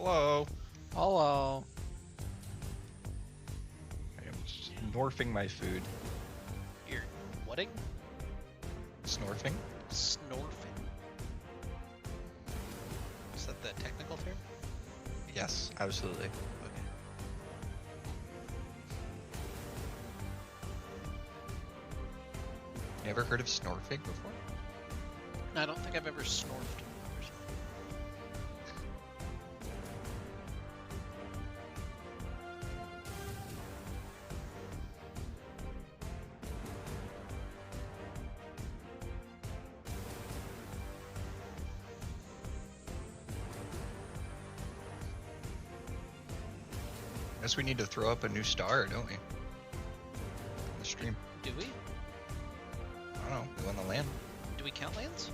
Hello. Hello. I am snorfing my food. You're whatting? Snorfing? Snorfing. Is that the technical term? Yes, absolutely. Okay. You ever heard of snorfing before? I don't think I've ever snorfed. Guess we need to throw up a new star, don't we? On the stream. Do we? I don't know. We want to land. Do we count lands?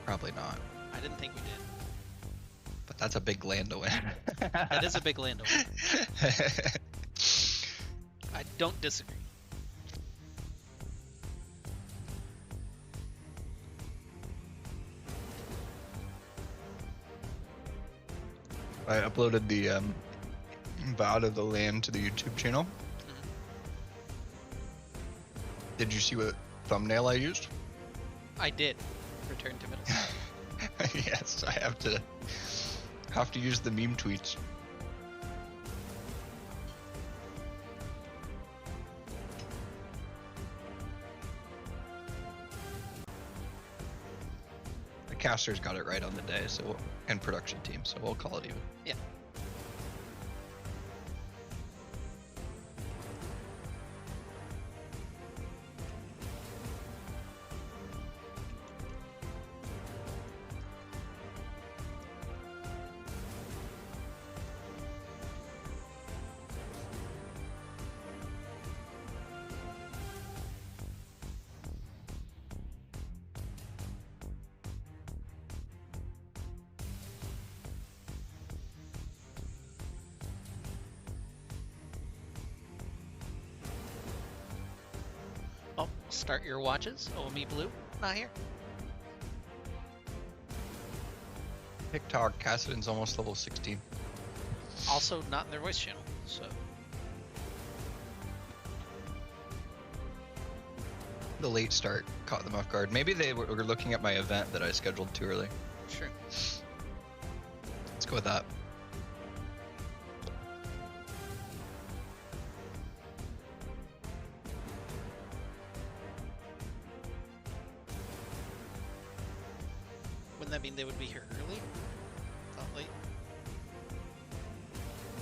Probably not. I didn't think we did. But that's a big land to win. That is a big land to win. I don't disagree. I uploaded the VOD of the land to the YouTube channel. Mhm. Did you see what thumbnail I used? I did. Return to middle school. Yes, I have to use the meme tweets. The casters got it right on the day, and production team, so we'll call it even. Yeah. Oh, start your watches. OME Blue, not here. TikTok, Cassidon's almost level 16. Also not in their voice channel, so. The late start caught them off guard. Maybe they were looking at my event that I scheduled too early. Sure. Let's go with that. Wouldn't that mean they would be here early? Not late?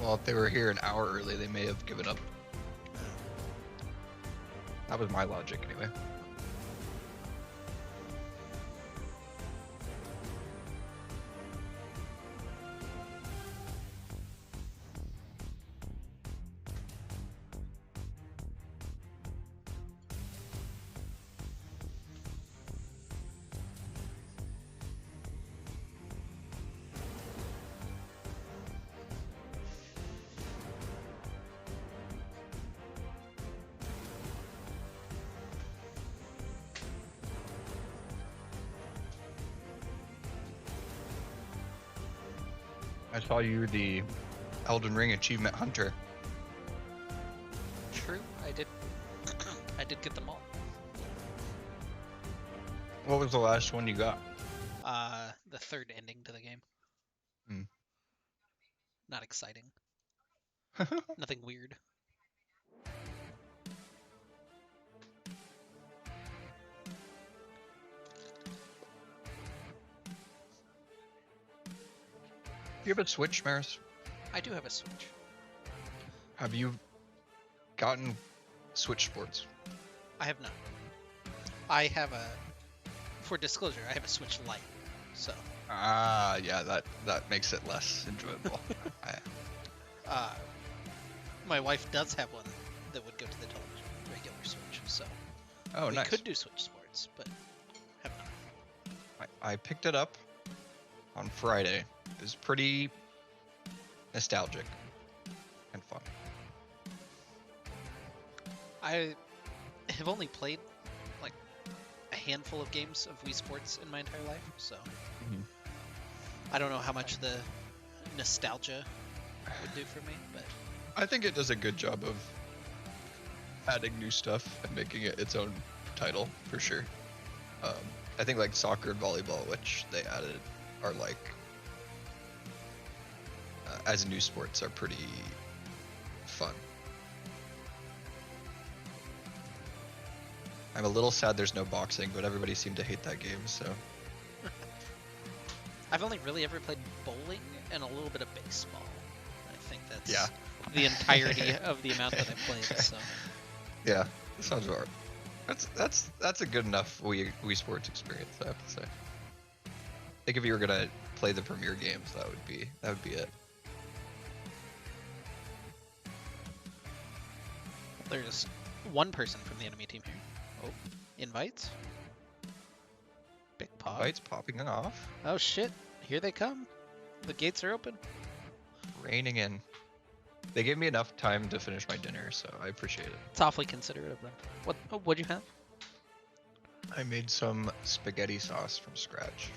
Well, if they were here an hour early, they may have given up. That was my logic anyway. I saw you the Elden Ring Achievement Hunter. True, I did. I did get them all. What was the last one you got? The third ending to the game. Hmm. Not exciting. Nothing weird. You have a Switch, Maris? I do have a Switch. Have you gotten Switch Sports? I have not. I have a, for disclosure, I have a Switch Lite. So, Ah, yeah, that makes it less enjoyable. my wife does have one that would go to the television, regular Switch. So, Oh, we nice. could do Switch Sports, but have not. I picked it up on Friday. It was pretty nostalgic and fun. I have only played like a handful of games of Wii Sports in my entire life, so I don't know how much the nostalgia would do for me, but I think it does a good job of adding new stuff and making it its own title for sure. Um, I think like soccer and volleyball, which they added, are like as new sports are pretty fun. I'm a little sad there's no boxing, but everybody seemed to hate that game, so. I've only really ever played bowling and a little bit of baseball. I think that's Yeah. the entirety of the amount that I've played. So Yeah, that sounds right. That's a good enough Wii Sports experience, I have to say. I think if you were gonna play the premier games, that would be it. there's one person from the enemy team here. Oh, invites. Big pop. Bites popping off, Oh shit! Here they come. The gates are open. raining in. They gave me enough time to finish my dinner, so I appreciate it. It's awfully considerate of them. What'd you have? I made some spaghetti sauce from scratch.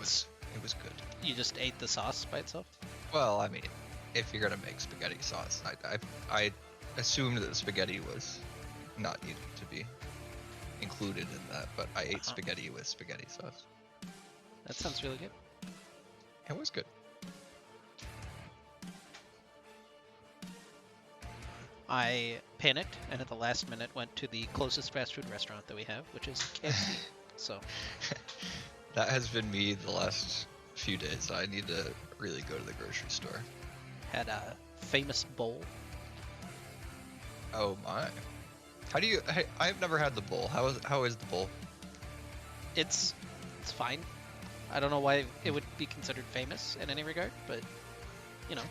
It was good. You just ate the sauce by itself? Well, I mean, if you're gonna make spaghetti sauce, I assumed that spaghetti was not needed to be included in that, but I ate spaghetti with spaghetti sauce. That sounds really good. It was good. I panicked and at the last minute went to the closest fast food restaurant that we have, which is KFC. So That has been me the last few days. I need to really go to the grocery store. had a famous bowl. Oh my. How do you I've never had the bowl. How is the bowl? It's fine. I don't know why it would be considered famous in any regard, but you know.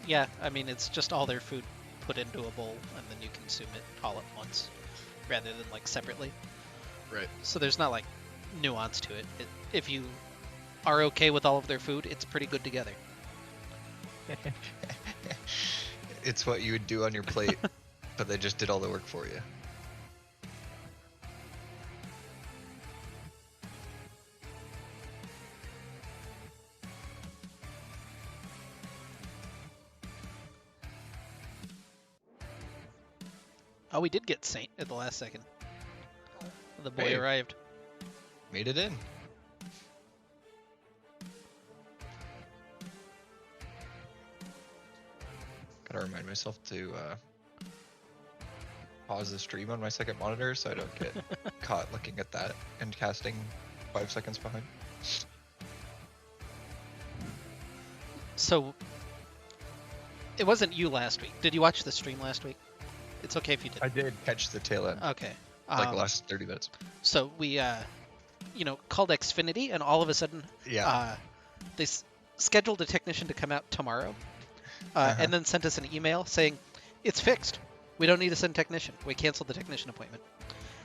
Yeah, I mean it's just all their food put into a bowl and then you consume it all at once rather than like separately. Right. So there's not like nuance to it. If you are okay with all of their food, it's pretty good together. It's what you would do on your plate, but they just did all the work for you. Oh, we did get Saint at the last second. The boy Hey. arrived. Made it in. Gotta remind myself to pause the stream on my second monitor so I don't get caught looking at that and casting 5 seconds behind. So, it wasn't you last week. Did you watch the stream last week? It's okay if you did. I did catch the tail end, Okay. like the last 30 minutes. So we, called Xfinity, and all of a sudden, Yeah. they scheduled a technician to come out tomorrow, and then sent us an email saying, it's fixed. We don't need to send a technician. We canceled the technician appointment.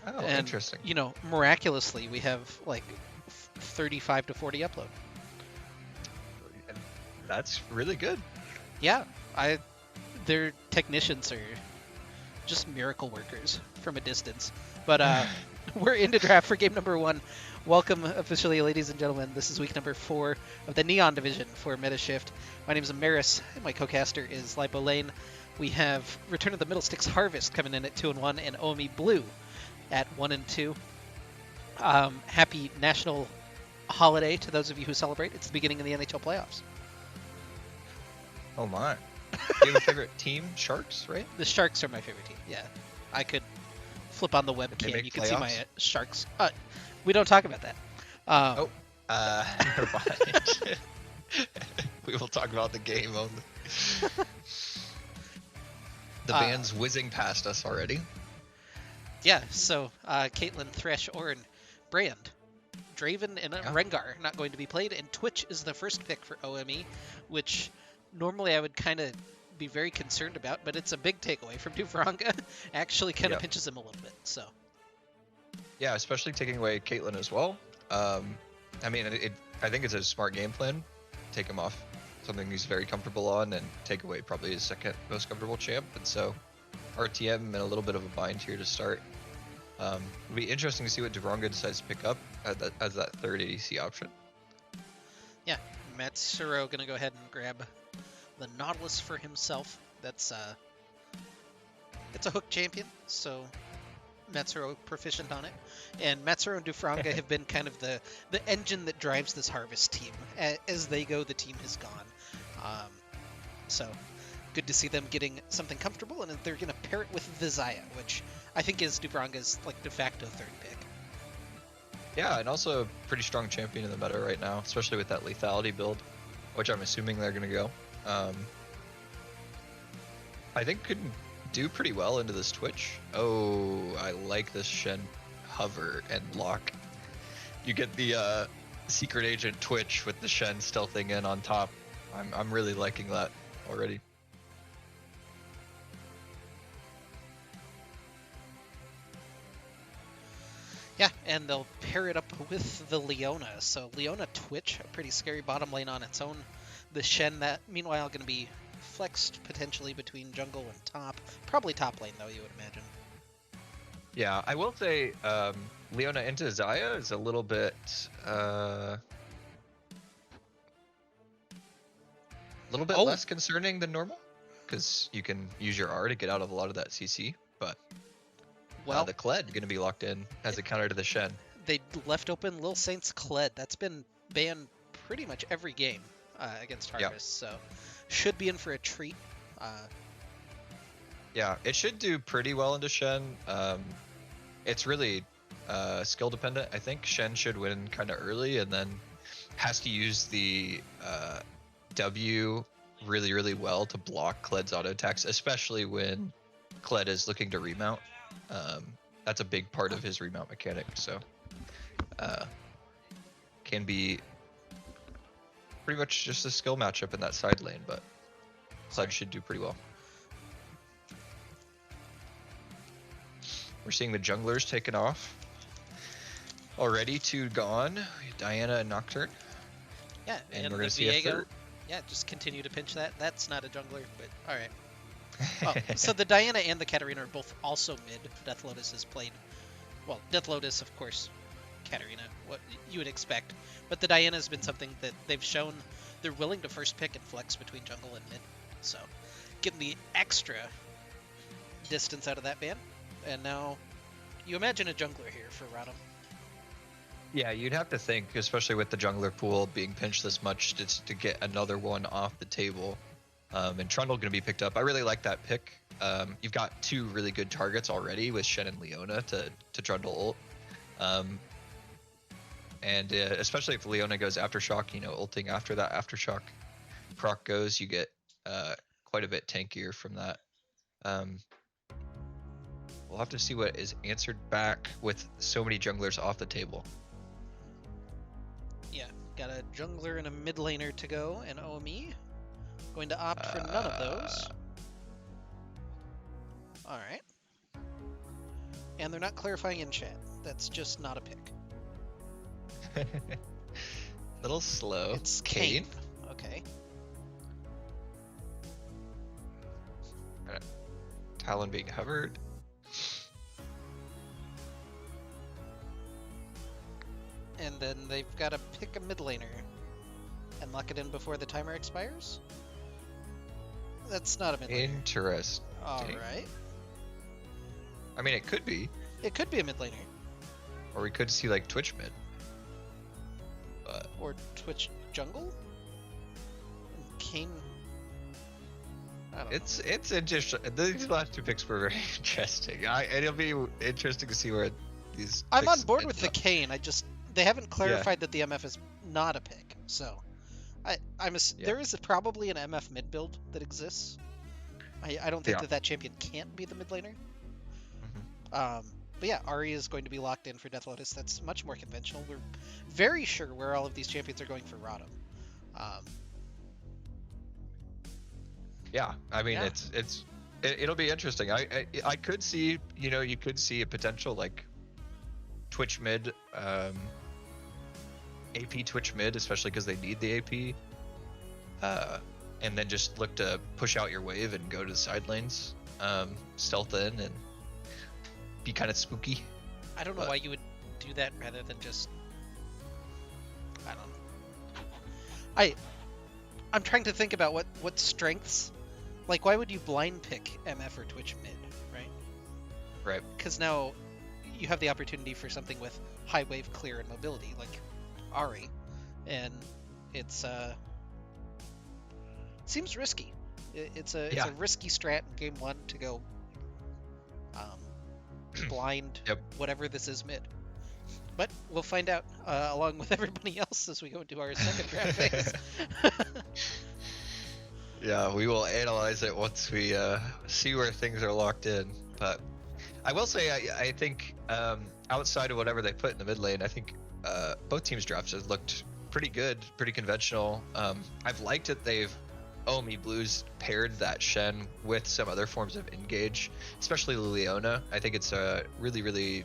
Oh, And, interesting. Miraculously, we have like 35 to 40 upload. That's really good. Yeah, their technicians are just miracle workers from a distance. But we're into draft for game number 1. Welcome officially, ladies and gentlemen. This is week number 4 of the Neon Division for Metashift. My name is Amaris, and my co-caster is Lipo Lane. We have Return of the Middle Sticks Harvest coming in at 2-1, and OME Blue at 1-2. Happy National Holiday to those of you who celebrate. It's the beginning of the NHL playoffs. Oh my. Do you have a favorite team? Sharks, right? The Sharks are my favorite team. Yeah, I could flip on the They webcam. make You can see my playoffs? Sharks. We don't talk about that. Never mind. We will talk about the game only. The band's whizzing past us already. Yeah. So Caitlyn, Thresh, Orin, Brand, Draven, and Rengar not going to be played, and Twitch is the first pick for OME, which normally I would kind of be very concerned about, but it's a big takeaway from Duvranga. Actually, kind of pinches him a little bit. So. Yeah, especially taking away Caitlyn as well. I mean, I think it's a smart game plan. Take him off something he's very comfortable on, and take away probably his second most comfortable champ. And so, RTM in a little bit of a bind here to start. It'll be interesting to see what Dubronga decides to pick up as that third ADC option. Yeah, Matsuro gonna go ahead and grab the Nautilus for himself. That's it's a hook champion, so Matsuro proficient on it. And Matsuro and Dufranga have been kind of the engine that drives this Harvest team. As they go, the team has gone. So good to see them getting something comfortable, and they're going to pair it with Vizaya, which I think is Dufranga's like de facto third pick. Yeah, and also a pretty strong champion in the meta right now, especially with that lethality build, which I'm assuming they're going to go. I think could do pretty well into this Twitch. Oh, I like this Shen hover and lock. You get the secret agent Twitch with the Shen stealthing in on top. I'm really liking that already. Yeah, and they'll pair it up with the Leona. So Leona Twitch, a pretty scary bottom lane on its own. The Shen, that meanwhile going to be flexed potentially between jungle and top. Probably top lane though, you would imagine. Yeah, I will say Leona into Zaya is a little bit less concerning than normal, because you can use your R to get out of a lot of that CC, but the Kled going to be locked in as a counter to the Shen. They left open Lil Saint's Kled. That's been banned pretty much every game against Harvest, so should be in for a treat. Yeah, it should do pretty well into Shen. It's really skill dependent. I think Shen should win kind of early and then has to use the W really, really well to block Kled's auto attacks, especially when Kled is looking to remount. That's a big part of his remount mechanic, so can be pretty much just a skill matchup in that side lane, but Kled should do pretty well. We're seeing the junglers taken off. Already 2 gone. Diana and Nocturne. Yeah, and we're going to see a third. Yeah, just continue to pinch that. That's not a jungler, but alright. Oh, so the Diana and the Katarina are both also mid. Death Lotus has played, well, Death Lotus, of course, Katarina, what you would expect. But the Diana has been something that they've shown they're willing to first pick and flex between jungle and mid. So, getting the extra distance out of that ban. And now, you imagine a jungler here for Radom. Yeah, you'd have to think, especially with the jungler pool being pinched this much, just to get another one off the table. And Trundle going to be picked up. I really like that pick. You've got 2 really good targets already with Shen and Leona to Trundle ult. And especially if Leona goes Aftershock, ulting after that Aftershock proc goes, you get quite a bit tankier from that. We'll have to see what is answered back with so many junglers off the table. Yeah, got a jungler and a mid laner to go, and OME going to opt for none of those. Alright. And they're not clarifying in chat. That's just not a pick. Little slow. It's Kane. Okay. Talon being hovered. And then they've got to pick a mid laner and lock it in before the timer expires. That's not a mid laner. Interesting. Alright. I mean, it could be. It could be a mid laner. Or we could see like Twitch mid. But or Twitch jungle? And Kane. I don't know. It's interesting. These last 2 picks were very interesting. It'll be interesting to see where these. I'm on picks board end with the up. Kane. They haven't clarified that the MF is not a pick, so there is probably an MF mid build that exists. I don't think that champion can't be the mid laner. Mm-hmm. But yeah, Ahri is going to be locked in for Death Lotus. That's much more conventional. We're very sure where all of these champions are going for Radom. Yeah, I mean it'll be interesting. I could see, you could see a potential like Twitch mid, AP Twitch mid, especially because they need the AP, and then just look to push out your wave and go to the side lanes. stealth in and be kind of spooky. I don't know But- why you would do that rather than just. I don't know. I'm trying to think about what strengths. Like, why would you blind pick MF or Twitch mid, right? Right. Because now you have the opportunity for something with high wave clear and mobility, like Ari, and it's seems risky. It's a Yeah. risky strat in game one to go blind Yep. whatever this is mid. But we'll find out along with everybody else as we go into our second draft phase. Yeah, we will analyze it once we see where things are locked in. But I will say, I think outside of whatever they put in the mid lane, I think both teams' drafts have looked pretty good, pretty conventional. I've liked it. OME Blues paired that Shen with some other forms of engage, especially Leona. I think it's really, really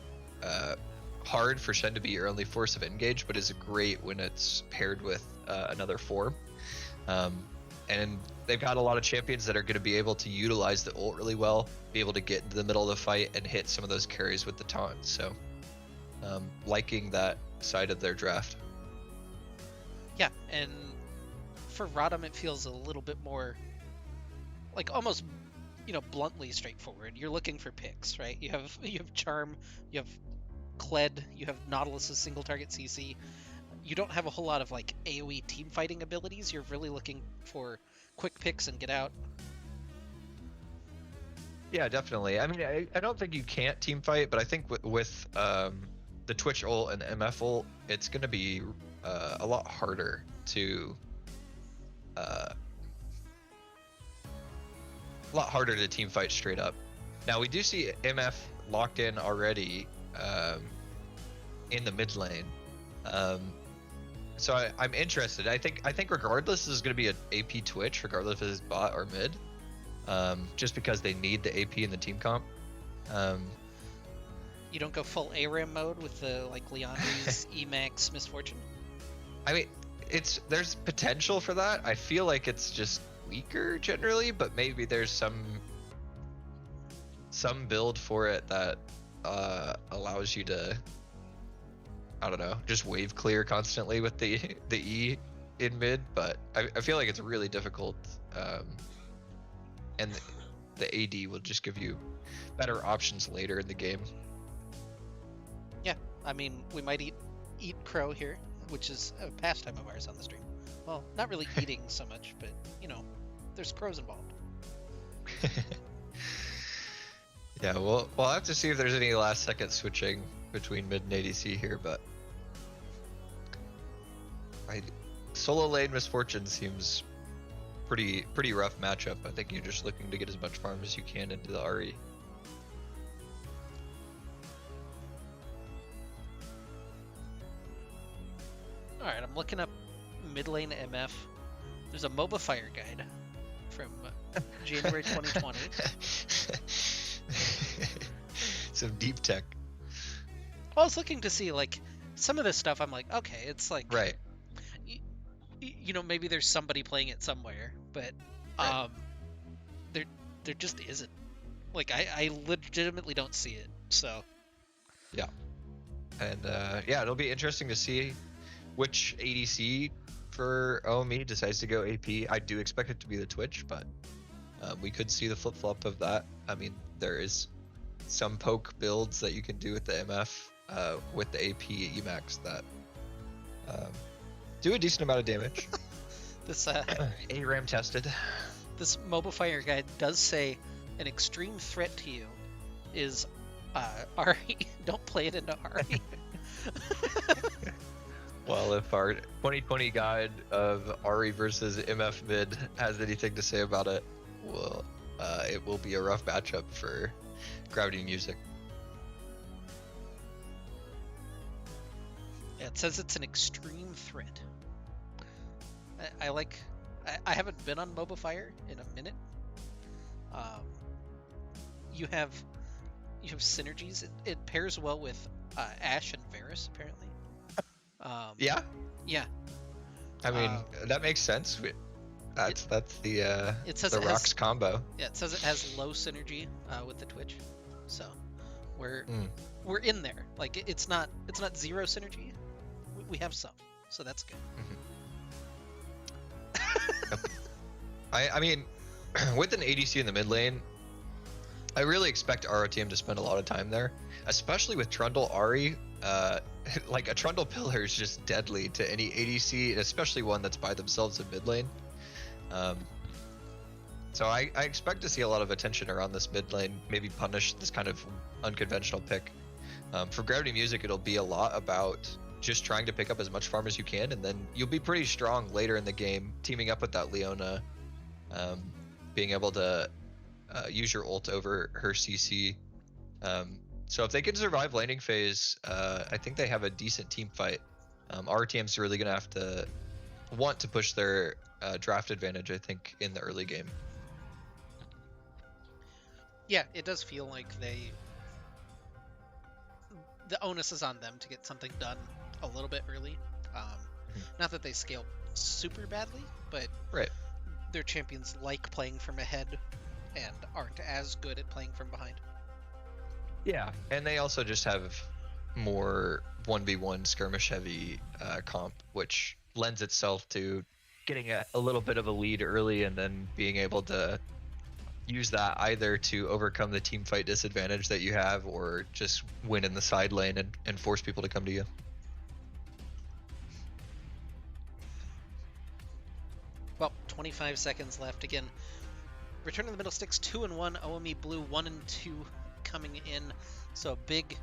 hard for Shen to be your only force of engage, but is great when it's paired with another form. And they've got a lot of champions that are going to be able to utilize the ult really well, be able to get into the middle of the fight and hit some of those carries with the taunt. So liking that side of their draft. Yeah, and for Rodham it feels a little bit more like almost bluntly straightforward. You're looking for picks, right? You have Charm, you have Kled, you have Nautilus's single target CC. You don't have a whole lot of like AoE team fighting abilities. You're really looking for quick picks and get out. Yeah, definitely. I mean, I don't think you can't team fight, but I think with the Twitch ult and MF ult, it's going to be a lot harder to team fight straight up. Now we do see MF locked in already in the mid lane. So I'm interested. I think regardless, this is going to be an AP Twitch, regardless if it's bot or mid, just because they need the AP in the team comp. You don't go full ARAM mode with the like Leandri's Emax Misfortune. I mean, there's potential for that. I feel like it's just weaker generally, but maybe there's some build for it that allows you to, I don't know, just wave clear constantly with the E in mid. But I feel like it's really difficult, and the AD will just give you better options later in the game. Yeah, I mean, we might eat crow here, which is a pastime of ours on the stream. Well, not really eating so much, but there's crows involved. Yeah, we'll have to see if there's any last second switching between mid and ADC here, but solo lane Misfortune seems pretty rough matchup. I think you're just looking to get as much farm as you can into the RE. Alright, I'm looking up mid lane MF. There's a MOBA Fire guide from January 2020. Some deep tech. Well, I was looking to see like some of this stuff. I'm like, okay, it's like Right. Maybe there's somebody playing it somewhere, but Right. there just isn't. Like I legitimately don't see it. So Yeah. And yeah, it'll be interesting to see which ADC for OME decides to go AP. I do expect it to be the Twitch, but we could see the flip-flop of that. I mean, there is some poke builds that you can do with the MF with the AP Emax that do a decent amount of damage. this ARAM tested. this MOBA Fire guide does say an extreme threat to you is Ari. Don't play it into Ari. Well, if our 2020 guide of Ari versus MF mid has anything to say about it, well, it will be a rough matchup for Gravity Music. Yeah, it says it's an extreme threat. I haven't been on MOBA Fire in a minute. You have synergies. It pairs well with Ashe and Varus apparently. Yeah, Yeah. I mean that makes sense. That's the It says the it rocks has combo. yeah, it says it has low synergy with the Twitch, so we're Mm. we're in there. Like it's not zero synergy. We have some, so that's good. Mhm. Yep. I mean, with an ADC in the mid lane, I really expect ROTM to spend a lot of time there, especially with Trundle Ari. Like a Trundle pillar is just deadly to any ADC, especially one that's by themselves in mid lane. Um, so I expect to see a lot of attention around this mid lane, maybe punish this kind of unconventional pick. For Gravity Music, it'll be a lot about just trying to pick up as much farm as you can, and then you'll be pretty strong later in the game, teaming up with that Leona, um, being able to use your ult over her CC. So if they can survive laning phase, I think they have a decent team fight. RTM's really gonna have to want to push their draft advantage, I think, in the early game. Yeah, it does feel like the onus is on them to get something done a little bit early. Mhm. Not that they scale super badly, but Right. their champions like playing from ahead and aren't as good at playing from behind. Yeah, and they also just have more 1v1 skirmish heavy comp, which lends itself to getting a little bit of a lead early and then being able to use that either to overcome the team fight disadvantage that you have or just win in the side lane and force people to come to you. Well, 25 seconds left. Again, Return to the Middle Sticks 2-1, OME Blue 1-2 coming in. So a big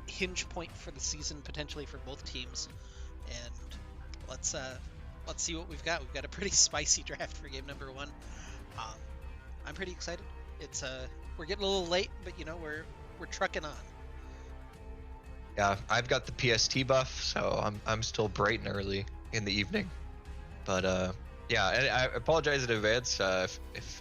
hinge point for the season potentially for both teams. And let's see what we've got. We've got a pretty spicy draft for game number 1. I'm pretty excited. It's we're getting a little late, but you know we're trucking on. Yeah, I've got the PST buff, so I'm still bright and early in the evening. But yeah, and I apologize in advance if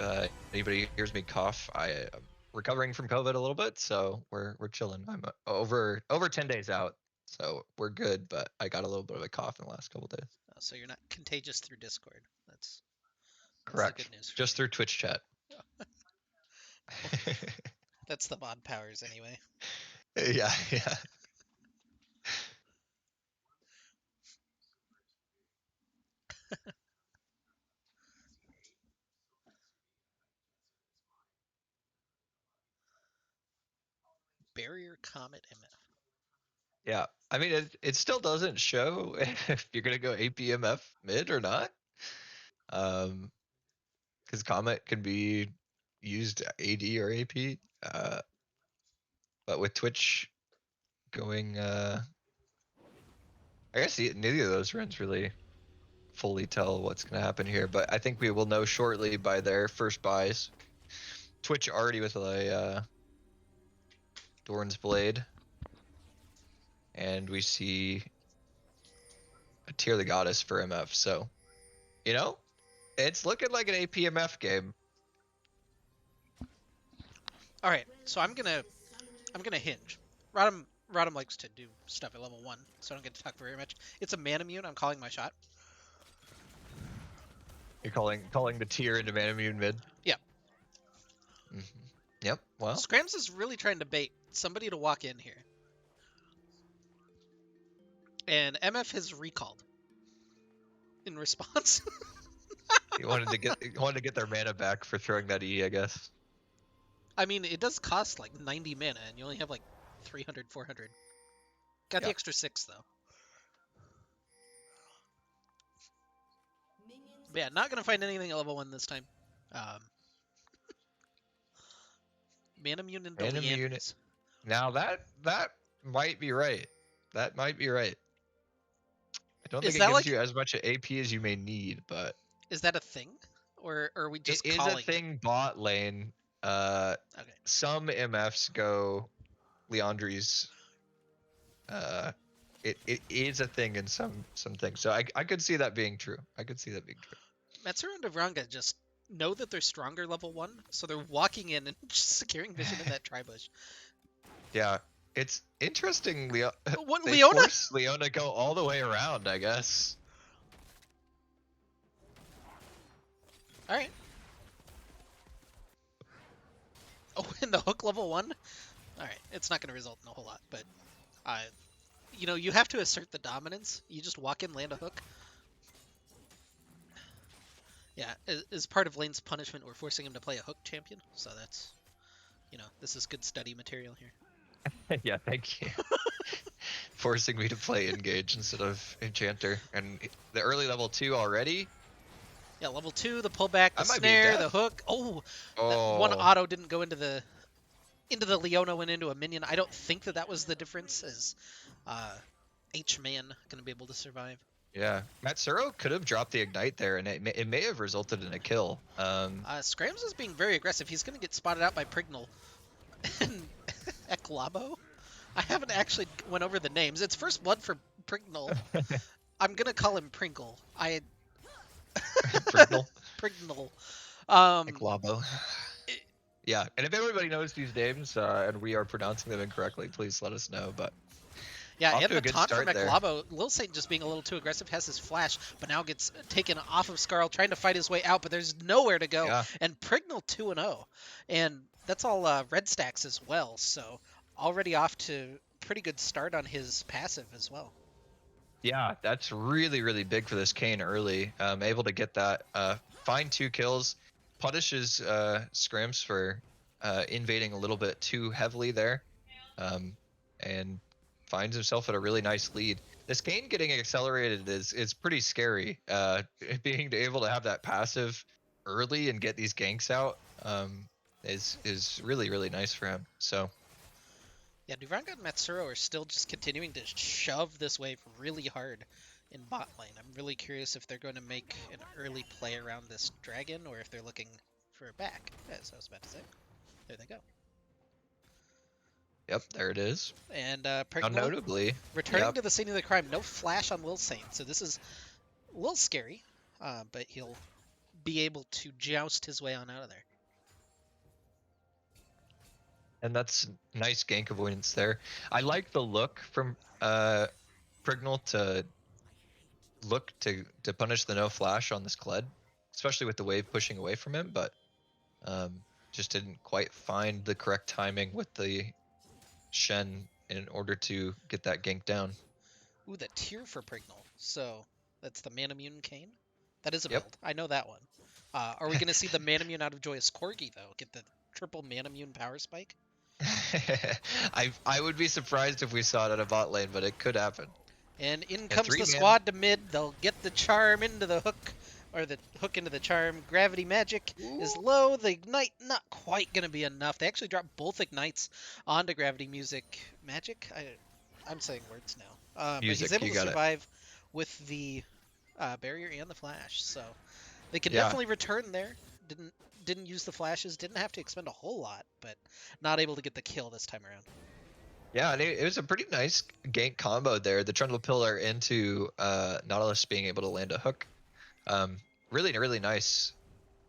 anybody hears me cough. I'm recovering from COVID a little bit, so we're chilling. I'm over 10 days out, so we're good. But I got a little bit of a cough in the last couple days. So you're not contagious through Discord. That's the good Correct. news for Just you. through Twitch chat. That's the mod powers anyway. Yeah, yeah. Barrier Comet MF. Yeah. I mean, it still doesn't show if you're gonna go APMF mid or not. Because Comet can be used AD or AP. But with Twitch going, I guess neither of those runs really fully tell what's gonna happen here. But I think we will know shortly by their first buys. Twitch already with a Dorn's Blade, and we see a Tear the Goddess for MF. So you know, it's looking like an APMF game. All right, so I'm gonna hinge. Rodham likes to do stuff at level 1, so I don't get to talk very much. It's a man immune. I'm calling my shot. You're calling the tier into Manamune mid. Yeah. hmm Yep. Well, Scrams is really trying to bait somebody to walk in here, and MF has recalled in response. you wanted to get their mana back for throwing that E, I guess. I mean, it does cost like 90 mana, and you only have like 300, 400. Got the Yeah. extra 6 though. But yeah, not gonna find anything at level 1 this time. Um, Manamune into Manamune. Leandries. Now that might be right. That might be right. I don't think Is it that gives like you as much AP as you may need, but is that a thing, or are we it just is a calling it? thing bot lane. Okay. Some MFs go Leandri's. Uh, it is a thing in some things. So I could see that being true. I could see that being true. Matsuru and Vranga just know that they're stronger level 1, so they're walking in and just securing vision in that tri-bush. Yeah, it's interesting. What, They Leona? force Leona go all the way around, I guess. All right. Oh, in the hook level 1? All right. It's not going to result in a whole lot, but uh, you have to assert the dominance. You just walk in, land a hook. Yeah, as part of Lane's punishment, we're forcing him to play a hook champion. So that's, this is good study material here. Yeah, thank you. Forcing me to play engage instead of enchanter, and the early level 2 already. Yeah, level 2, the pullback, the I might be a snare, the death. hook. Oh, that one Oh, auto didn't go into the Leona, went into a minion. I don't think that was the difference. Is uh, H-Man going to be able to survive? yeah. Matsuro could have dropped the ignite there, and it may have resulted in a kill. Scrams is being very aggressive. He's going to get spotted out by Prignal and Eklabo. I haven't actually went over the names. It's first blood for Prignal. I'm going to call him Prinkle. Prignal, Prignal. Um, Eklabo. it- Yeah, and if everybody knows these names and we are pronouncing them incorrectly, please let us know. But yeah, off and to the a good taunt from start there. Eklabo. Lil Saint just being a little too aggressive, has his flash, but now gets taken off of Skarl, trying to fight his way out, but there's nowhere to go. Yeah, And Prignal 2-0. And that's all red stacks as well, so already off to pretty good start on his passive as well. yeah, that's really, really big for this Kane early. Able to get that, find 2 kills, punishes Scrims for invading a little bit too heavily there, and finds himself at a really nice lead. This Kane getting accelerated is pretty scary. Being able to have that passive early and get these ganks out is really, really nice for him. So Yeah, Duvranga and Matsuro are still just continuing to shove this wave really hard in bot lane. I'm really curious if they're going to make an early play around this dragon or if they're looking for a back, as I was about to say. There they go. yep, there it is. And Now Prignal notably, returning yep. to the scene of the crime. No flash on Lil Saint, so this is a little scary, but he'll be able to joust his way on out of there. And that's nice gank avoidance there. I like the look from Prignal to look to punish the no flash on this Kled, especially with the wave pushing away from him, but just didn't quite find the correct timing with the Shen in order to get that gank down. Ooh, the tier for Prignal. So that's the Manamune Kane. That is a Yep. build. I know that one. Are we going to see the Manamune out of Joyous Corgi, though? Get the triple Manamune power spike? I would be surprised if we saw it at a bot lane, but it could happen. And in A comes the 3-man. squad to mid. They'll get the charm into the hook, or the hook into the charm. Gravity magic is low. The ignite not quite going to be enough. They actually dropped both ignites onto gravity magic. I'm saying words now. But he's Music, able you to got it. survive with the barrier and the flash, so they can Yeah. definitely return there. Didn't use the flashes. Didn't have to expend a whole lot, but not able to get the kill this time around. Yeah, and it was a pretty nice gank combo there. The Trundle Pillar into Nautilus being able to land a hook. Really, really nice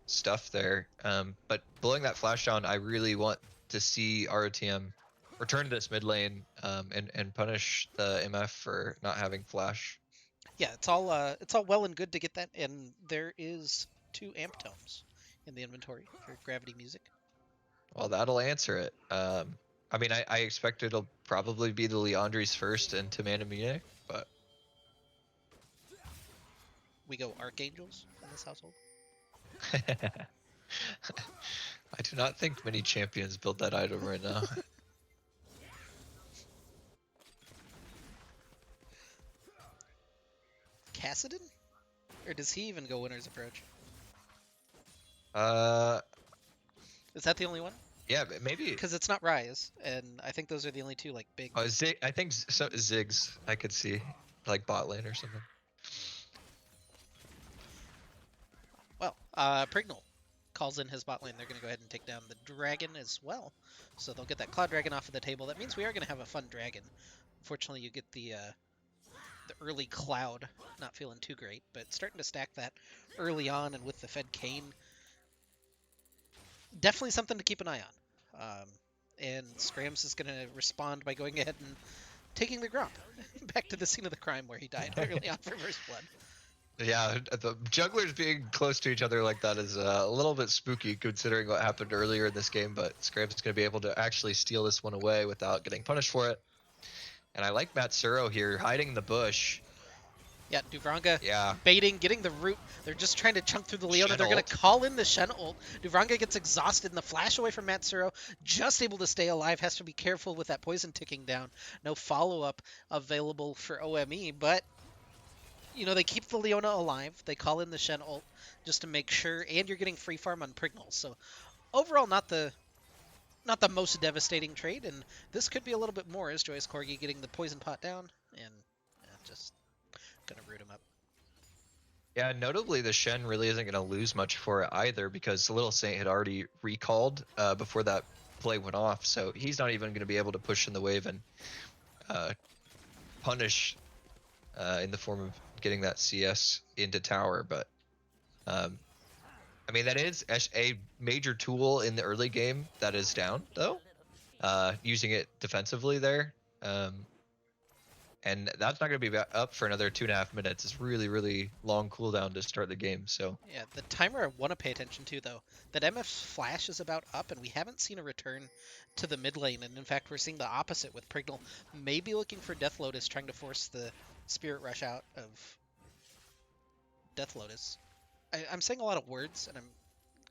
stuff there. But blowing that flash down, I really want to see ROTM return to this mid lane and punish the MF for not having flash. Yeah, it's all well and good to get that, and there is 2 amp tomes in the inventory for gravity music. Well, that'll answer it. I mean, I expect it'll probably be the Leandri's first into Mana Munich, but We go archangels in this household. I do not think many champions build that item right now. Cassidon? Or does he even go winner's approach? Uh, Is that the only one? yeah, but maybe. Because it's not Rise, and I think those are the only 2 like big. Oh, Zig. I think Ziggs. I could see like bot lane or something. Well, Prignal calls in his bot lane. They're going to go ahead and take down the dragon as well. So they'll get that Cloud Dragon off of the table. That means we are going to have a fun dragon. Unfortunately, you get the early Cloud. Not feeling too great, but starting to stack that early on, and with the Fed Kane, definitely something to keep an eye on. And Scrams is going to respond by going ahead and taking the Gromp back to the scene of the crime where he died early on for First Blood. Yeah, the jugglers being close to each other like that is a little bit spooky considering what happened earlier in this game, but Scram's going to be able to actually steal this one away without getting punished for it. And I like Matsuro here, hiding in the bush. Yeah, Duvranga Yeah, baiting, getting the root. They're just trying to chunk through the Leona. Shen They're going to ult. call in the Shen ult. Duvranga gets exhausted in the flash away from Matsuro. Just able to stay alive. Has to be careful with that poison ticking down. No follow-up available for OME, but they keep the Leona alive. They call in the Shen ult just to make sure, and you're getting free farm on Prignal. So overall, not the most devastating trade, and this could be a little bit more as Joyous Corgi getting the poison pot down and just gonna root him up. Yeah, notably the Shen really isn't going to lose much for it either because the Little Saint had already recalled before that play went off, so he's not even going to be able to push in the wave and uh, punish in the form of getting that CS into tower. But um, I mean, that is a major tool in the early game that is down, though, using it defensively there. And that's not going to be up for another 2.5 minutes. It's really, really long cooldown to start the game. So Yeah, the timer I want to pay attention to, though, that MF's flash is about up, and we haven't seen a return to the mid lane. And in fact, we're seeing the opposite with Prignal maybe looking for Death Lotus, trying to force the Spirit Rush out of Death Lotus. I'm saying a lot of words, and I'm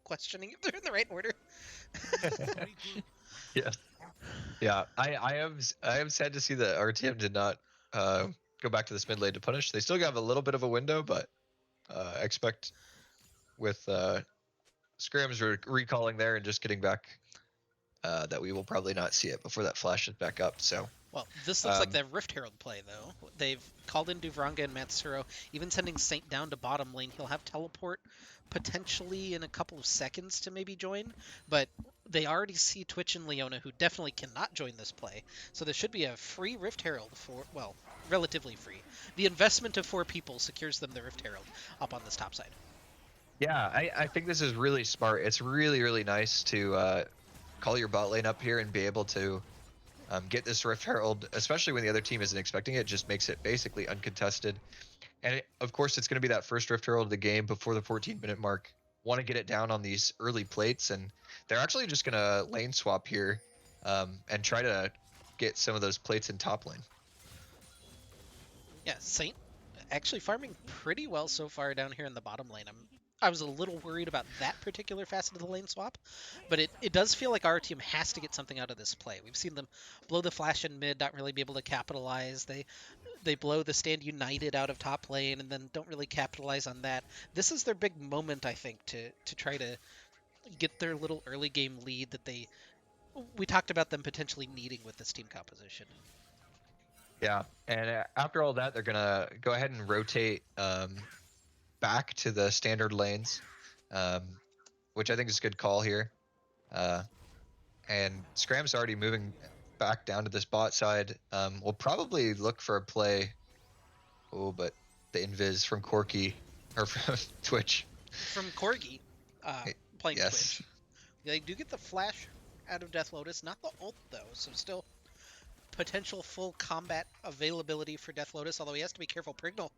questioning if they're in the right order. yes, yeah. I am sad to see that our team did not go back to this mid lane to punish. They still have a little bit of a window, but expect with Scrams recalling there and just getting back that we will probably not see it before that flashes back up. So Well, this looks like um, the Rift Herald play, though. They've called in Duvranga and Matsuro, even sending Saint down to bottom lane. He'll have teleport potentially in a couple of seconds to maybe join, but they already see Twitch and Leona, who definitely cannot join this play. So there should be a free Rift Herald for, well, relatively free. The investment of 4 people secures them the Rift Herald up on this top side. yeah, I think this is really smart. It's really, really nice to call your bot lane up here and be able to get this Rift Herald, especially when the other team isn't expecting it. Just makes it basically uncontested. And of course, it's going to be that first Rift Herald of the game before the 14-minute mark. Want to get it down on these early plates, and they're actually just going to lane swap here and try to get some of those plates in top lane. Yeah, Saint actually farming pretty well so far down here in the bottom lane. I was a little worried about that particular facet of the lane swap, but it does feel like our team has to get something out of this play. We've seen them blow the flash in mid, not really be able to capitalize. They blow the stand united out of top lane and then don't really capitalize on that. This is their big moment, I think, to try to get their little early game lead that we talked about them potentially needing with this team composition. Yeah, and after all that, they're going to go ahead and rotate back to the standard lanes, um, which I think is a good call here. And Scram's already moving back down to this bot side. We'll probably look for a play. Oh, but the invis from Corky or from Twitch. From Corgi, playing Yes. Twitch, they do get the flash out of Death Lotus, not the ult though, so still potential full combat availability for Death Lotus, although he has to be careful. Prignal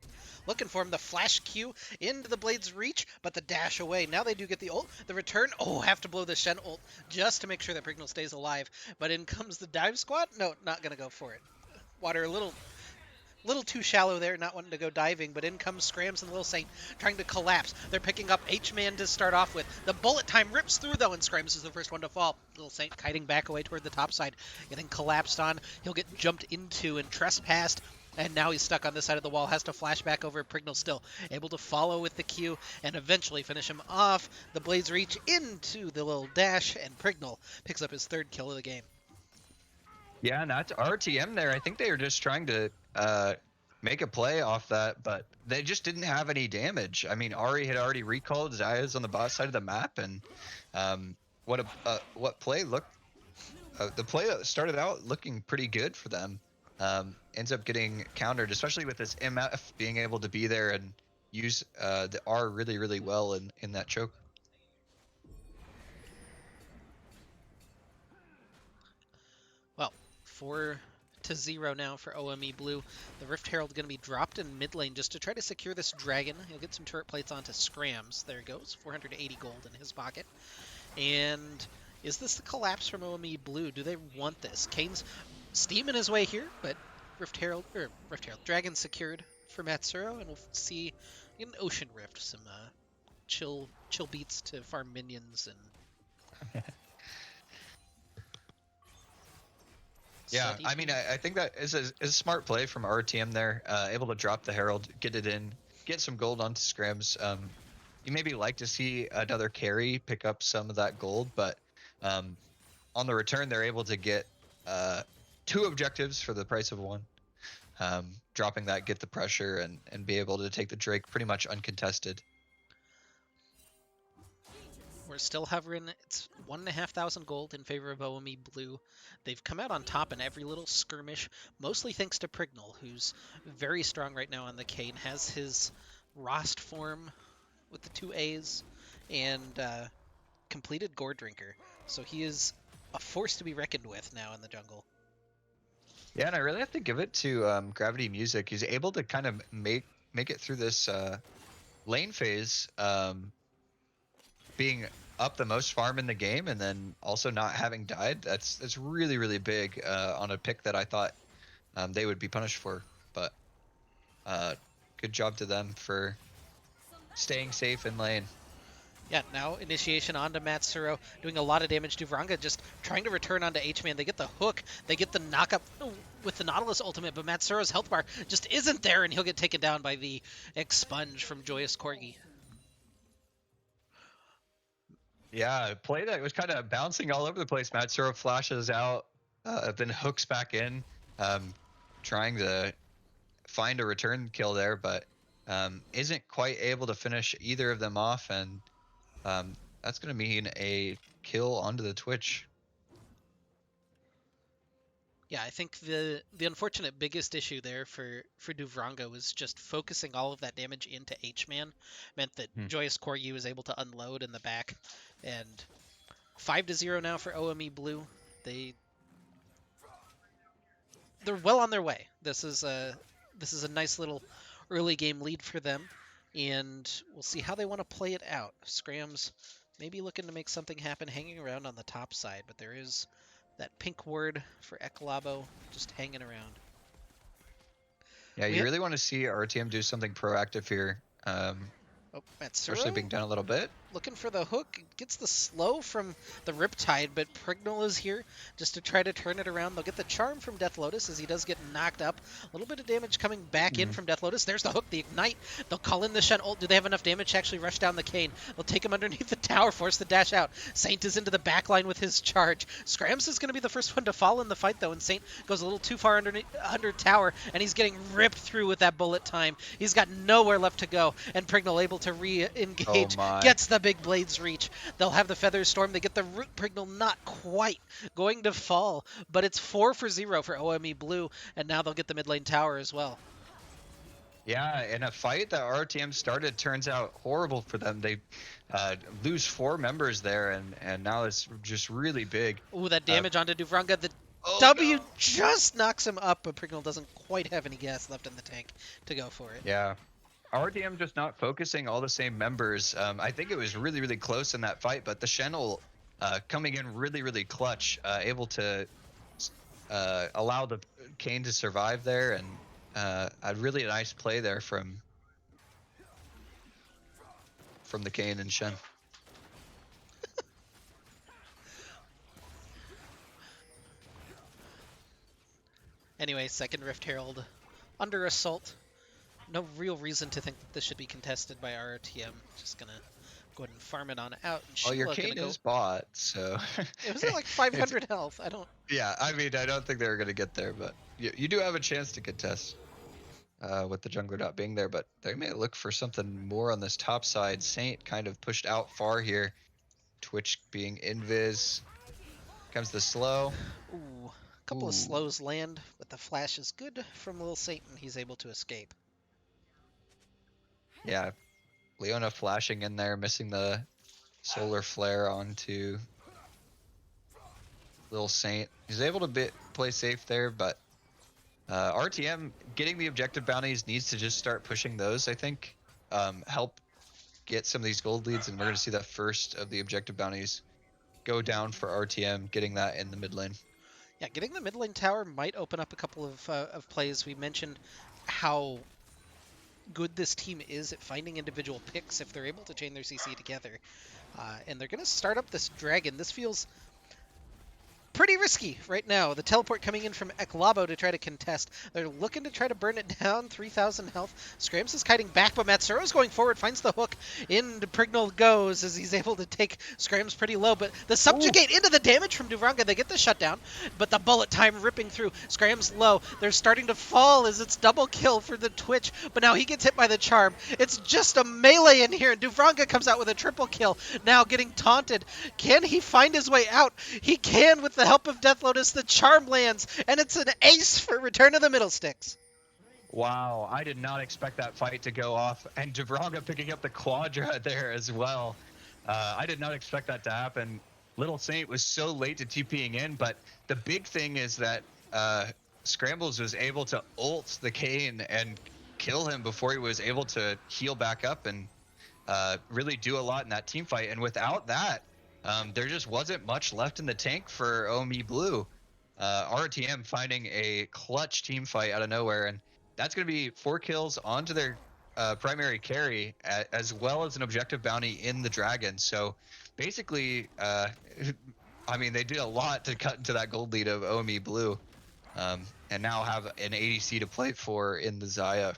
looking for him. The flash Q into the Blade's reach, but the dash away. Now they do get the ult. The return. Oh, have to blow the Shen ult just to make sure that Prignal stays alive. But in comes the dive squad. No, not going to go for it. Water a little too shallow there, not wanting to go diving, but in comes Scrams and Little Saint trying to collapse. They're picking up H-Man to start off with. The bullet time rips through, though, and Scrams is the first one to fall. Little Saint kiting back away toward the top side, getting collapsed on. He'll get jumped into and trespassed, and now he's stuck on this side of the wall, has to flash back over. Prignal still able to follow with the Q and eventually finish him off. The Blades reach into the little dash, and Prignal picks up his 3rd kill of the game. Yeah, not to RTM there. I think they were just trying to make a play off that, but they just didn't have any damage. I mean, Ari had already recalled Zaya's on the bot side of the map, and what play looked the play that started out looking pretty good for them ends up getting countered, especially with this MF being able to be there and use the R really, really well in that choke. Well, 4 to 0 now for OME Blue. The Rift Herald going to be dropped in mid lane just to try to secure this dragon. He'll get some turret plates onto Scrams. There he goes, 480 gold in his pocket. And is this the collapse from OME Blue? Do they want this? Kane's steaming his way here, but Rift Herald, Dragon secured for Matsuro, and we'll see an Ocean Rift, some chill beats to farm minions and Yeah, I mean, I think that is a smart play from RTM there. Able to drop the Herald, get it in, get some gold onto Scrims. You maybe like to see another carry pick up some of that gold, but on the return, they're able to get 2 objectives for the price of 1. Dropping that, get the pressure, and be able to take the Drake pretty much uncontested. We're still hovering. It's 1,500 gold in favor of OME Blue. They've come out on top in every little skirmish, mostly thanks to Prignal, who's very strong right now on the Kane, has his Rost form with the 2 A's, and completed Gore Drinker. So he is a force to be reckoned with now in the jungle. Yeah, and I really have to give it to Gravity Music. He's able to kind of make it through this lane phase, being up the most farm in the game, and then also not having died. That's really, really big on a pick that I thought they would be punished for. But good job to them for staying safe in lane. Yeah, now initiation onto Matsuro, doing a lot of damage to Vranga, just trying to return onto H-Man. They get the hook, they get the knock-up with the Nautilus ultimate, but Matsuro's health bar just isn't there, and he'll get taken down by the Expunge from Joyous Corgi. Yeah, play that was kind of bouncing all over the place. Matsuro flashes out, then hooks back in, trying to find a return kill there, but isn't quite able to finish either of them off, and that's going to mean a kill onto the Twitch. Yeah, I think the unfortunate biggest issue there for Duvranga was just focusing all of that damage into H-Man meant that Joyous Corgi was able to unload in the back, and 5-0 now for OME Blue. They're well on their way. This is a nice little early game lead for them, and we'll see how they want to play it out. Scrams maybe looking to make something happen, hanging around on the top side, but there is that pink word for Ekalabo just hanging around. Yeah, you really want to see RTM do something proactive here. Especially being done a little bit. Looking for the hook, gets the slow from the Riptide, but Prignal is here just to try to turn it around. They'll get the charm from Death Lotus as he does get knocked up. A little bit of damage coming back in from Death Lotus. There's the hook, the ignite. They'll call in the Shen ult. Do they have enough damage to actually rush down the Kane? They'll take him underneath the tower, force the dash out. Saint is into the backline with his charge. Scrams is going to be the first one to fall in the fight, though, and Saint goes a little too far under tower, and he's getting ripped through with that bullet time. He's got nowhere left to go, and Prignal able to re-engage. Gets the big blades reach. They'll have the Feathers Storm. They get the Root. Prignal not quite going to fall, but it's 4-0 for OME Blue, and now they'll get the mid lane tower as well. Yeah, in a fight that RTM started turns out horrible for them. They lose 4 members there, and now it's just really big. Ooh, that damage onto Duvranga. The W just knocks him up, but Prignal doesn't quite have any gas left in the tank to go for it. Yeah. RDM just not focusing all the same members. I think it was really, really close in that fight, but the Shen ult coming in really, really clutch, able to allow the Kane to survive there, and a really nice play there from the Kane and Shen. Anyway, second Rift Herald under assault. No real reason to think that this should be contested by RTM. Just gonna go ahead and farm it on out. And your Kane is bought, so... It was at like 500 health. I don't... Yeah, I mean, I don't think they were gonna get there, but you do have a chance to contest with the jungler not being there, but they may look for something more on this top side. Saint kind of pushed out far here. Twitch being invis. Comes the slow. Ooh, a couple of slows land, but the flash is good from Lil Satan. He's able to escape. Yeah, Leona flashing in there, missing the solar flare onto Lil Saint. He's able to play safe there, but RTM getting the objective bounties needs to just start pushing those, I think. Help get some of these gold leads, and we're going to see the first of the objective bounties go down for RTM, getting that in the mid lane. Yeah, getting the mid lane tower might open up a couple of plays. We mentioned how good this team is at finding individual picks if they're able to chain their CC together. And they're going to start up this dragon. This feels pretty risky right now. The teleport coming in from Eklabo to try to contest. They're looking to try to burn it down. 3,000 health. Scrams is kiting back, but Matsuro's going forward, finds the hook. Into Prignal goes as he's able to take Scrams pretty low, but the subjugate into the damage from Duvranga. They get the shutdown, but the bullet time ripping through. Scrams low. They're starting to fall as it's double kill for the Twitch, but now he gets hit by the charm. It's just a melee in here, and Duvranga comes out with a triple kill. Now getting taunted. Can he find his way out? He can with the help of Death Lotus. The charm lands, and it's an ace for Return of the Middlesticks. Wow, I did not expect that fight to go off, and Javraga picking up the Quadra there as well. I did not expect that to happen. Little Saint was so late to TPing in, but the big thing is that Scrambles was able to ult the Kayn and kill him before he was able to heal back up and really do a lot in that team fight. And without that, there just wasn't much left in the tank for OME Blue. RTM finding a clutch team fight out of nowhere, and that's going to be 4 kills onto their primary carry, as well as an objective bounty in the dragon. So basically, I mean, they did a lot to cut into that gold lead of OME Blue, and now have an ADC to play for in the Xayah.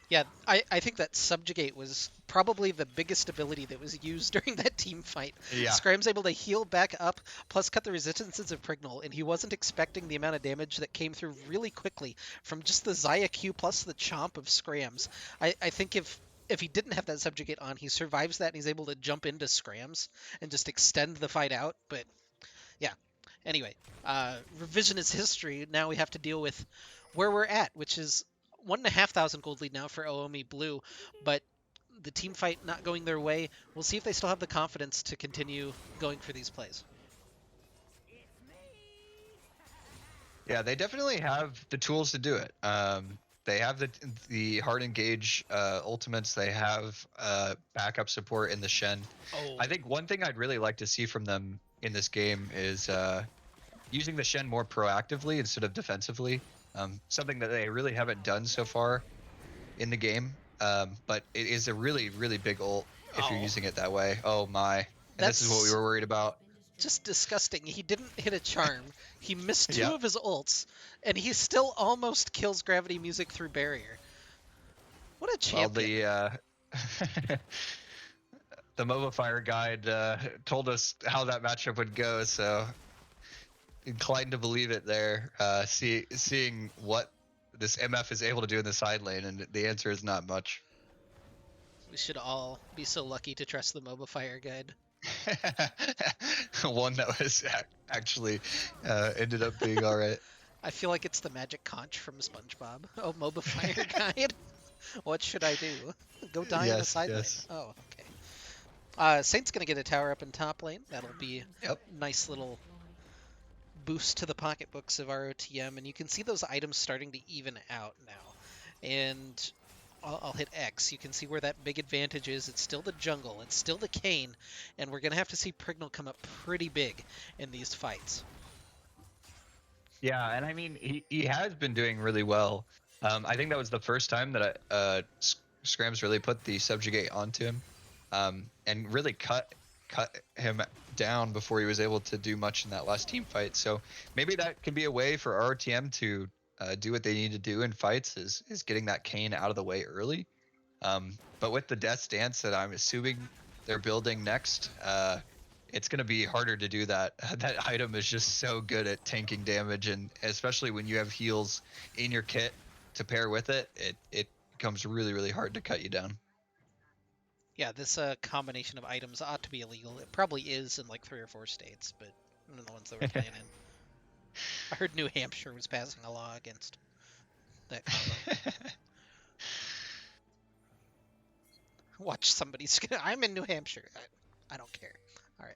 Yeah, I think that Subjugate was probably the biggest ability that was used during that team fight. Yeah. Scrim's able to heal back up, plus cut the resistances of Prignal, and he wasn't expecting the amount of damage that came through really quickly from just the Xayah Q plus the chomp of Scrams. I think if he didn't have that Subjugate on, he survives that and he's able to jump into Scrams and just extend the fight out, but yeah. Anyway, revisionist history, now we have to deal with where we're at, which is 1,500 gold lead now for OME Blue, but the team fight not going their way. We'll see if they still have the confidence to continue going for these plays. Yeah, they definitely have the tools to do it. They have the hard engage ultimates. They have backup support in the Shen. Oh, I think one thing I'd really like to see from them in this game is using the Shen more proactively instead of defensively. Something that they really haven't done so far in the game. But it is a really, really big ult if you're using it that way. Oh my. And this is what we were worried about. Just disgusting. He didn't hit a charm. He missed 2 Yep. of his ults, and he still almost kills Gravity Music through barrier. What a champion. Well, the MOBA Fire guide told us how that matchup would go, so inclined to believe it there. Seeing what this MF is able to do in the side lane, and the answer is not much. We should all be so lucky to trust the MOBA Fire guide. One that was actually ended up being all right. I feel like it's the magic conch from SpongeBob. Oh, MOBA Fire guide. What should I do? Go die in the side lane. Oh, okay. Saint's gonna get a tower up in top lane. That'll be a nice little boost to the pocketbooks of ROTM, and you can see those items starting to even out now. And I'll hit X. You can see where that big advantage is. It's still the jungle. It's still the Kayn, and we're gonna have to see Prignal come up pretty big in these fights. Yeah, and I mean, he has been doing really well. I think that was the first time that Scrams really put the subjugate onto him, and really cut him down before he was able to do much in that last team fight. So maybe that could be a way for RTM to do what they need to do in fights, is getting that Kayn out of the way early. But with the Death Dance that I'm assuming they're building next, it's going to be harder to do that. That item is just so good at tanking damage, and especially when you have heals in your kit to pair with it, it becomes really, really hard to cut you down. Yeah, this combination of items ought to be illegal. It probably is in like 3 or 4 states, but none of the ones that we're playing in. I heard New Hampshire was passing a law against that combo. Watch somebody. I'm in New Hampshire. I don't care. All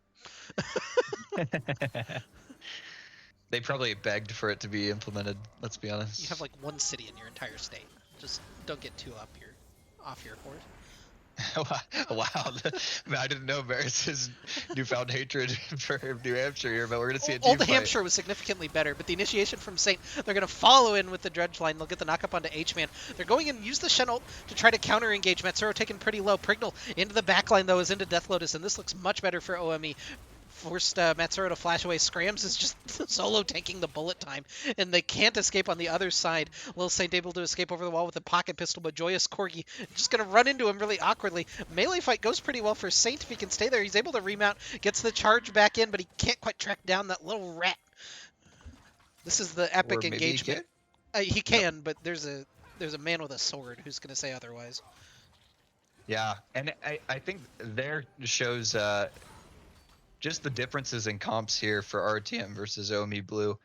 right. They probably begged for it to be implemented. Let's be honest. You have like one city in your entire state. Just don't get too off your horse. Wow, I didn't know Varys' newfound hatred for New Hampshire here, but we're gonna see a team Old fight. Hampshire was significantly better, but the initiation from Saint, they're going to follow in with the Dredge line. They'll get the knock up onto H-Man. They're going in, use the Shen ult to try to counter engage. Matsuro taken pretty low. Prignal into the backline, though, is into Death Lotus, and this looks much better for OME. Forced Matsuro to flash away. Scrams is just solo tanking the bullet time, and they can't escape on the other side. Lil Saint able to escape over the wall with a pocket pistol, but Joyous Corgi just going to run into him really awkwardly. Melee fight goes pretty well for Saint if he can stay there. He's able to remount, gets the charge back in, but he can't quite track down that little rat. This is the epic Or maybe engagement. He can, but there's a man with a sword who's going to say otherwise. Yeah, and I think there shows just the differences in comps here for RTM versus OME Blue.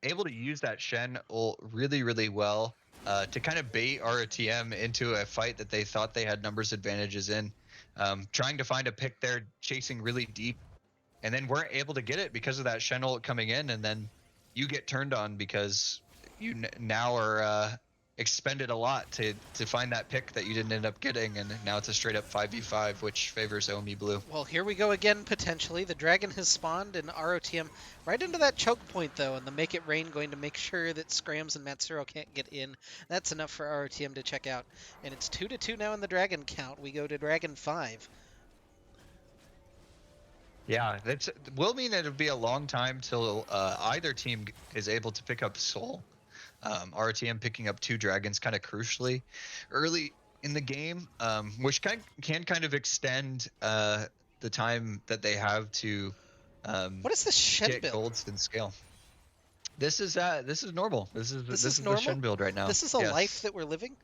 Able to use that Shen ult really, really well to kind of bait RTM into a fight that they thought they had numbers advantages in. Trying to find a pick there, chasing really deep, and then weren't able to get it because of that Shen ult coming in, and then you get turned on because you now are expended a lot to find that pick that you didn't end up getting, and now it's a straight up 5v5, which favors OME Blue. Well, here we go again, potentially. The dragon has spawned, and ROTM right into that choke point, though, and the Make It Rain going to make sure that Scrams and Matsuro can't get in. That's enough for ROTM to check out. And it's 2-2 now in the dragon count. We go to dragon 5. Yeah, that will mean it'll be a long time till either team is able to pick up Soul. RTM picking up 2 dragons kind of crucially early in the game, which can kind of extend the time that they have to What is this Shen get build? golds and scale. This is normal. This is normal? the Shen build right now. This is a Yes. life that we're living?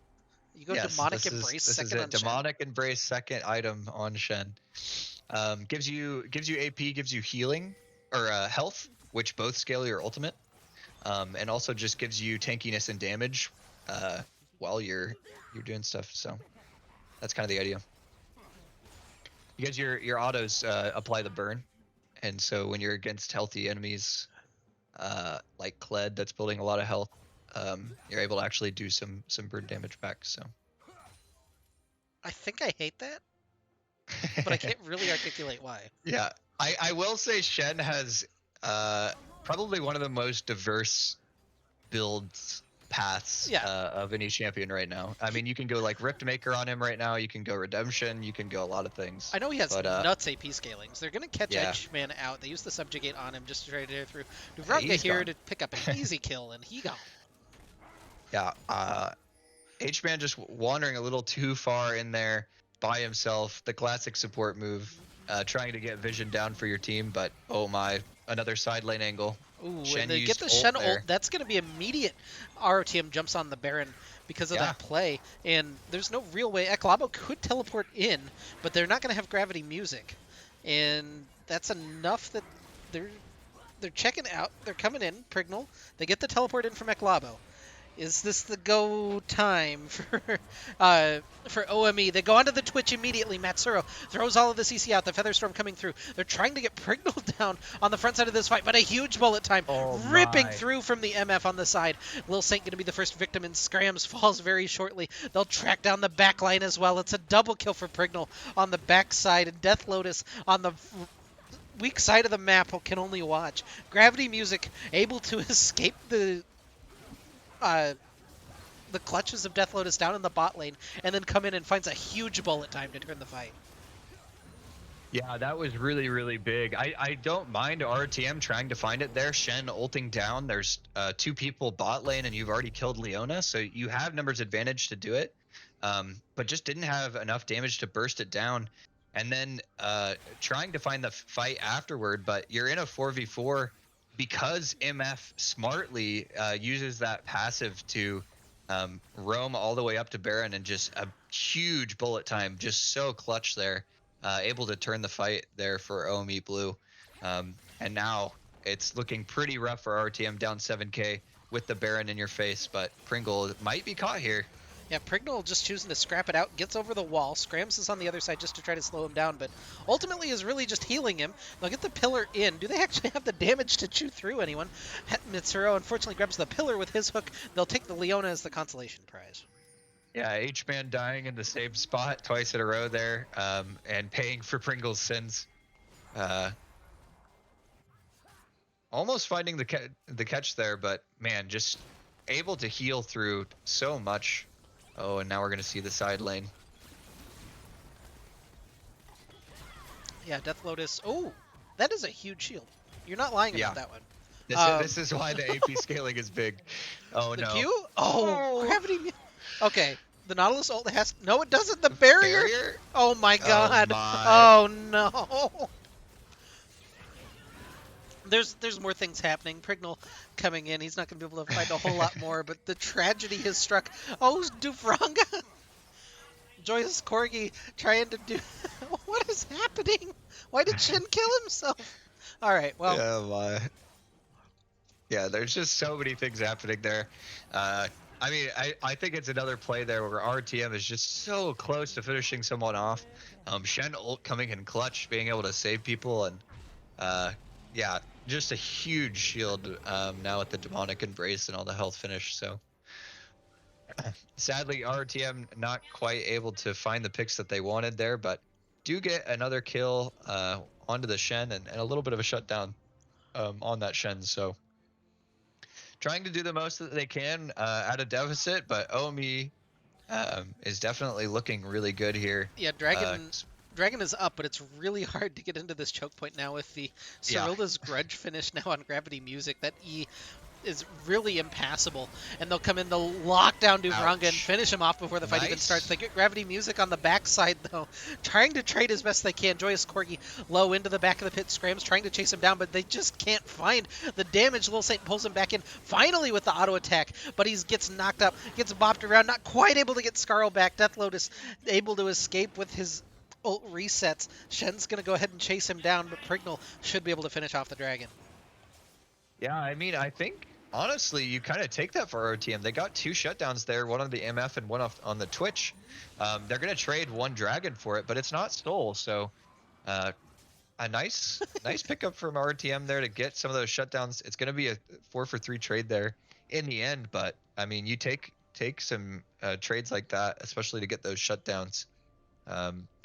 You go Yes, Demonic Embrace this second is on it. Shen? Demonic Embrace second item on Shen. Gives you AP, gives you healing or health, which both scale your ultimate. And also just gives you tankiness and damage while you're doing stuff. So that's kind of the idea. Because your autos apply the burn, and so when you're against healthy enemies, like Kled that's building a lot of health, you're able to actually do some burn damage back. So I think I hate that, but I can't really articulate why. Yeah, I will say Shen has probably one of the most diverse builds paths of any champion right now. I mean, you can go like Rift Maker on him right now. You can go Redemption. You can go a lot of things. I know he has but, nuts AP scalings. They're going to catch yeah. Edgeman out. They use the Subjugate on him just to try to tear through. Duvranga he's here gone. to pick up an easy kill, and he gone. Yeah, H-Man just wandering a little too far in there by himself. The classic support move, trying to get vision down for your team, but oh my, another side lane angle. Ooh, Shen and they used get the ult Shen there. ult. That's going to be immediate. ROTM jumps on the Baron because of that play, and there's no real way. Eklabo could teleport in, but they're not going to have gravity music, and that's enough that they're checking out. They're coming in. Prignal. They get the teleport in from Eklabo. Is this the go time for OME? They go onto the Twitch immediately. Matsuro throws all of the CC out. The Featherstorm coming through. They're trying to get Prignal down on the front side of this fight, but a huge bullet time ripping through from the MF on the side. Lil Saint going to be the first victim, and Scrams falls very shortly. They'll track down the back line as well. It's a double kill for Prignal on the back side, and Death Lotus on the weak side of the map can only watch. Gravity Music able to escape the clutches of Death Lotus down in the bot lane, and then come in and finds a huge bullet time to turn the fight. Yeah, that was really, really big. I don't mind RTM trying to find it there. Shen ulting down. There's 2 people bot lane, and you've already killed Leona, so you have numbers advantage to do it, but just didn't have enough damage to burst it down. And then trying to find the fight afterward, but you're in a 4v4 because MF smartly uses that passive to roam all the way up to Baron, and just a huge bullet time, just so clutch there, able to turn the fight there for OME Blue. And now it's looking pretty rough for RTM, down 7k with the Baron in your face, but Pringle might be caught here. Yeah, Prignal just choosing to scrap it out, gets over the wall. Scrams is on the other side just to try to slow him down, but ultimately is really just healing him. They'll get the pillar in. Do they actually have the damage to chew through anyone? Mitsuru unfortunately grabs the pillar with his hook. They'll take the Leona as the consolation prize. Yeah, H-Man dying in the same spot twice in a row there, and paying for Pringle's sins. Uh, almost finding the catch there, but man, just able to heal through so much. Oh, and now we're gonna see the side lane. Yeah, Death Lotus. Oh, that is a huge shield. You're not lying Yeah. about that one. This is why the AP scaling is big. Oh The no. Q? Oh, gravity. Okay, the Nautilus ult has. No, it doesn't. The barrier. Barrier? Oh my Oh god. my. Oh no. There's more things happening. Prignal coming in. He's not going to be able to fight a whole lot more, but the tragedy has struck. Oh, Dufranga. Joyous Corgi trying to do. What is happening? Why did Shin kill himself? All right, well. Yeah, my. Yeah, there's just so many things happening there. I mean, I think it's another play there where RTM is just so close to finishing someone off. Shen ult coming in clutch, being able to save people, and yeah, just a huge shield now with the demonic embrace and all the health finish. So sadly, RTM not quite able to find the picks that they wanted there, but do get another kill onto the Shen and a little bit of a shutdown on that Shen. So trying to do the most that they can at a deficit, but OME is definitely looking really good here. Yeah, Dragon is up, but it's really hard to get into this choke point now with the Yeah. Cyrilda's grudge finish now on Gravity Music. That E is really impassable, and they'll come in, they'll lock down Duvranga and finish him off before the fight even starts. They get Gravity Music on the backside, though, trying to trade as best they can. Joyous Corgi low into the back of the pit, Scrams trying to chase him down, but they just can't find the damage. Lil Saint pulls him back in, finally with the auto attack, but he gets knocked up, gets bopped around, not quite able to get Scarl back. Death Lotus able to escape with his ult resets. Shen's going to go ahead and chase him down, but Prignal should be able to finish off the Dragon. Yeah, I mean, I think honestly, you kind of take that for RTM. They got two shutdowns there, one on the MF and one on the Twitch. They're gonna trade one Dragon for it, but it's not Soul, so a nice pickup from RTM there to get some of those shutdowns. It's gonna be a 4-for-3 trade there in the end, but I mean, you take some trades like that, especially to get those shutdowns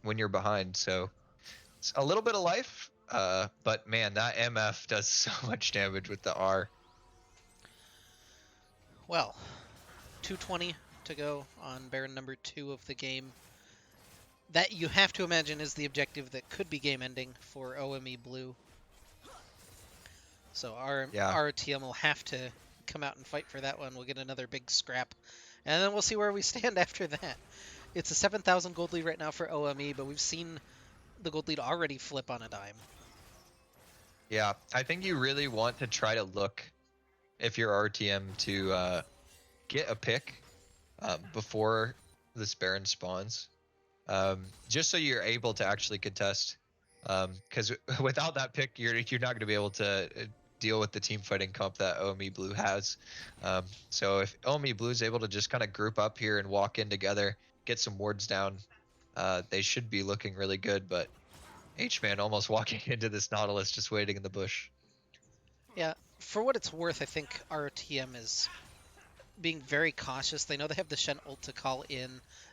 when you're behind. So it's a little bit of life, but man, that MF does so much damage with the R. Well, 2:20 to go on Baron number 2 of the game. That, you have to imagine, is the objective that could be game-ending for OME Blue. So our TM will have to come out and fight for that one. We'll get another big scrap, and then we'll see where we stand after that. It's a 7,000 gold lead right now for OME, but we've seen the gold lead already flip on a dime. Yeah, I think you really want to try to look, if you're RTM, to get a pick before this Baron spawns, just so you're able to actually contest. Because without that pick, you're not going to be able to deal with the team fighting comp that OME Blue has. So if OME Blue is able to just kind of group up here and walk in together, get some wards down, they should be looking really good. But H-Man almost walking into this Nautilus, just waiting in the bush. Yeah, for what it's worth, I think RTM is being very cautious. They know they have the Shen ult to call in.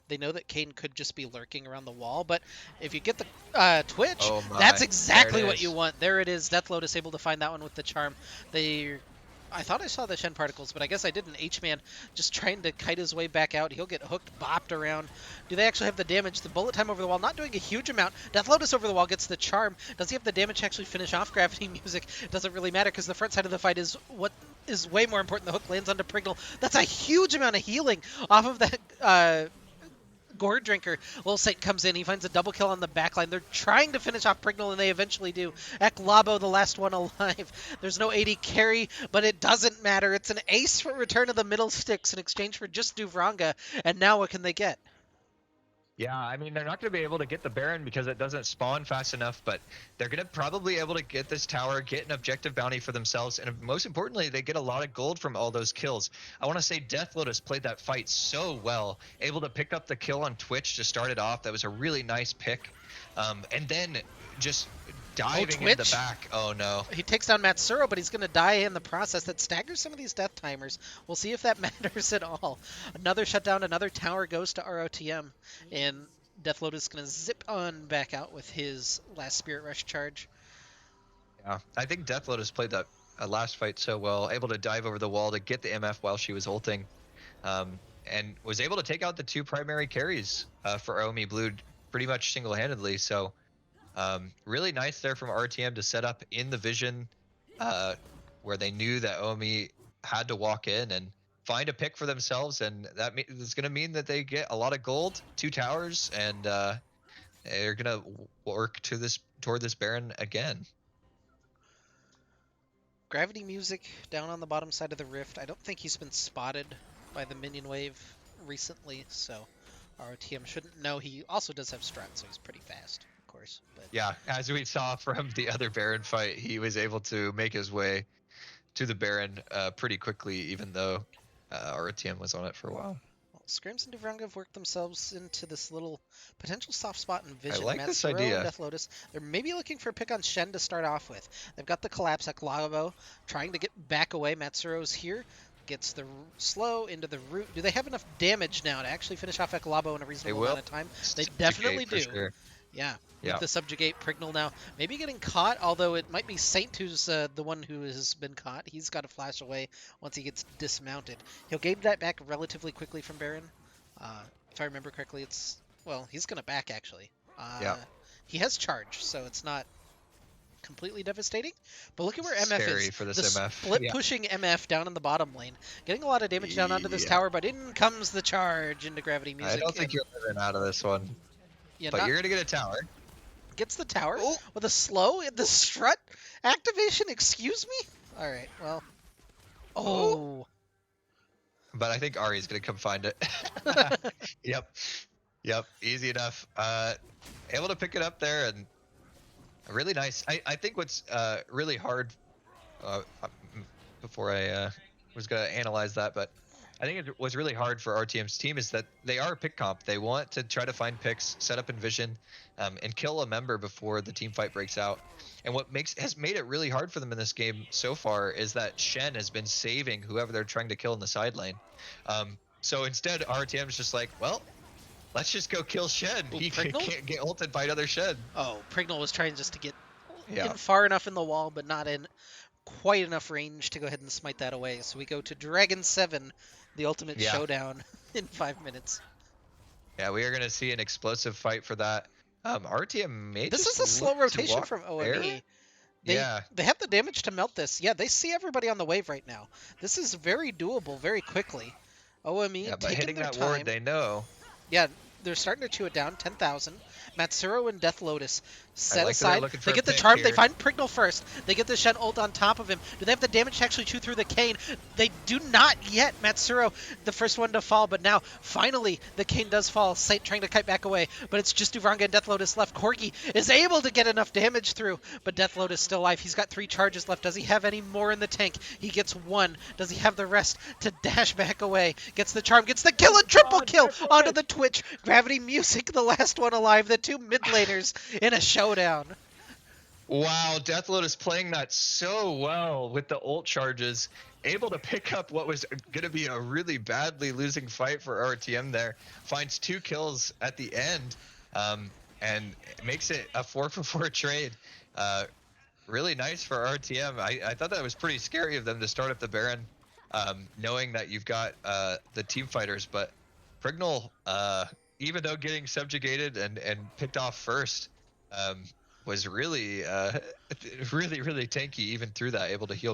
They know that Kayn could just be lurking around the wall, but if you get the Twitch, that's exactly what you want. There it is. Death Lotus able to find that one with the charm. I thought I saw the Shen particles, but I guess I didn't. H-Man just trying to kite his way back out. He'll get hooked, bopped around. Do they actually have the damage? The bullet time over the wall, not doing a huge amount. Death Lotus over the wall gets the charm. Does he have the damage to actually finish off Gravity Music? It doesn't really matter because the front side of the fight is what is way more important. The hook lands onto Prignal. That's a huge amount of healing off of that Gourd Drinker. Lil Saint comes in. He finds a double kill on the backline. They're trying to finish off Prignal, and they eventually do. Labo, the last one alive. There's no AD carry, but it doesn't matter. It's an ace for return of the middle sticks in exchange for just Duvranga. And now what can they get? Yeah, I mean, they're not going to be able to get the Baron because it doesn't spawn fast enough, but they're going to probably able to get this tower, get an objective bounty for themselves, and most importantly, they get a lot of gold from all those kills. I want to say Death Lotus played that fight so well, able to pick up the kill on Twitch to start it off. That was a really nice pick. And then just diving into the Twitch? back. Oh, no. He takes down Matsuro, but he's going to die in the process. That staggers some of these death timers. We'll see if that matters at all. Another shutdown, another tower goes to ROTM, and Death Lotus is going to zip on back out with his last Spirit Rush charge. Yeah, I think Death Lotus played that last fight so well, able to dive over the wall to get the MF while she was ulting, and was able to take out the 2 primary carries for OME Blue pretty much single-handedly. So really nice there from RTM to set up in the vision where they knew that OME had to walk in and find a pick for themselves, and that is going to mean that they get a lot of gold, 2 towers, and they're going to work toward this Baron again. Gravity Music down on the bottom side of the rift. I don't think he's been spotted by the minion wave recently, so ROTM shouldn't know. He also does have strat, so he's pretty fast, of course. But Yeah, as we saw from the other Baron fight, he was able to make his way to the Baron pretty quickly, even though RTM was on it for a while. well, Scrims and Duvranga have worked themselves into this little potential soft spot in Vision. I like this Matsuro idea. and Death Lotus. They're maybe looking for a pick on Shen to start off with. They've got the collapse at Glavo, trying to get back away. Matsuro's here. Gets the slow into the root. Do they have enough damage now to actually finish off Eklabo in a reasonable amount of time? They definitely do. Sure. Yeah, with the subjugate Prignal now. Maybe getting caught, although it might be Saint who's the one who has been caught. He's got to flash away once he gets dismounted. He'll gain that back relatively quickly from Baron. If I remember correctly, well, he's going to back actually. He has charge, so it's not completely devastating. But look at where MF Scary is. for this the MF. Split pushing MF down in the bottom lane. Getting a lot of damage down onto this tower, but in comes the charge into Gravity Music. I don't think you're living out of this one. Yeah, but you're going to get a tower. Gets the tower with a slow in the strut activation. Excuse me? All right, well. Oh. But I think Ari's going to come find it. Yep. Easy enough. Able to pick it up there, and really nice. I think what's really hard, before I was going to analyze that, but I think it was really hard for RTM's team is that they are a pick comp. They want to try to find picks, set up in vision, and kill a member before the team fight breaks out. And what has made it really hard for them in this game so far is that Shen has been saving whoever they're trying to kill in the side lane. So instead, RTM's just like, well, let's just go kill Shen. He can't get ulted by another Shen. Oh, Prignal was trying just to get in far enough in the wall, but not in quite enough range to go ahead and smite that away. So we go to Dragon 7, the ultimate showdown in 5 minutes. Yeah, we are going to see an explosive fight for that. RTM may This just is a slow rotation from OME. They have the damage to melt this. Yeah, they see everybody on the wave right now. This is very doable very quickly. OME but hitting their that time. ward, they know. Yeah, they're starting to chew it down. 10,000. Matsuro and Death Lotus set like aside. They get the charm. They find Prignal first. They get the Shen ult on top of him. Do they have the damage to actually chew through the Kayn? They do not yet. Matsuro, the first one to fall, but now, finally, the Kayn does fall. Saint trying to kite back away, but it's just Duvranga and Death Lotus left. Corgi is able to get enough damage through, but Death Lotus still alive. He's got 3 charges left. Does he have any more in the tank? He gets 1. Does he have the rest to dash back away? Gets the charm, gets the kill, and triple kill onto the Twitch. Gravity Music, the last one alive. The 2 mid laners in a showdown. Wow, Death Lotus playing that so well with the ult charges, able to pick up what was going to be a really badly losing fight for RTM there. Finds 2 kills at the end, and makes it a 4-for-4 trade. Really nice for RTM. I thought that was pretty scary of them to start up the Baron, knowing that you've got the team fighters, but Prignal, even though getting subjugated and picked off first, was really really tanky even through that, able to heal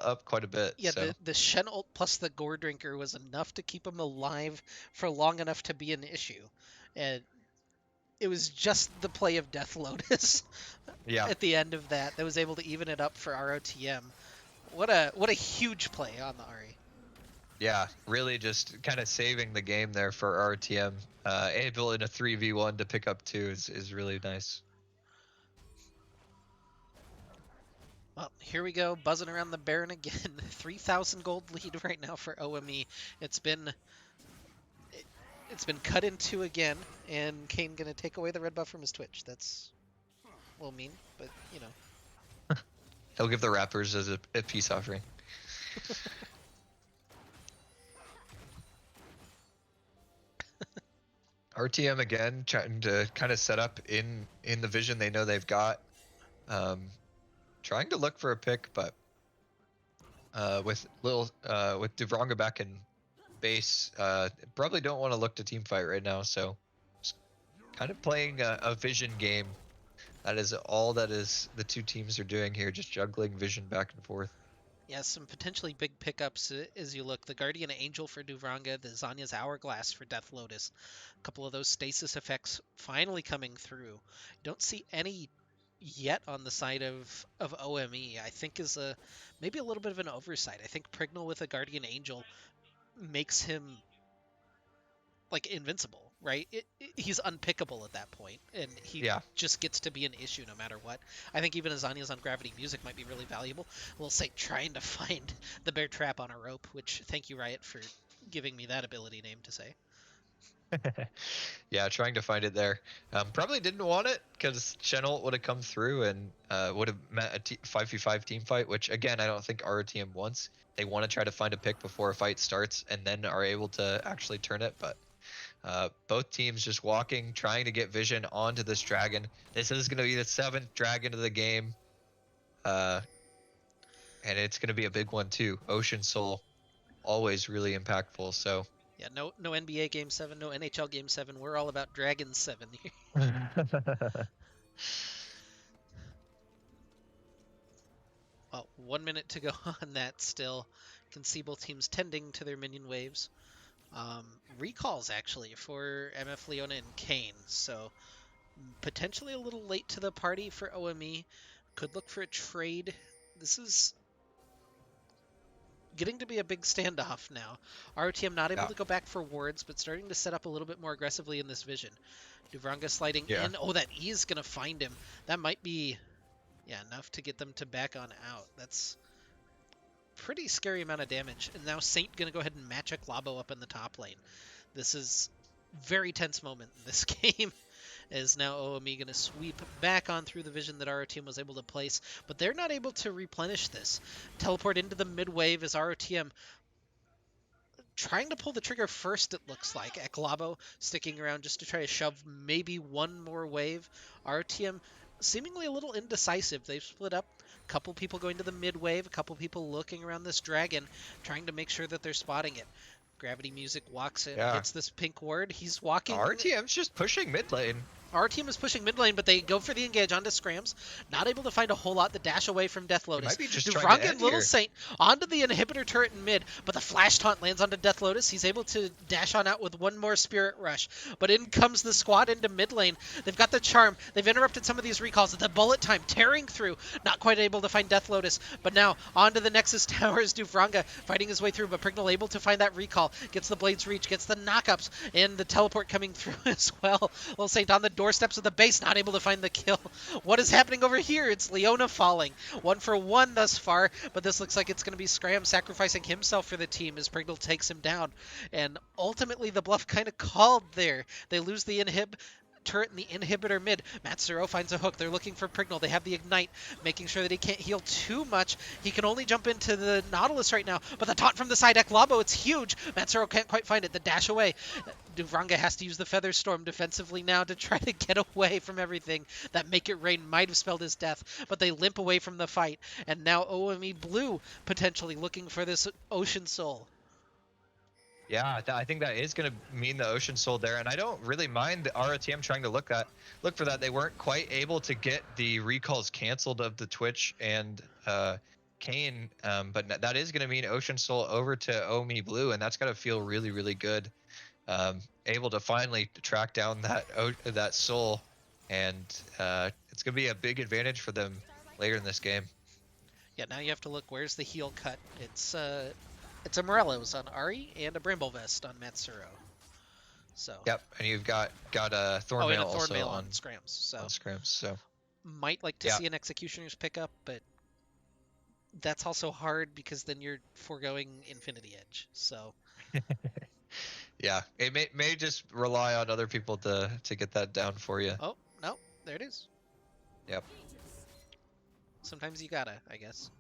up quite a bit. Yeah, so. the Shen ult plus the Gore Drinker was enough to keep him alive for long enough to be an issue, and it was just the play of Death Lotus at the end of that was able to even it up for ROTM. What a huge play on the Ahri. Yeah, really just kind of saving the game there for RTM. Able in a 3v1 to pick up 2 is really nice. Well, here we go, buzzing around the Baron again. 3,000 gold lead right now for OME. It's been it's been cut in two again, and Kane gonna take away the red buff from his Twitch. That's a little mean, but you know. He'll give the rappers as a peace offering. RTM again trying to kind of set up in the vision they know they've got. Trying to look for a pick, but with Duvronga back in base, probably don't want to look to team fight right now. So just kind of playing a vision game. That is all that is the two teams are doing here, just juggling vision back and forth. Yeah, some potentially big pickups as you look. The Guardian Angel for Duvranga, the Zanya's Hourglass for Death Lotus. A couple of those stasis effects finally coming through. Don't see any yet on the side of OME. I think is a maybe a little bit of an oversight. I think Prignal with a Guardian Angel makes him like invincible, right? He's unpickable at that point, and he Yeah. just gets to be an issue no matter what. I think even Azania's on Gravity Music might be really valuable. We'll say trying to find the bear trap on a rope, which thank you Riot for giving me that ability name to say. Yeah, trying to find it there. Probably didn't want it because Chenault would have come through and would have met a 5v5 team fight, which again, I don't think our team wants. They want to try to find a pick before a fight starts and then are able to actually turn it. But both teams just walking, trying to get vision onto this dragon. This is going to be the 7th dragon of the game. And it's going to be a big one too. Ocean Soul, always really impactful. So Yeah, no NBA Game 7, no NHL Game 7. We're all about Dragon 7 here. Well, 1 minute to go on that still. Can see both teams tending to their minion waves. Recalls actually for MF Leona and Kane, so potentially a little late to the party for OME. Could look for a trade. This is getting to be a big standoff now. ROTM not able yeah, to go back for wards, but starting to set up a little bit more aggressively in this vision. Duvranga sliding yeah, in. Oh, that E is going to find him. That might be, yeah, enough to get them to back on out. That's pretty scary amount of damage. And now Saint going to go ahead and match a Glabo up in the top lane. This is very tense moment in this game. Is now OME going to sweep back on through the vision that ROTM was able to place, but they're not able to replenish this. Teleport into the mid wave as ROTM trying to pull the trigger first, it looks like. Eklabo sticking around just to try to shove maybe one more wave. RTM seemingly a little indecisive. They've split up. A couple people going to the mid wave, a couple people looking around this dragon, trying to make sure that they're spotting it. Gravity Music walks in, yeah. hits this pink ward. He's walking. RTM's just pushing mid lane. Our team is pushing mid lane, but they go for the engage onto Scrams. Not able to find a whole lot. The dash away from Death He Lotus. might be just trying to Duvranga end and Little here. Saint onto the inhibitor turret in mid, but the flash taunt lands onto Death Lotus. He's able to dash on out with one more Spirit Rush. But in comes the squad into mid lane. They've got the charm. They've interrupted some of these recalls. The bullet time tearing through. Not quite able to find Death Lotus. But now onto the Nexus Towers. Duvranga fighting his way through, but Prignal able to find that recall. Gets the Blade's Reach, gets the knockups, and the teleport coming through as well. Little Saint on the doorsteps of the base, not able to find the kill. What is happening over here? It's Leona falling. 1-for-1 thus far, but this looks like it's going to be Scram sacrificing himself for the team as Prignal takes him down. And ultimately, the bluff kind of called there. They lose the inhib turret in the inhibitor mid. Matsuro finds a hook. They're looking for Prignal. They have the Ignite, making sure that he can't heal too much. He can only jump into the Nautilus right now, but the taunt from the side, Eklabo, it's huge. Matsuro can't quite find it. The dash away. Duvranga has to use the Feather Storm defensively now to try to get away from everything. That Make It Rain might have spelled his death, but they limp away from the fight. And now OME Blue potentially looking for this Ocean Soul. Yeah, I think that is going to mean the Ocean Soul there, and I don't really mind the ROTM trying to look for that. They weren't quite able to get the recalls canceled of the Twitch and Kane, but that is going to mean Ocean Soul over to OME Blue, and that's going to feel really, really good. Able to finally track down that soul, and it's going to be a big advantage for them later in this game. Yeah, now you have to look, where's the heal cut? It's It's a Morello's on Ari and a Bramble Vest on Matsuro. So. Yep, and you've got a Oh, and Thornmail a also Thornmail on Scrams. So Scrimps. So might like to yeah, see an Executioner's pickup, but that's also hard because then you're foregoing Infinity Edge. So yeah, it may just rely on other people to get that down for you. oh no, there it is. Yep. Sometimes you gotta, I guess.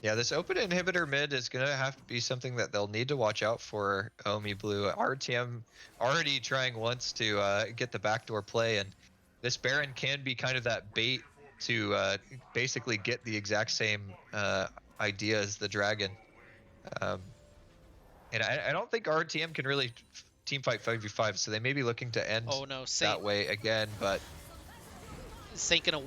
Yeah, this open inhibitor mid is gonna have to be something that they'll need to watch out for. OME Blue, RTM already trying once to get the backdoor play, and this Baron can be kind of that bait to basically get the exact same idea as the Dragon. Um, and I don't think RTM can really team fight 5v5, so they may be looking to end Oh no, Saint that way again, but gonna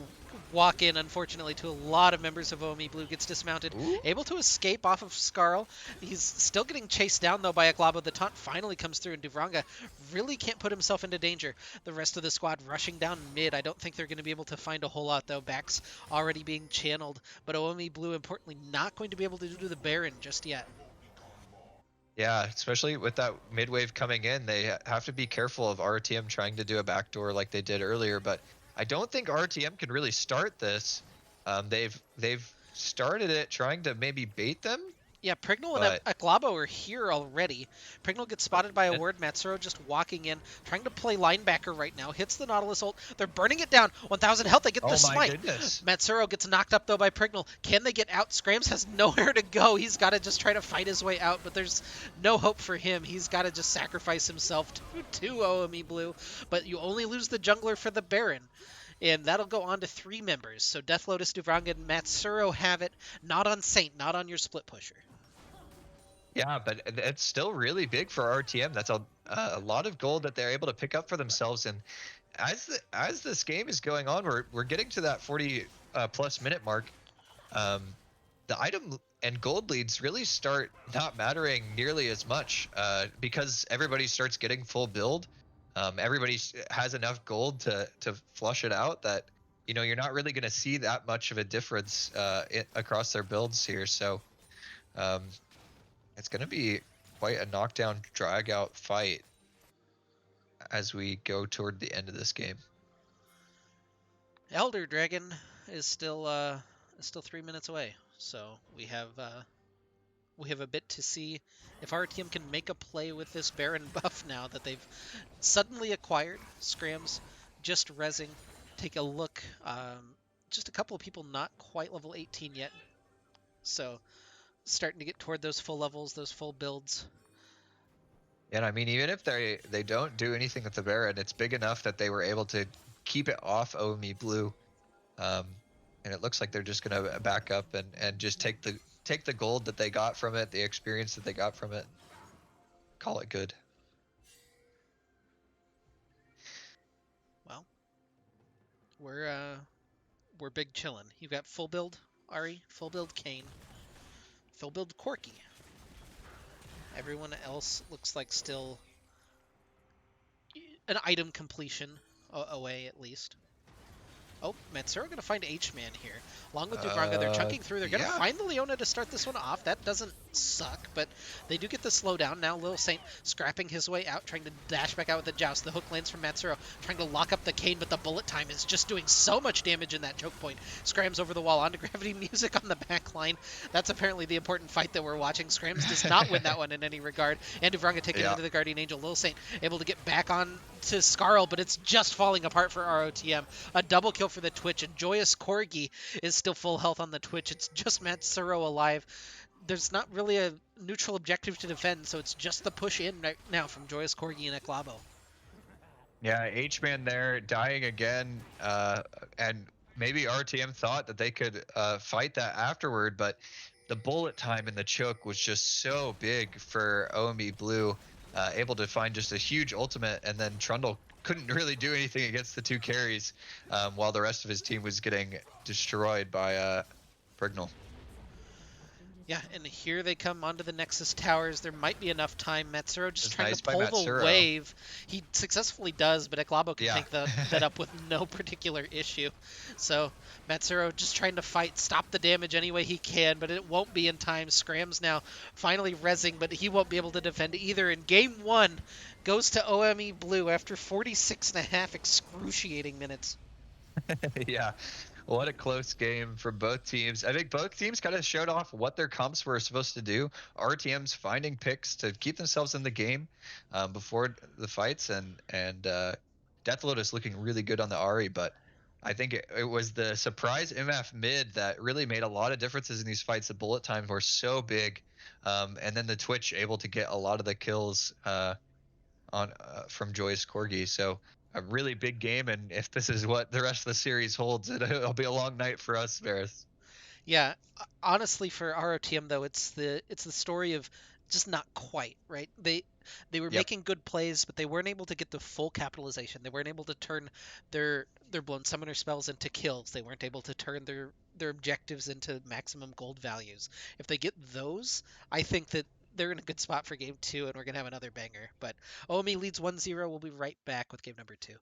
walk in, unfortunately, to a lot of members of OME Blue, gets dismounted, ooh. able to escape off of Skarl. He's still getting chased down, though, by Aglabo. The taunt finally comes through, and Duvranga really can't put himself into danger. The rest of the squad rushing down mid. I don't think they're going to be able to find a whole lot, though. Back's already being channeled, but OME Blue, importantly, not going to be able to do the Baron just yet. Yeah, especially with that mid wave coming in, they have to be careful of RTM trying to do a backdoor like they did earlier. But I don't think RTM can really start this. They've started it trying to maybe bait them, Yeah, Prignal and but Aglabo are here already. Prignal gets spotted by a ward. Matsuro just walking in, trying to play linebacker right now. Hits the Nautilus ult. They're burning it down. 1,000 health. They get the oh my smite. goodness. Matsuro gets knocked up, though, by Prignal. Can they get out? Scrams has nowhere to go. He's got to just try to fight his way out, but there's no hope for him. He's got to just sacrifice himself to OME Blue. But you only lose the jungler for the Baron. And that'll go on to 3 members. So Death Lotus, Duvranga, and Matsuro have it. Not on Saint, not on your split pusher. Yeah, but it's still really big for RTM. That's a lot of gold that they're able to pick up for themselves. And as this game is going on, we're getting to that 40 plus minute mark. The item and gold leads really start not mattering nearly as much because everybody starts getting full build. Everybody has enough gold to flush it out that you're not really going to see that much of a difference across their builds here. So it's going to be quite a knockdown drag out fight as we go toward the end of this game. Elder Dragon is still 3 minutes away, so we have a bit to see if our team can make a play with this Baron buff now that they've suddenly acquired. Scrams just rezzing. Take a look. Just a couple of people not quite level 18 yet, so starting to get toward those full levels, those full builds. And I mean, even if they don't do anything with the Baron, it's big enough that they were able to keep it off OME Blue. And it looks like they're just going to back up and just take the gold that they got from it, the experience that they got from it. Call it good. Well, we're big chillin'. You've got full build Ari, full build Kane, full build Corki. Everyone else looks like still an item completion away, at least. Oh, Matsuro going to find H-Man here. Along with Duvranga, they're chunking through. They're going to find the Leona to start this one off. That doesn't suck, but they do get the slowdown. Now Lil Saint scrapping his way out, trying to dash back out with the joust. The hook lands from Matsuro, trying to lock up the Kane, but the bullet time is just doing so much damage in that choke point. Scrams over the wall onto Gravity Music on the back line. That's apparently the important fight that we're watching. Scrams does not win that one in any regard. And Duvranga taking into the Guardian Angel. Lil Saint able to get back on to Skarl, but it's just falling apart for ROTM. A double kill for the Twitch, and Joyous Corgi is still full health on the Twitch. It's just Matsuro alive. There's not really a neutral objective to defend, so it's just the push in right now from Joyous Corgi and Aklabo. Yeah, H-Man there dying again, and maybe RTM thought that they could fight that afterward, but the bullet time in the choke was just so big for OME Blue, able to find just a huge ultimate, and then Trundle couldn't really do anything against the 2 carries, while the rest of his team was getting destroyed by Prignal. Yeah, and here they come onto the Nexus towers. There might be enough time. Matsuro just It's trying to nice by pull the Matsuro. wave. He successfully does, but Eklabo can Yeah. tank that up with no particular issue. So Matsuro just trying to fight, stop the damage any way he can, but it won't be in time. Scram's now finally rezzing, but he won't be able to defend either. And game one goes to OME Blue after 46 and a half excruciating minutes. Yeah. What a close game for both teams. I think both teams kind of showed off what their comps were supposed to do. RTM's finding picks to keep themselves in the game before the fights, and Death Lotus looking really good on the Ari, but I think it was the surprise MF mid that really made a lot of differences in these fights. The bullet times were so big, and then the Twitch able to get a lot of the kills on from Joy's Corgi. So a really big game, and if this is what the rest of the series holds, it'll be a long night for us, Varys. Yeah, honestly, for ROTM though, it's the story of just not quite right. They were Yep. making good plays, but they weren't able to get the full capitalization. They weren't able to turn their blown summoner spells into kills. They weren't able to turn their objectives into maximum gold values. If they get those, I think that they're in a good spot for game two, and we're gonna have another banger. But OME leads 1-0. We'll be right back with game number two.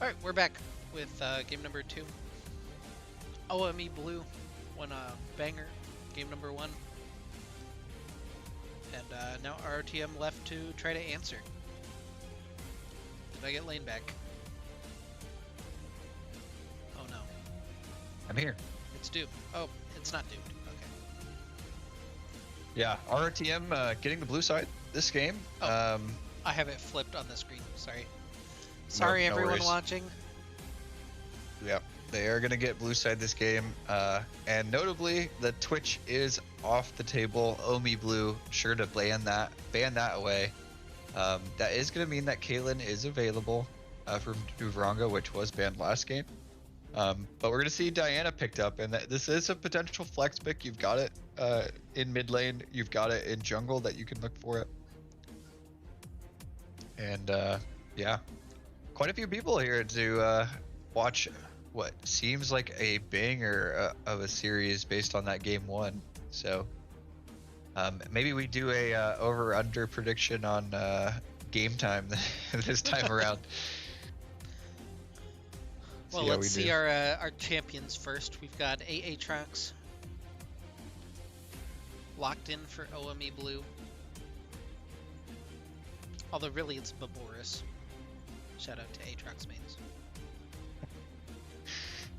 Alright, we're back with game number 2. OME Blue won a banger, game number 1. And now RTM left to try to answer. Did I get lane back? Oh no. I'm here. It's doomed. Oh, it's not doomed. Okay. Yeah, RTM getting the blue side this game. Oh. I have it flipped on the screen. Sorry. Sorry, no everyone worries. watching. Yeah, they are going to get blue side this game. And notably, the Twitch is off the table. OME Blue, sure to ban that away. That is going to mean that Caitlyn is available from Duvranga, which was banned last game. But we're going to see Diana picked up, and this is a potential flex pick. You've got it in mid lane. You've got it in jungle that you can look for it. And yeah, quite a few people here to watch what seems like a banger of a series based on that game 1. So maybe we do a over/under prediction on game time this time around. Well, let's see our champions first. We've got Aatrox locked in for OME Blue. Although really it's Baboris. Shout out to Aatrox mains.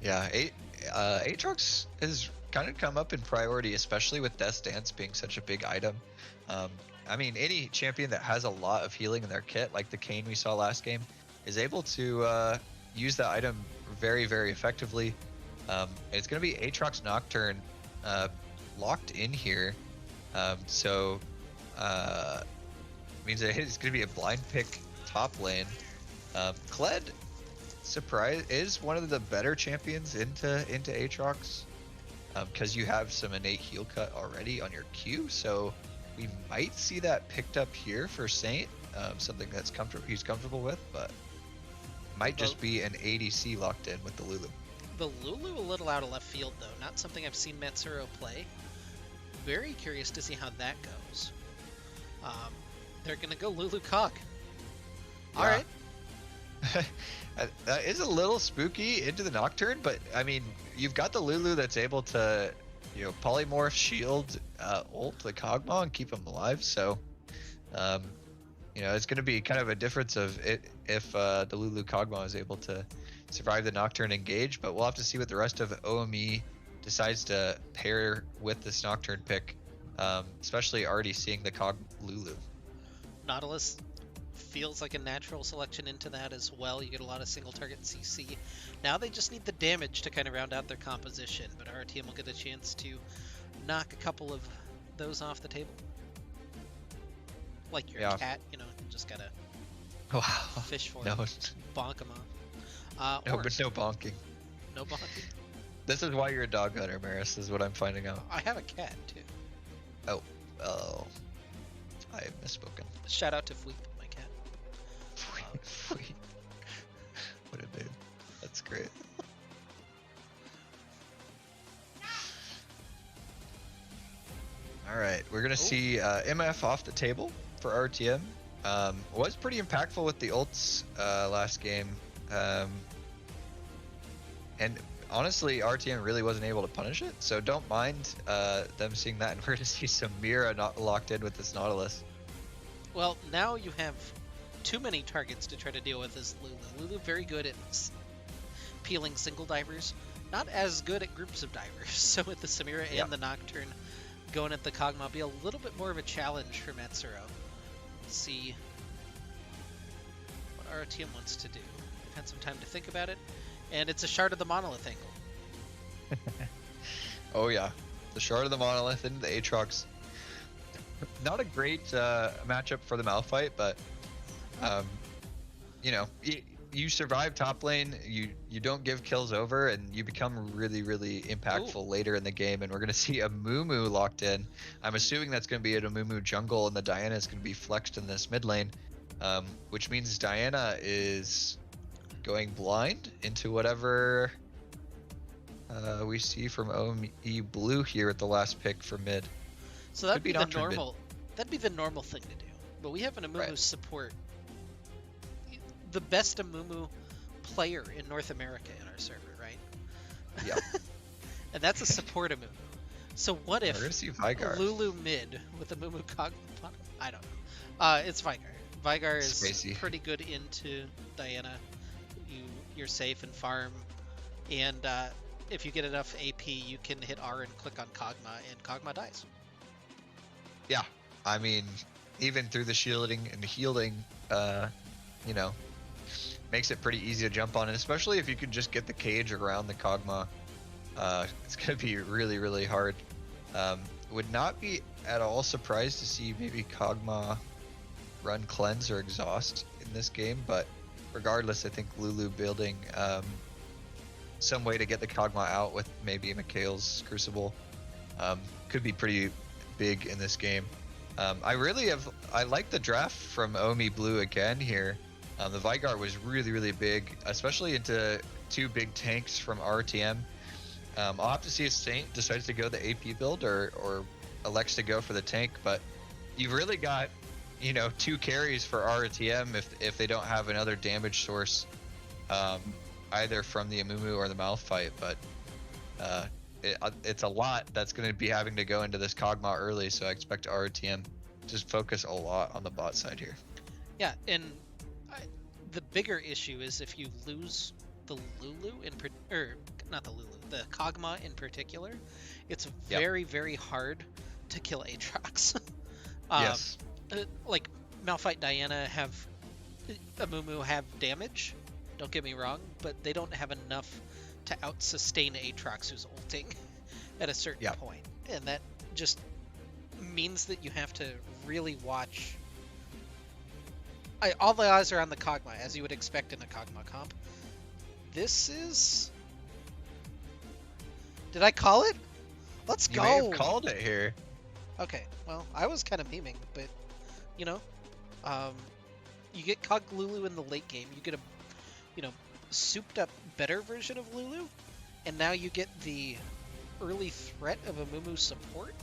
Yeah, Aatrox has kind of come up in priority, especially with Death's Dance being such a big item. I mean, any champion that has a lot of healing in their kit, like the Kayn we saw last game, is able to use that item very, very effectively. It's going to be Aatrox Nocturne locked in here. So means that it's going to be a blind pick top lane. Kled, surprise, is one of the better champions into Aatrox because you have some innate heal cut already on your Q. So we might see that picked up here for Saint, something that's he's comfortable with, but might just be an ADC locked in with the Lulu. The Lulu a little out of left field though, not something I've seen Metsuro play. Very curious to see how that goes. They're gonna go Lulu Cog. All right. That is a little spooky into the Nocturne, but I mean, you've got the Lulu that's able to, polymorph, shield, ult the Kog'Maw and keep him alive. So, it's going to be kind of a difference of it if the Lulu Kog'Maw is able to survive the Nocturne engage. But we'll have to see what the rest of OME decides to pair with this Nocturne pick, especially already seeing the Cog Lulu. Nautilus feels like a natural selection into that as well. You get a lot of single target CC. Now they just need the damage to kind of round out their composition, but RTM will get a chance to knock a couple of those off the table. Like your cat, you just gotta fish for them, bonk them off. No, but no bonking. No bonking. This is why you're a dog hunter, Maris, is what I'm finding out. I have a cat too. Oh, I have misspoken. Shout out to Fleet, my cat. Fleet. What a name. That's great. All right, we're gonna see MF off the table for RTM. Was pretty impactful with the ults last game, and honestly, RTM really wasn't able to punish it. So don't mind them seeing that, and we're gonna see some Mira not locked in with this Nautilus. Well, now you have too many targets to try to deal with as Lulu. Lulu very good at peeling single divers, not as good at groups of divers. So with the Samira and the Nocturne going at the Kog'Maw, be a little bit more of a challenge for Metsuro. Let's see what RTM wants to do. They've had some time to think about it, and it's a Shard of the Monolith angle. Oh yeah, the Shard of the Monolith into the Aatrox. Not a great matchup for the Malphite, but you survive top lane, you don't give kills over, and you become really, really impactful later in the game. And we're gonna see a Mumu locked in. I'm assuming that's gonna be at a Mumu jungle, and the Diana is gonna be flexed in this mid lane, which means Diana is going blind into whatever we see from OME Blue here at the last pick for mid. So that'd be the normal. That'd be the normal thing to do. But we have an Amumu support. The best Amumu player in North America in our server, right? Yep. And that's a support Amumu. So what if We're gonna see Vigar. Lulu mid with a Mumu Cog? I don't know. It's Vigar. Vigar is Spacey. pretty good into Diana. You're safe and farm, and if you get enough AP, you can hit R and click on Kog'Maw, and Kog'Maw dies. Yeah, I mean, even through the shielding and healing, you know, makes it pretty easy to jump on, and especially if you can just get the cage around the Kog'Maw, it's gonna be really, really hard. Would not be at all surprised to see maybe Kog'Maw run cleanse or exhaust in this game, but regardless, I think Lulu building some way to get the Kog'Maw out with maybe Mikhail's Crucible could be pretty big in this game. I like the draft from OME Blue again here. The Vigar was really, really big, especially into 2 big tanks from RTM. I'll have to see if Saint decides to go the AP build or elects to go for the tank, but you've really got, 2 carries for RTM if they don't have another damage source, either from the Amumu or the Malphite, but it's a lot that's going to be having to go into this Kog'Maw early, so I expect RTM to focus a lot on the bot side here. Yeah, and the bigger issue is if you lose the Lulu the Kog'Maw in particular, it's very, very hard to kill Aatrox. Yes. Like Malphite, Diana have Amumu have damage. Don't get me wrong, but they don't have enough to out-sustain Aatrox who's ulting at a certain point. And that just means that you have to really watch. All the eyes are on the Kog'Maw, as you would expect in a Kog'Maw comp. This is... Did I call it? Let's go! You may have called it here. Okay, well, I was kind of memeing, but, you get Cog Lulu in the late game, you get a, souped up better version of Lulu, and now you get the early threat of a Mumu support.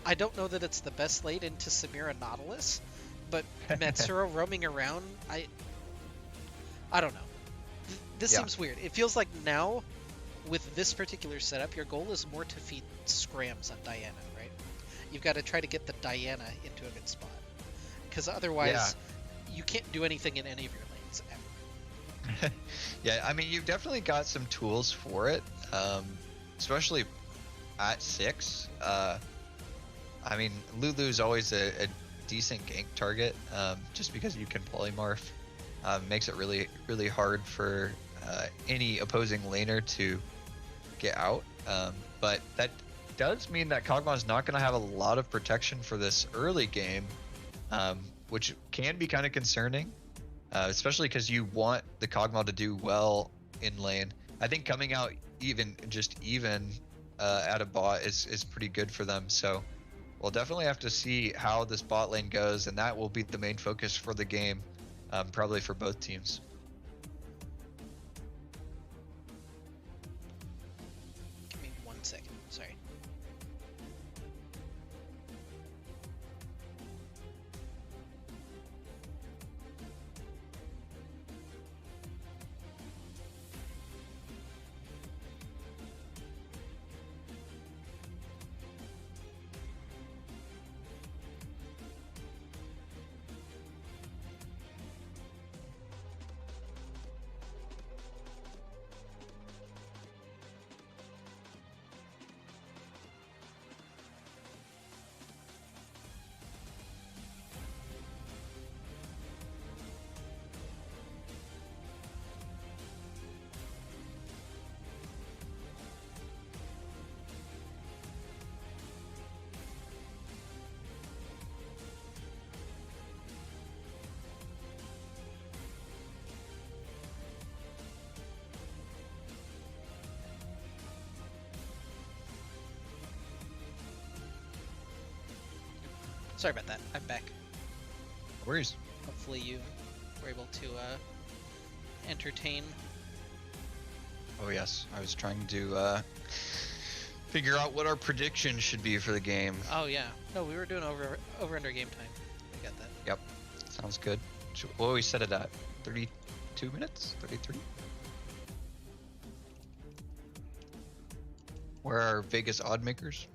I don't know that it's the best late into Samira Nautilus, but Matsuro roaming around, I don't know. This seems weird. It feels like now, with this particular setup, your goal is more to feed scrams on Diana, right? You've got to try to get the Diana into a good spot. Because otherwise, you can't do anything in any of your lanes ever. Yeah, I mean, you've definitely got some tools for it, especially at 6. I mean, Lulu's always a decent gank target, just because you can polymorph. Makes it really, really hard for any opposing laner to get out. But that does mean that Kog'Maw is not going to have a lot of protection for this early game, which can be kind of concerning, especially because you want the Kog'Maw to do well in lane. I think coming out even at a bot is pretty good for them. So we'll definitely have to see how this bot lane goes, and that will be the main focus for the game, probably for both teams. Give me 1 second, sorry. Sorry about that. I'm back. No worries. Hopefully you were able to entertain. Oh yes, I was trying to figure out what our prediction should be for the game. Oh yeah. No, we were doing over under game time. I got that. Yep. Sounds good. What we set it at? 30. 32 minutes, 33. Where are Vegas odd makers?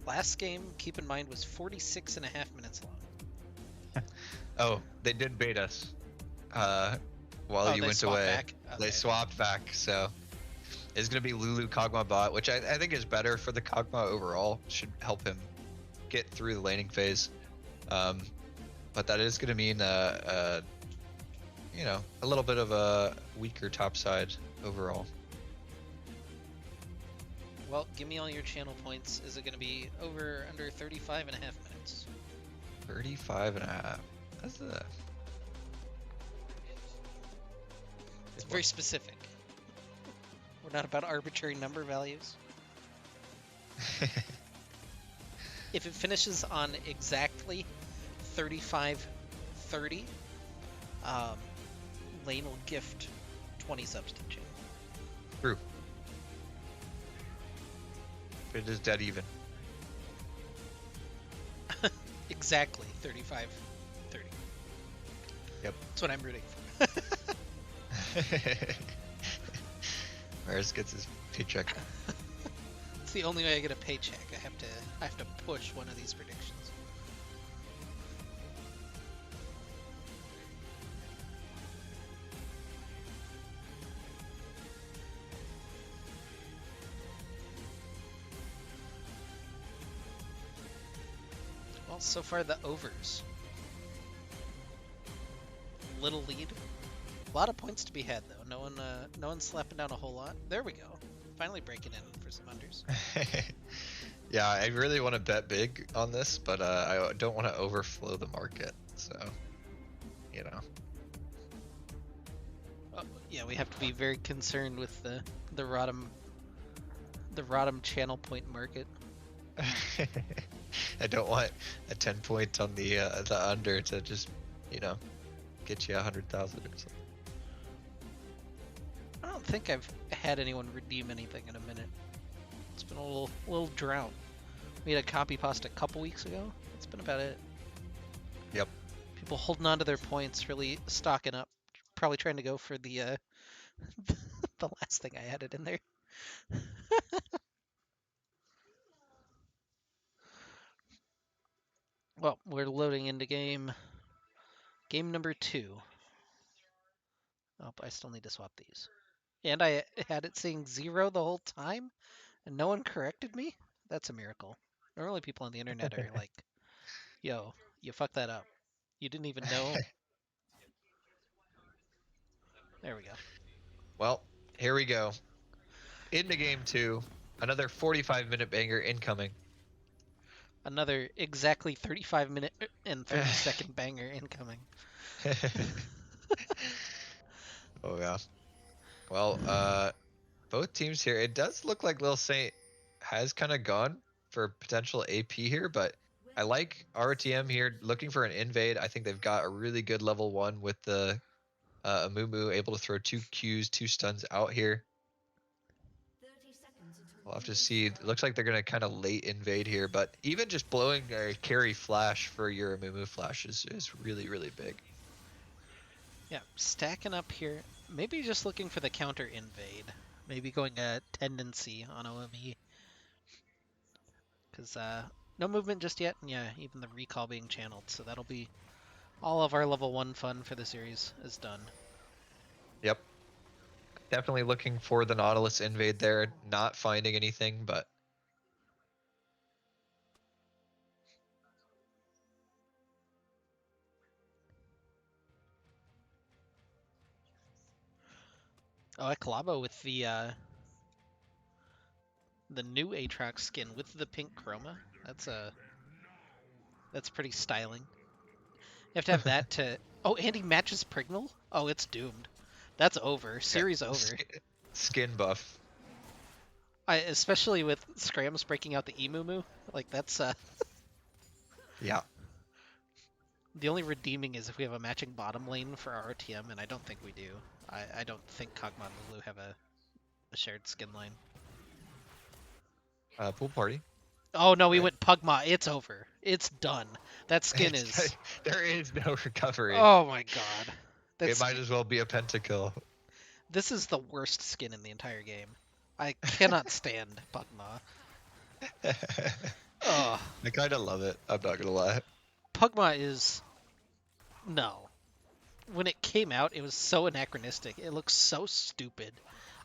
Last game, keep in mind, was 46.5 minutes long. Oh, they did bait us. While Oh, you they went swapped away, back? they Okay. swapped back. So it's gonna be Lulu Kog'Maw bot, which I think is better for the Kog'Maw overall. Should help him get through the laning phase. But that is gonna mean you know, a little bit of a weaker top side overall. Well, give me all your channel points. Is it going to be over under 35.5 minutes? 35.5. That's It's very specific. We're not about arbitrary number values. If it finishes on exactly 35:30, Lane will gift 20 subs to the channel. True. It is dead even. Exactly 35:30. Yep. That's what I'm rooting for. Maris gets his paycheck. It's the only way I get a paycheck. I have to push one of these predictions. Well, so far the overs. Little lead. A lot of points to be had though. No one's slapping down a whole lot. There we go. Finally breaking in for some unders. Yeah, I really want to bet big on this, but I don't want to overflow the market. So, you know. Oh, yeah, we have to be very concerned with the Rodham channel point market. I don't want a 10 point on the under to just, you know, get you 100,000 or something. I don't think I've had anyone redeem anything in a minute. It's been a little drought. We had a copy pasta a couple weeks ago. That's been about it. Yep. People holding on to their points, really stocking up. Probably trying to go for the the last thing I added in there. Well, we're loading into game number 2. Oh, but I still need to swap these. And I had it saying 0 the whole time, and no one corrected me? That's a miracle. Normally people on the internet are like, yo, you fucked that up. You didn't even know. There we go. Well, here we go. Into game 2. Another 45-minute banger incoming. Another exactly 35-minute and 30-second banger incoming. Oh yeah. Well, both teams here. It does look like Lil Saint has kind of gone for potential AP here, but I like RTM here looking for an invade. I think they've got a really good level 1 with the Amumu able to throw 2 Qs, 2 stuns out here. We'll have to see. It looks like they're going to kind of late invade here, but even just blowing a carry flash for your Amumu flash is really, really big. Yeah, stacking up here. Maybe just looking for the counter invade. Maybe going a tendency on OME. Because no movement just yet. And yeah, even the recall being channeled. So that'll be all of our level 1 fun for the series is done. Yep. Definitely looking for the Nautilus invade there. Not finding anything, but Oh, I collabo with the new Aatrox skin with the pink chroma. That's pretty styling. You have to have that to. Oh, and he matches Prignal. Oh, it's doomed. That's over. yeah, Series over. skin buff. Especially with Scrams breaking out the Emumu. Like that's Yeah. the only redeeming is if we have a matching bottom lane for our RTM, and I don't think we do. I don't think Kog'Maw and Lulu have a shared skin line. Pool party. Oh no, we Right? went Pugma. It's over. It's done. That skin It's, is. there is no recovery. Oh my god. It That's might as well be a pentakill. This is the worst skin in the entire game. I cannot stand Pugma. Ugh. I kind of love it. I'm not gonna lie. Pugma is no. When it came out, it was so anachronistic. It looks so stupid.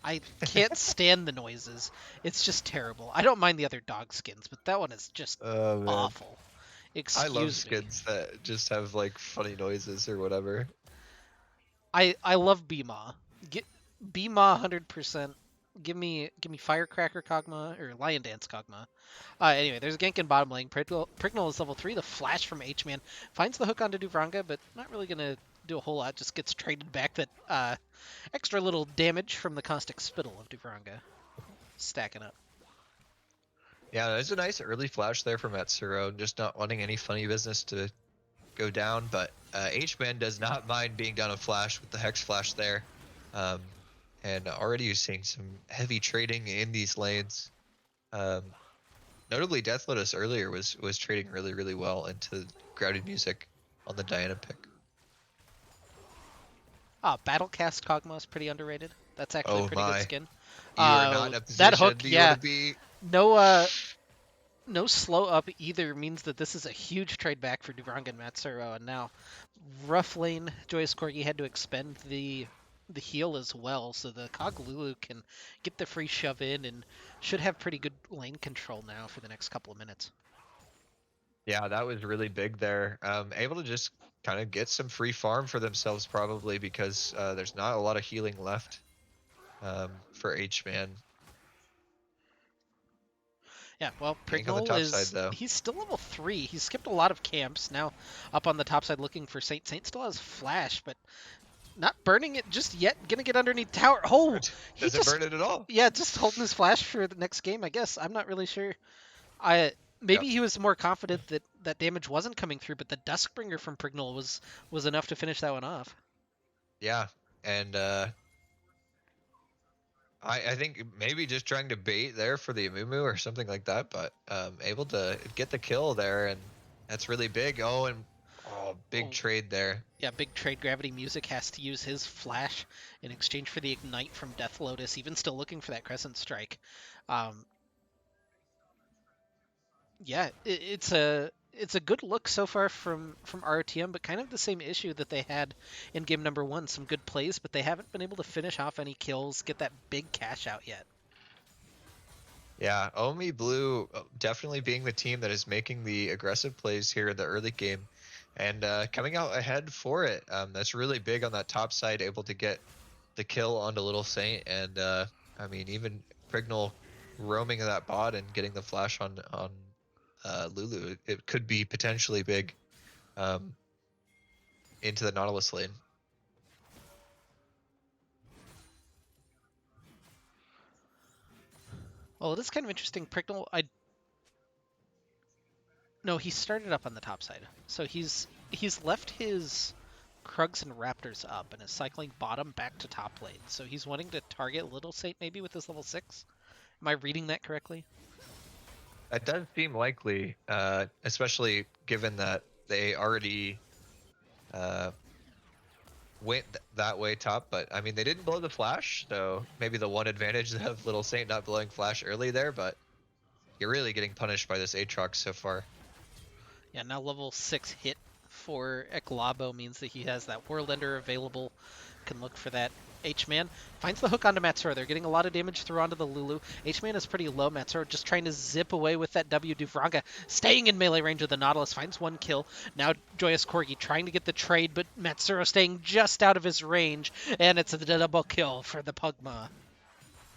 I can't stand the noises. It's just terrible. I don't mind the other dog skins, but that one is just Oh man, awful. I love Excuse me. skins that just have like funny noises or whatever. I love Bima. Get Bima 100%. Give me Firecracker Kog'Maw or Lion Dance Kog'Maw. Anyway, there's a gank in bottom lane. Pricknell is level 3. The flash from H-Man finds the hook onto Duvranga, but not really gonna do a whole lot. Just gets traded back that extra little damage from the Caustic Spittle of Duvranga. Stacking up. Yeah, there's a nice early flash there from Matsuro, just not wanting any funny business to go down, but H-Man does not mind being down a flash with the Hex Flash there. Um, and already you're seeing some heavy trading in these lanes. Um, notably, Death Lotus earlier was trading really, really well into Grounded Music on the Diana pick. Battlecast Kog'Maw is pretty underrated. That's actually a Oh pretty good my, skin. you are not in a That hook, position that you want yeah. to be. No no slow up either means that this is a huge trade back for Duvranga and Matsuro. And now, rough lane, Joyous Corgi had to expend the heal as well, so the Cog Lulu can get the free shove in and should have pretty good lane control now for the next couple of minutes. Yeah, that was really big there. Able to just kind of get some free farm for themselves probably because there's not a lot of healing left for H-Man. Yeah, well, Gank on the Prignol top side is though. he's still level 3. He's skipped a lot of camps. Now up on the top side looking for Saint. Saint still has flash, but not burning it just yet. Gonna get underneath tower. Oh, he Doesn't just burn it at all. yeah, just holding his flash for the next game, I guess. I'm not really sure. I Yep. maybe he was more confident that that damage wasn't coming through, but the Duskbringer from Prignol was enough to finish that one off. Yeah. And I think maybe just trying to bait there for the Amumu or something like that, but able to get the kill there, and that's really big. Oh, and big Oh, trade there. yeah, big trade. Gravity Music has to use his flash in exchange for the ignite from Death Lotus, even still looking for that Crescent Strike. Um, yeah, it's a good look so far from RTM, but kind of the same issue that they had in game number 1. Some good plays, but they haven't been able to finish off any kills, get that big cash out yet. Yeah, OME Blue definitely being the team that is making the aggressive plays here in the early game and coming out ahead for it. That's really big on that top side, able to get the kill onto Little Saint, and I mean even Prignal roaming that bot and getting the flash on Lulu. It could be potentially big um, into the Nautilus lane. Well, it is kind of interesting. Pricknell, I no, he started up on the top side, so he's left his Krugs and Raptors up and is cycling bottom back to top lane. So he's wanting to target Little Saint maybe with his level 6. Am I reading that correctly? That does seem likely, especially given that they already uh, went that way top, but I mean they didn't blow the flash, so maybe the one advantage of Little Saint not blowing flash early there, but you're really getting punished by this Aatrox so far. Yeah, now level 6 hit for Eklabo means that he has that World Ender available. Can look for that. H-Man finds the hook onto Matsuro. They're getting a lot of damage through onto the Lulu. H-Man is pretty low. Matsuro just trying to zip away with that W. Duvranga staying in melee range of the Nautilus. Finds one kill. Now Joyous Corgi trying to get the trade, but Matsuro staying just out of his range. And it's a double kill for the Pugma.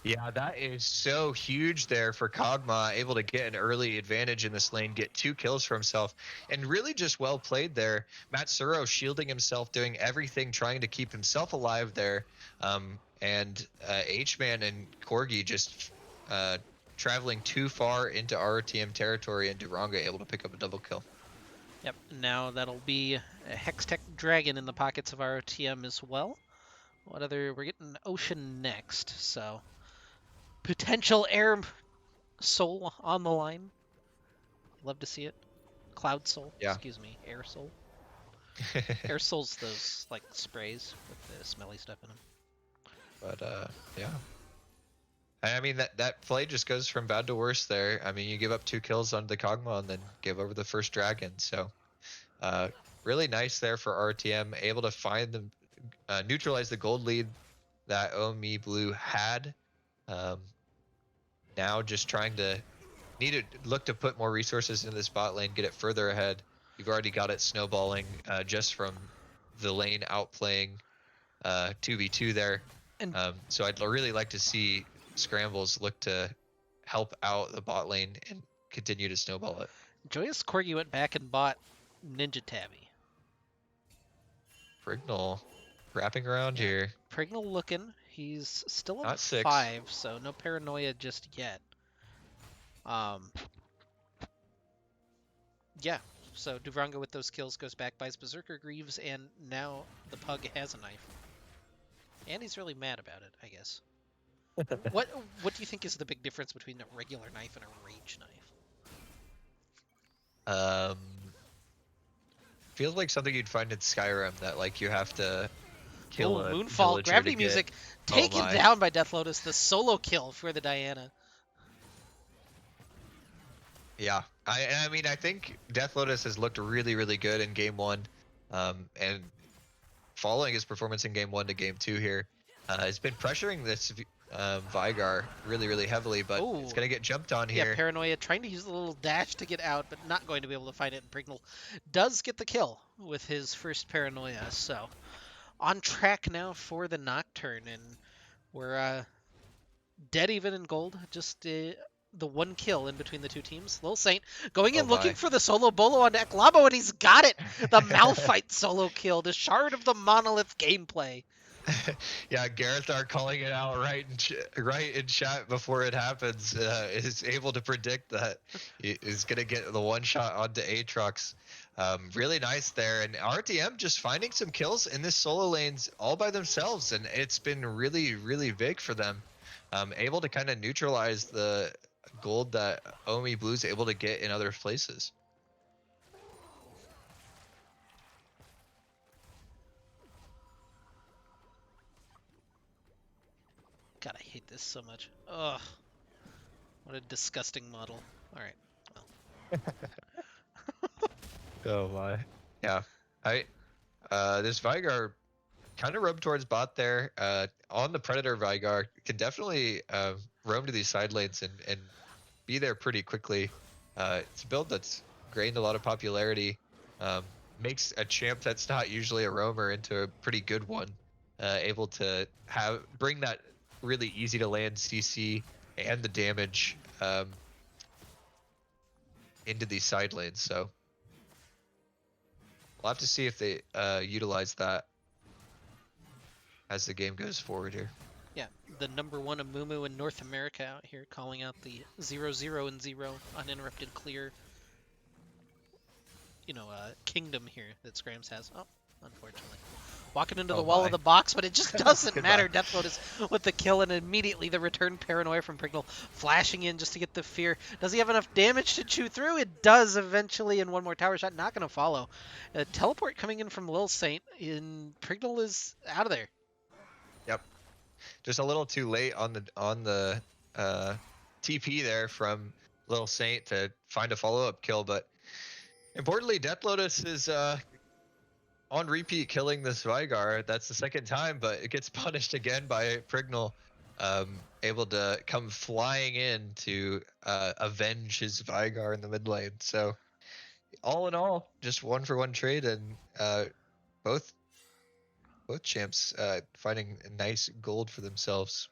Yeah, that is so huge there for Kog'Maw, able to get an early advantage in this lane, get 2 kills for himself, and really just well played there. Matsuro shielding himself, doing everything, trying to keep himself alive there, and H-Man and Corgi just traveling too far into RTM territory, and Duranga able to pick up a double kill. Yep, now that'll be a Hextech Dragon in the pockets of our TM as well. What other? We're getting Ocean next, so potential air soul on the line. Love to see it. Cloud Soul. Yeah. Excuse me. Air Soul. Air Soul's those like sprays with the smelly stuff in them. But yeah. I mean that play just goes from bad to worse there. I mean, you give up 2 kills on the Kog'Maw and then give over the first dragon. So really nice there for RTM, able to find them, neutralize the gold lead that OME Blue had. Now just trying to look to put more resources into this bot lane, get it further ahead. You've already got it snowballing just from the lane outplaying 2v2 there. And So I'd really like to see Scrambles look to help out the bot lane and continue to snowball it. Joyous Corgi went back and bought Ninja Tabby. Prignal wrapping around here. Prignal looking. He's still Not at 6. 5, so no paranoia just yet. Yeah, so Duvranga with those kills goes back, buys Berserker Greaves, and now the Pug has a knife. And he's really mad about it, I guess. What do you think is the big difference between a regular knife and a rage knife? Feels like something you'd find in Skyrim, that like you have to kill a Moonfall, villager Gravity to get- Music, Oh taken my. down by Death Lotus, the solo kill for the Diana. Yeah, I mean, I think Death Lotus has looked really, really good in game 1, and following his performance in game 1 to game 2 here, has been pressuring this Vigar really, really heavily, but it's gonna get jumped on here. Yeah, Paranoia trying to use the little dash to get out, but not going to be able to find it. And Prignal does get the kill with his first Paranoia, so on track now for the Nocturne, and we're dead even in gold. Just the one kill in between the two teams. Lil Saint going in looking for the solo bolo on Eklabo, and he's got it. The Malphite solo kill, the Shard of the Monolith gameplay. Yeah, Garethar calling it out right in chat before it happens, is able to predict that he is going to get the one shot onto Aatrox. Really nice there, and RTM just finding some kills in this solo lanes all by themselves, and it's been really, really big for them. Able to kind of neutralize the gold that OME Blue's able to get in other places. God, I hate this so much. Ugh. What a disgusting model. Alright. Oh my. Yeah. This Vigar kind of roam towards bot there. On the Predator, Vigar can definitely roam to these side lanes and be there pretty quickly. It's a build that's gained a lot of popularity. Makes a champ that's not usually a roamer into a pretty good one. Able to bring that really easy to land CC and the damage into these side lanes. So we'll have to see if they utilize that as the game goes forward here. Yeah, the number 1 Amumu in North America out here calling out the 0-0 and 0 uninterrupted clear, kingdom here that Scrams has. Oh, unfortunately. Walking into the wall of the box, but it just doesn't matter. Death Lotus with the kill, and immediately the return Paranoia from Prignal flashing in just to get the fear. Does he have enough damage to chew through? It does eventually, and one more tower shot not going to follow. A teleport coming in from Lil Saint, and Prignal is out of there. Yep. Just a little too late on the TP there from Lil Saint to find a follow-up kill, but importantly, Death Lotus is on repeat killing this Vigar. That's the second time, but it gets punished again by Prignal, able to come flying in to avenge his Vigar in the mid lane. So all in all, just 1-for-1 trade, and both champs finding a nice gold for themselves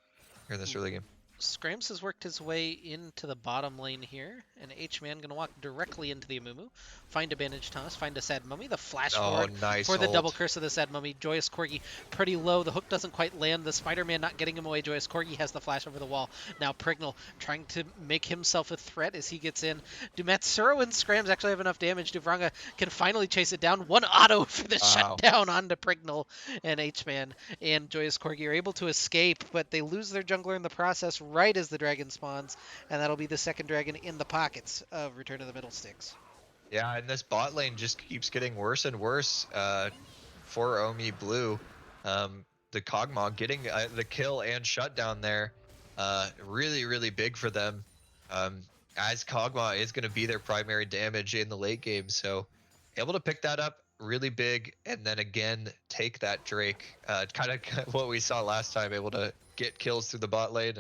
here in this early game. Scrams has worked his way into the bottom lane here, and H-Man going to walk directly into the Amumu, find a bandage toss, find a Sad Mummy, the flash forward for the double curse of the Sad Mummy. Joyous Corgi pretty low, the hook doesn't quite land, the Spider-Man not getting him away. Joyous Corgi has the flash over the wall. Now Prignal trying to make himself a threat as he gets in. Do Matsuro and Scrams actually have enough damage? Duvranga can finally chase it down. One auto for the shutdown onto Prignal, and H-Man and Joyous Corgi are able to escape, but they lose their jungler in the process. right as the dragon spawns, and that'll be the second dragon in the pockets of Return of the Middlesticks. Yeah, and this bot lane just keeps getting worse and worse for OME Blue. The Kog'Maw getting the kill and shutdown there, really, really big for them. Um, as Kog'Maw is going to be their primary damage in the late game, so able to pick that up really big, and then again take that Drake. Kind of what we saw last time, able to get kills through the bot lane,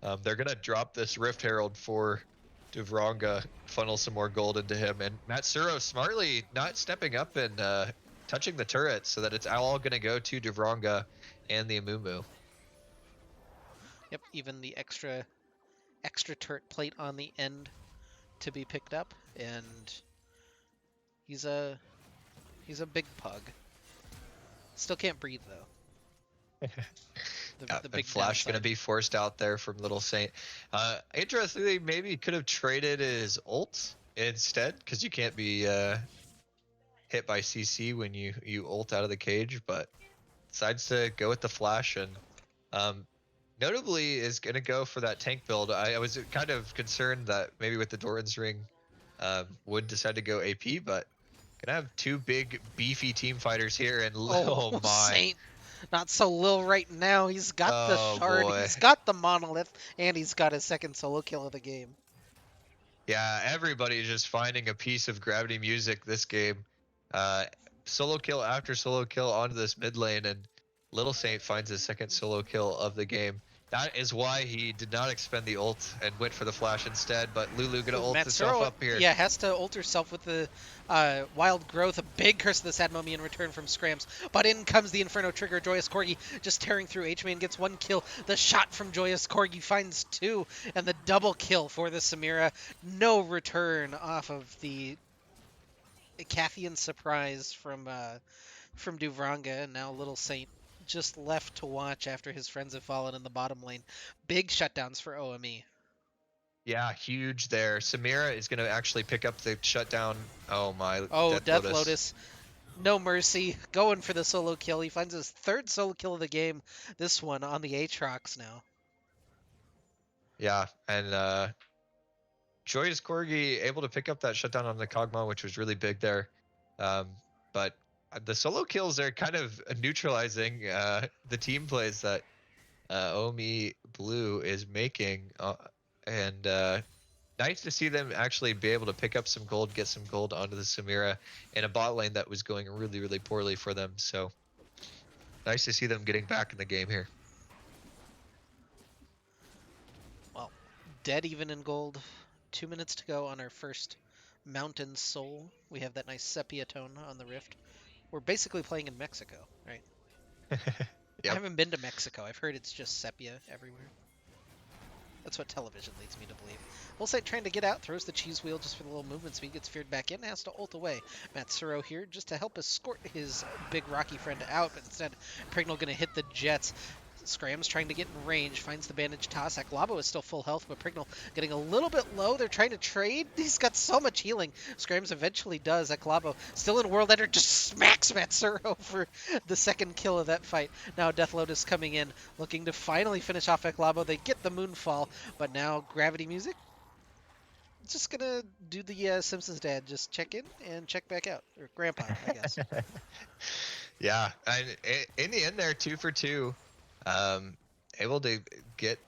and they're gonna drop this Rift Herald for Duvronga, funnel some more gold into him, and Matsuro smartly not stepping up and touching the turret so that it's all gonna go to Duvronga and the Amumu. Yep, even the extra turret plate on the end to be picked up, and he's a big pug. Still can't breathe though. Yeah, The and big Flash downside. gonna be forced out there from Little Saint. Interestingly, maybe could have traded his ult instead, because you can't be hit by CC when you ult out of the cage, but decides to go with the Flash, and um, notably is going to go for that tank build. I was kind of concerned that maybe with the Doran's Ring would decide to go AP, but gonna have two big beefy team fighters here, and Oh, oh my, Saint. Not so Lil right now. He's got the oh shard, boy. he's got the monolith, and he's got his second solo kill of the game. Yeah, everybody's just finding a piece of Gravity music this game. Uh, Solo kill after solo kill onto this mid lane, and Little Saint finds his second solo kill of the game. That is why he did not expend the ult and went for the flash instead, but Lulu gonna Ooh, ult herself Matsuro, up here. yeah, has to ult herself with the Wild Growth. A big Curse of the Sad Mummy in return from Scrams. But in comes the Inferno Trigger. Joyous Corgi just tearing through. H-Man gets one kill. The shot from Joyous Corgi finds two. And the double kill for the Samira. No return off of the Cathian surprise from Duvranga. And now Little Saint just left to watch after his friends have fallen in the bottom lane. Big shutdowns for OME. Yeah, huge there. Samira is gonna actually pick up the shutdown. Oh my, Oh, Death Death Lotus. Lotus. No mercy. Going for the solo kill. He finds his third solo kill of the game. This one on the Aatrox now. Yeah, and Joyous Corgi able to pick up that shutdown on the Kog'Maw, which was really big there. Um, but the solo kills are kind of neutralizing the team plays that OME Blue is making, and nice to see them actually be able to pick up some gold, get some gold onto the Samira in a bot lane that was going really, really poorly for them. So nice to see them getting back in the game here. Well, dead even in gold. 2 minutes to go on our first Mountain Soul. We have that nice sepia tone on the Rift. We're basically playing in Mexico, right? I Yep. haven't been to Mexico. I've heard it's just sepia everywhere. That's what television leads me to believe. Volsite trying to get out, throws the cheese wheel just for the little movement speed, gets feared back in, has to ult away. Matsuro here just to help escort his big rocky friend out, but instead Prignal gonna hit the Jets. Scrams trying to get in range, finds the bandage toss. Aklabo is still full health, but Prignal getting a little bit low. They're trying to trade. He's got so much healing. Scrams eventually does. Aklabo still in World Ender, just smacks Matsuro for the second kill of that fight. Now Death Lotus coming in, looking to finally finish off Aklabo. They get the Moonfall, but now Gravity Music just gonna do the Simpsons dad, just check in and check back out, or Grandpa, I guess. Yeah, and in the end there, 2 for 2. Able to get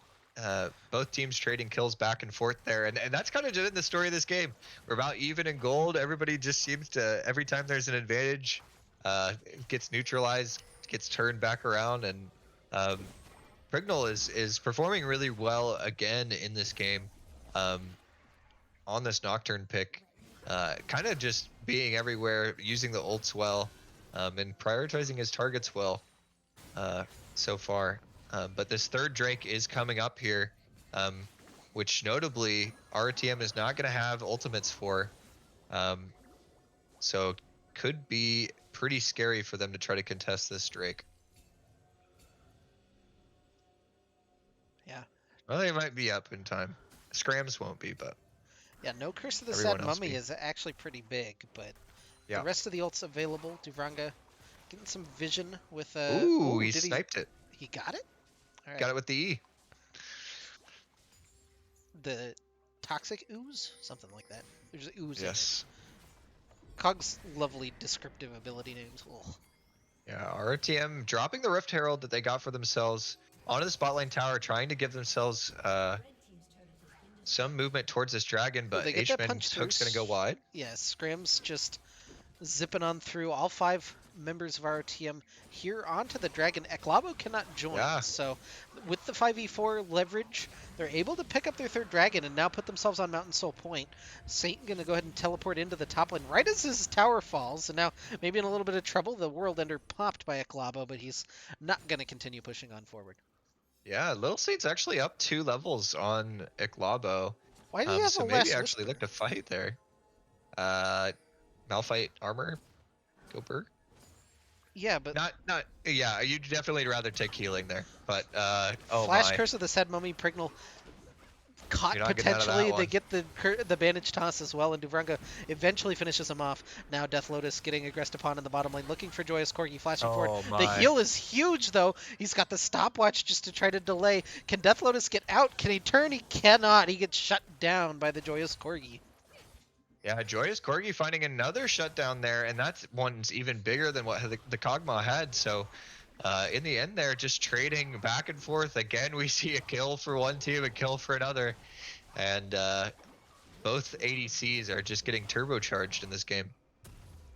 both teams trading kills back and forth there, and that's kind of just the story of this game. We're about even in gold. Everybody just seems to, every time there's an advantage, it gets neutralized, gets turned back around, and Prignal is performing really well again in this game. On this Nocturne pick, kind of just being everywhere, using the ults well, and prioritizing his targets well so far. But this third Drake is coming up here, which notably RTM is not going to have ultimates for. So could be pretty scary for them to try to contest this Drake. Yeah. Well, they might be up in time. Scrams won't be, but Yeah, no Curse of the Sad everyone else Mummy be. is actually pretty big, but the Yeah. rest of the ults available. Duvranga getting some vision with Ooh, oh, he did he? sniped it. He got it? All Got right. it with the E. the toxic ooze, something like that. There's ooze in it. Yes. Cog's lovely descriptive ability names. Ugh. Yeah, RTM dropping the Rift Herald that they got for themselves onto the spot lane tower, trying to give themselves some movement towards this dragon, Ooh, but they get that H-Man's punch through. hook's gonna go wide. Yeah, Scrim's just zipping on through. All 5 members of our team here onto the dragon. Eklabo cannot join, Yeah. so with the 5v4 leverage, they're able to pick up their 3rd dragon and now put themselves on Mountain Soul Point. Saint gonna go ahead and teleport into the top lane right as his tower falls, and now maybe in a little bit of trouble. The World Ender popped by Eklabo, but he's not gonna continue pushing on forward. Yeah, Little Saint's actually up 2 levels on Iklabo. Why do you have So a maybe last actually whisper? look to fight there. Malphite armor, go Burr. Yeah, but Yeah, you'd definitely rather take healing there, but oh Flash my, Curse of the Sad Mummy Prignal caught you're not getting out of that potentially. They one. get the bandage toss as well, and Duvranga eventually finishes him off. Now Death Lotus getting aggressed upon in the bottom lane, looking for Joyous Corgi flashing forward. Oh The my. heal is huge though. He's got the stopwatch just to try to delay. Can Death Lotus get out? Can he turn? He cannot. He gets shut down by the Joyous Corgi. Yeah, Joyous Corgi finding another shutdown there, and that one's even bigger than what the Kog'Maw had. So, in the end, there, just trading back and forth. Again, we see a kill for one team, a kill for another, and both ADCs are just getting turbocharged in this game.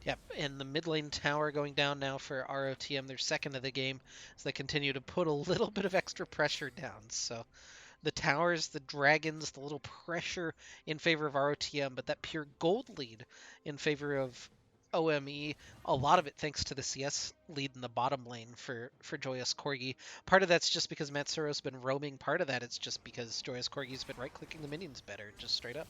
Yep, and the mid lane tower going down now for ROTM, their 2nd of the game, as they continue to put a little bit of extra pressure down. So the towers, the dragons, the little pressure in favor of ROTM, but that pure gold lead in favor of OME, a lot of it thanks to the CS lead in the bottom lane for Joyous Corgi. Part of that's just because Matsuro's been roaming. Part of that it's just because Joyous Corgi's been right-clicking the minions better, just straight up.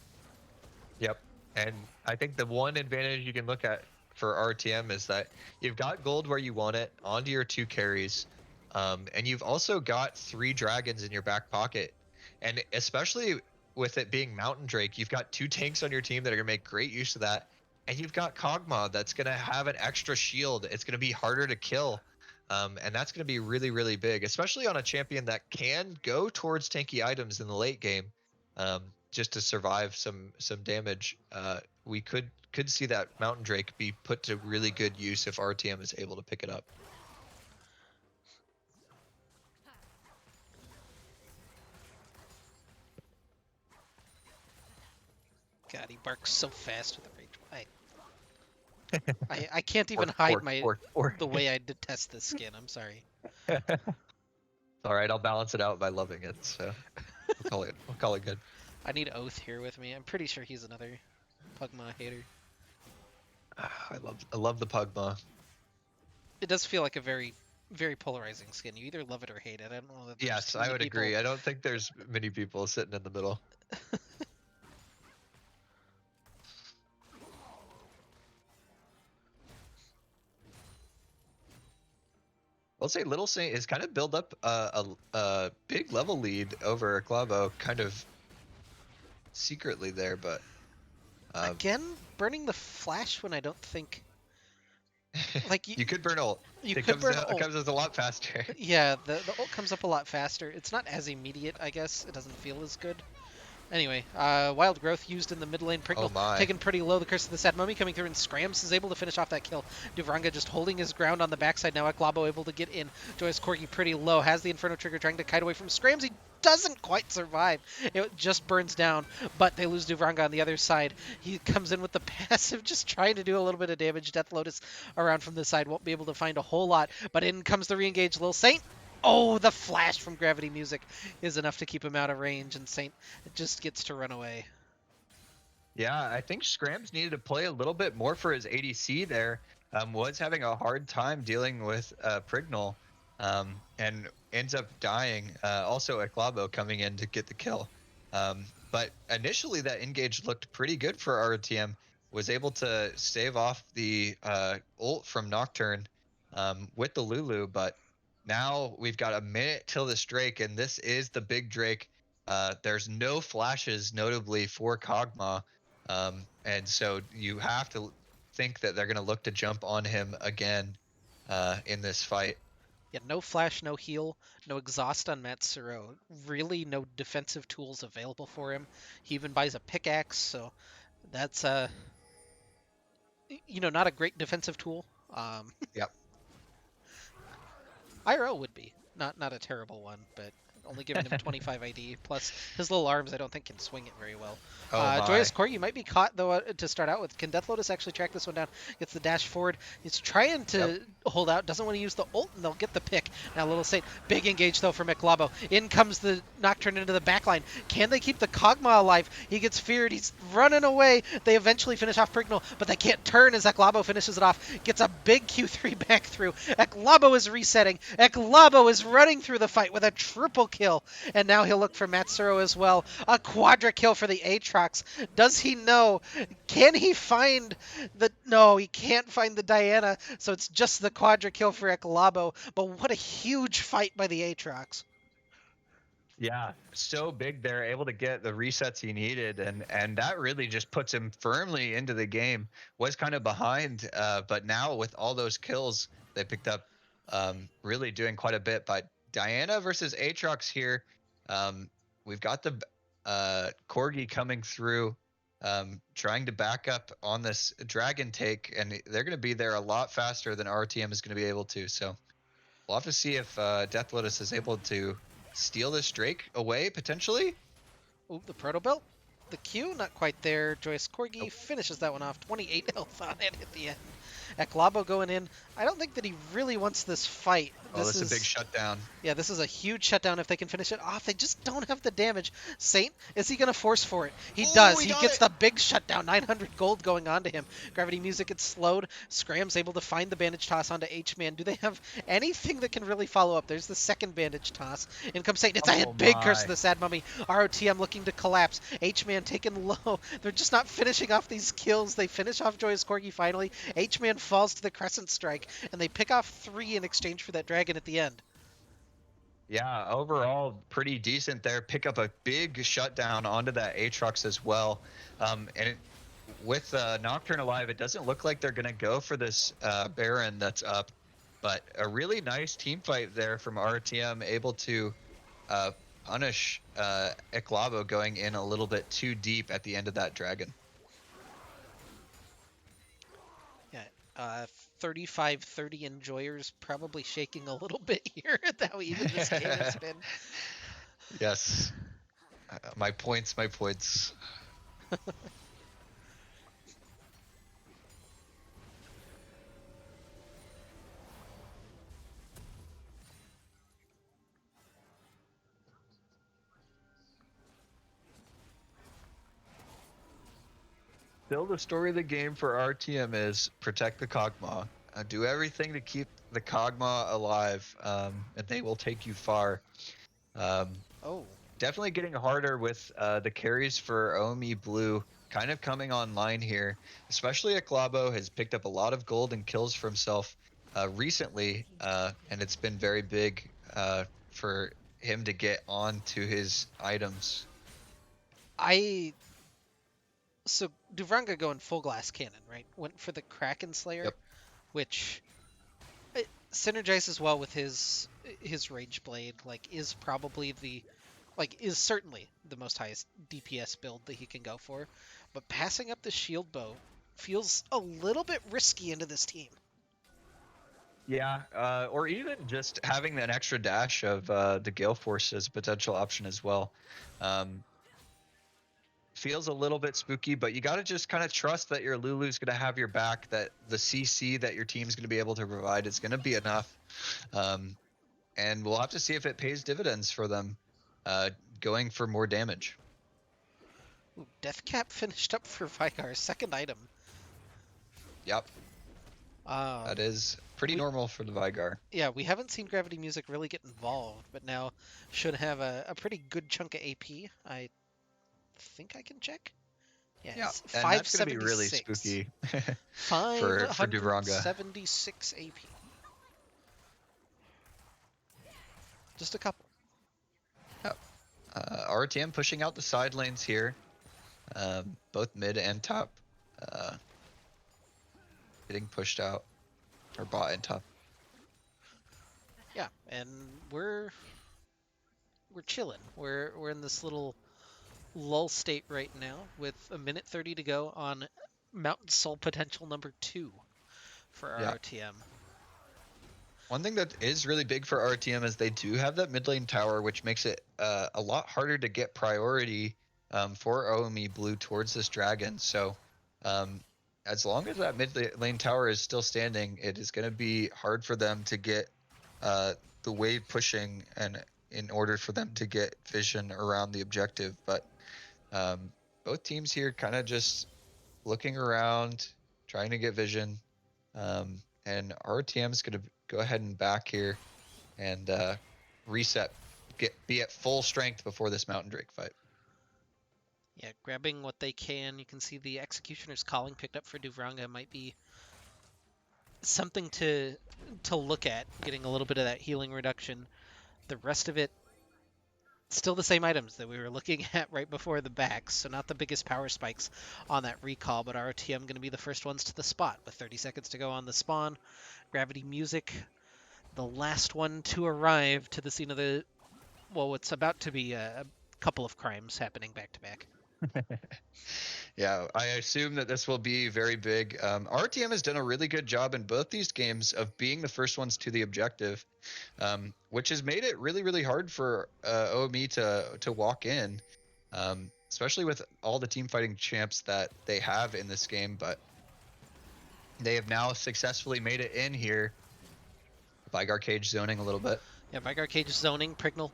Yep. And I think the one advantage you can look at for RTM is that you've got gold where you want it onto your 2 carries, and you've also got 3 dragons in your back pocket. And especially with it being Mountain Drake, you've got 2 tanks on your team that are going to make great use of that. And you've got Kog'Maw that's going to have an extra shield. It's going to be harder to kill. And that's going to be really, really big, especially on a champion that can go towards tanky items in the late game. Just to survive some damage. We could see that Mountain Drake be put to really good use if RTM is able to pick it up. God, he barks so fast with a rage. I can't even hide the way I detest this skin. I'm sorry. All right, I'll balance it out by loving it. So we'll call it good. I need Oath here with me. I'm pretty sure he's another Pugma hater. I love the Pugma. It does feel like a very, very polarizing skin. You either love it or hate it. I don't know that there's Yes, too I many would people... agree. I don't think there's many people sitting in the middle. I'll say Little Saint has kind of built up a big level lead over Clavo, kind of secretly there, but Again, burning the flash when I don't think... Like you could burn ult. You It could burn It ult. comes a lot faster. Yeah, the ult comes up a lot faster. It's not as immediate, I guess. It doesn't feel as good. Anyway, Wild Growth used in the mid lane. Prickle taken pretty low. The Curse of the Sad Mummy coming through, and Scrams is able to finish off that kill. Duvranga just holding his ground on the backside now. Eklabo able to get in. Joyous Corgi pretty low. Has the Inferno Trigger trying to kite away from Scrams. He doesn't quite survive. It just burns down, but they lose Duvranga on the other side. He comes in with the passive, just trying to do a little bit of damage. Death Lotus around from the side won't be able to find a whole lot, but in comes the re-engaged Lil Saint. Oh, the flash from Gravity Music is enough to keep him out of range, and Saint just gets to run away. Yeah, I think Scrams needed to play a little bit more for his ADC there. Was having a hard time dealing with Prignal, and ends up dying. Also, Eklabo coming in to get the kill. But initially, that engage looked pretty good for RTM. Was able to stave off the ult from Nocturne with the Lulu, but now we've got a minute till this Drake, and this is the big Drake. There's no flashes, notably for Kog'Maw, and so you have to think that they're going to look to jump on him again in this fight. Yeah, no flash, no heal, no exhaust on Matsuro. Really, no defensive tools available for him. He even buys a pickaxe, so that's not a great defensive tool. Yep. IRL would be not a terrible one, but only giving him 25 ID plus his little arms. I don't think can swing it very well. Oh Joyous my. Core, you might be caught though to start out with. Can Death Lotus actually track this one down? Gets the dash forward. He's trying Yep. to hold out. Doesn't want to use the ult, and they'll get the pick. Now Little Saint, big engage though for McLabo. In comes the Nocturne into the backline. Can they keep the Kog'Maw alive? He gets feared. He's running away. They eventually finish off Prignal, but they can't turn as Eklabo finishes it off. Gets a big Q3 back through. Eklabo is resetting. Eklabo is running through the fight with a triple kill. And now he'll look for Matsuro as well. A quadra kill for the Aatrox. Does he know? Can he find the... No, he can't find the Diana, so it's just the quadra kill for Eklabo. But what a huge fight by the Aatrox. Yeah, so big they're able to get the resets he needed, and that really just puts him firmly into the game. Was kind of behind, but now with all those kills they picked up, really doing quite a bit. But Diana versus Aatrox here, we've got the Corgi coming through, trying to back up on this dragon take, and they're going to be there a lot faster than RTM is going to be able to. So we'll have to see if Death Lotus is able to steal this Drake away, potentially. Ooh, the Proto Belt. The Q, not quite there. Joyous Corgi Nope. finishes that one off. 28 health on it at the end. Eklabo going in. I don't think that he really wants this fight. Oh, This this is a big is... shutdown. Yeah, this is a huge shutdown if they can finish it off. They just don't have the damage. Saint, is he going to force for it? He Ooh, does. he He got gets it. the big shutdown. 900 gold going on to him. Gravity Music gets slowed. Scram's able to find the bandage toss onto H-Man. Do they have anything that can really follow up? There's the second bandage toss. In comes Saint. It's a Oh big curse my. of the Sad Mummy. ROTM looking to collapse. H-Man taken low. They're just not finishing off these kills. They finish off Joyous Corgi finally. H-Man falls to the Crescent Strike, and they pick off 3 in exchange for that dragon at the end. Yeah, overall pretty decent there. Pick up a big shutdown onto that Aatrox as well. With Nocturne alive, it doesn't look like they're going to go for this Baron that's up. But a really nice team fight there from RTM, able to uh, punish Eklabo going in a little bit too deep at the end of that dragon. Yeah, 35-30 enjoyers probably shaking a little bit here at how even this game has been. Yes. My points, my points. Still, the story of the game for RTM is protect the Kog'Maw. Do everything to keep the Kog'Maw alive, and they will take you far. Um, Oh, Definitely getting harder with the carries for OME Blue kind of coming online here. Especially Eklabo has picked up a lot of gold and kills for himself recently, and it's been very big for him to get on to his items. I so Duvranga going full glass cannon, right? Went for the Kraken Slayer, Yep. which it synergizes well with his Rage Blade. Like, is certainly the most highest DPS build that he can go for. But passing up the shield bow feels a little bit risky into this team. Yeah, or even just having an extra dash of the Gale Force as a potential option as well. Feels a little bit spooky, but you got to just kind of trust that your Lulu's going to have your back, that the CC that your team's going to be able to provide is going to be enough. And we'll have to see if it pays dividends for them going for more damage. Ooh, Deathcap finished up for Vigar's second item. Yep, Um, that is pretty we, normal for the Vigar. yeah, we haven't seen Gravity Music really get involved, but now should have a pretty good chunk of AP. I think I can check. Yeah, Yeah, it's and that's going to be really 576. spooky for Duvranga. 576 AP. Just a couple. Yep. RTM pushing out the side lanes here, both mid and top, getting pushed out, or bot and top. Yeah, and we're chilling. We're in this little lull state right now with a minute 30 to go on Mountain Soul potential number 2 for Yeah. ROTM. One thing that is really big for RTM is they do have that mid lane tower, which makes it a lot harder to get priority for OME Blue towards this dragon. So um, as long as that mid lane tower is still standing, it is going to be hard for them to get uh, the wave pushing and in order for them to get vision around the objective. But um, both teams here kind of just looking around, trying to get vision. And RTM is going to go ahead and back here and reset, be at full strength before this Mountain Drake fight. Yeah, grabbing what they can. You can see the Executioner's Calling picked up for Duvranga might be something to look at, getting a little bit of that healing reduction. The rest of it, still the same items that we were looking at right before the back, so not the biggest power spikes on that recall, but RTM going to be the first ones to the spot with 30 seconds to go on the spawn. Gravity Music, the last one to arrive to the scene of the, well, what's about to be a couple of crimes happening back to back. Yeah, I assume that this will be very big. RTM has done a really good job in both these games of being the first ones to the objective, which has made it really, really hard for OME to walk in, especially with all the team fighting champs that they have in this game. But they have now successfully made it in here. Vigar cage zoning a little bit. Yeah, Vigar Cage zoning. Prignal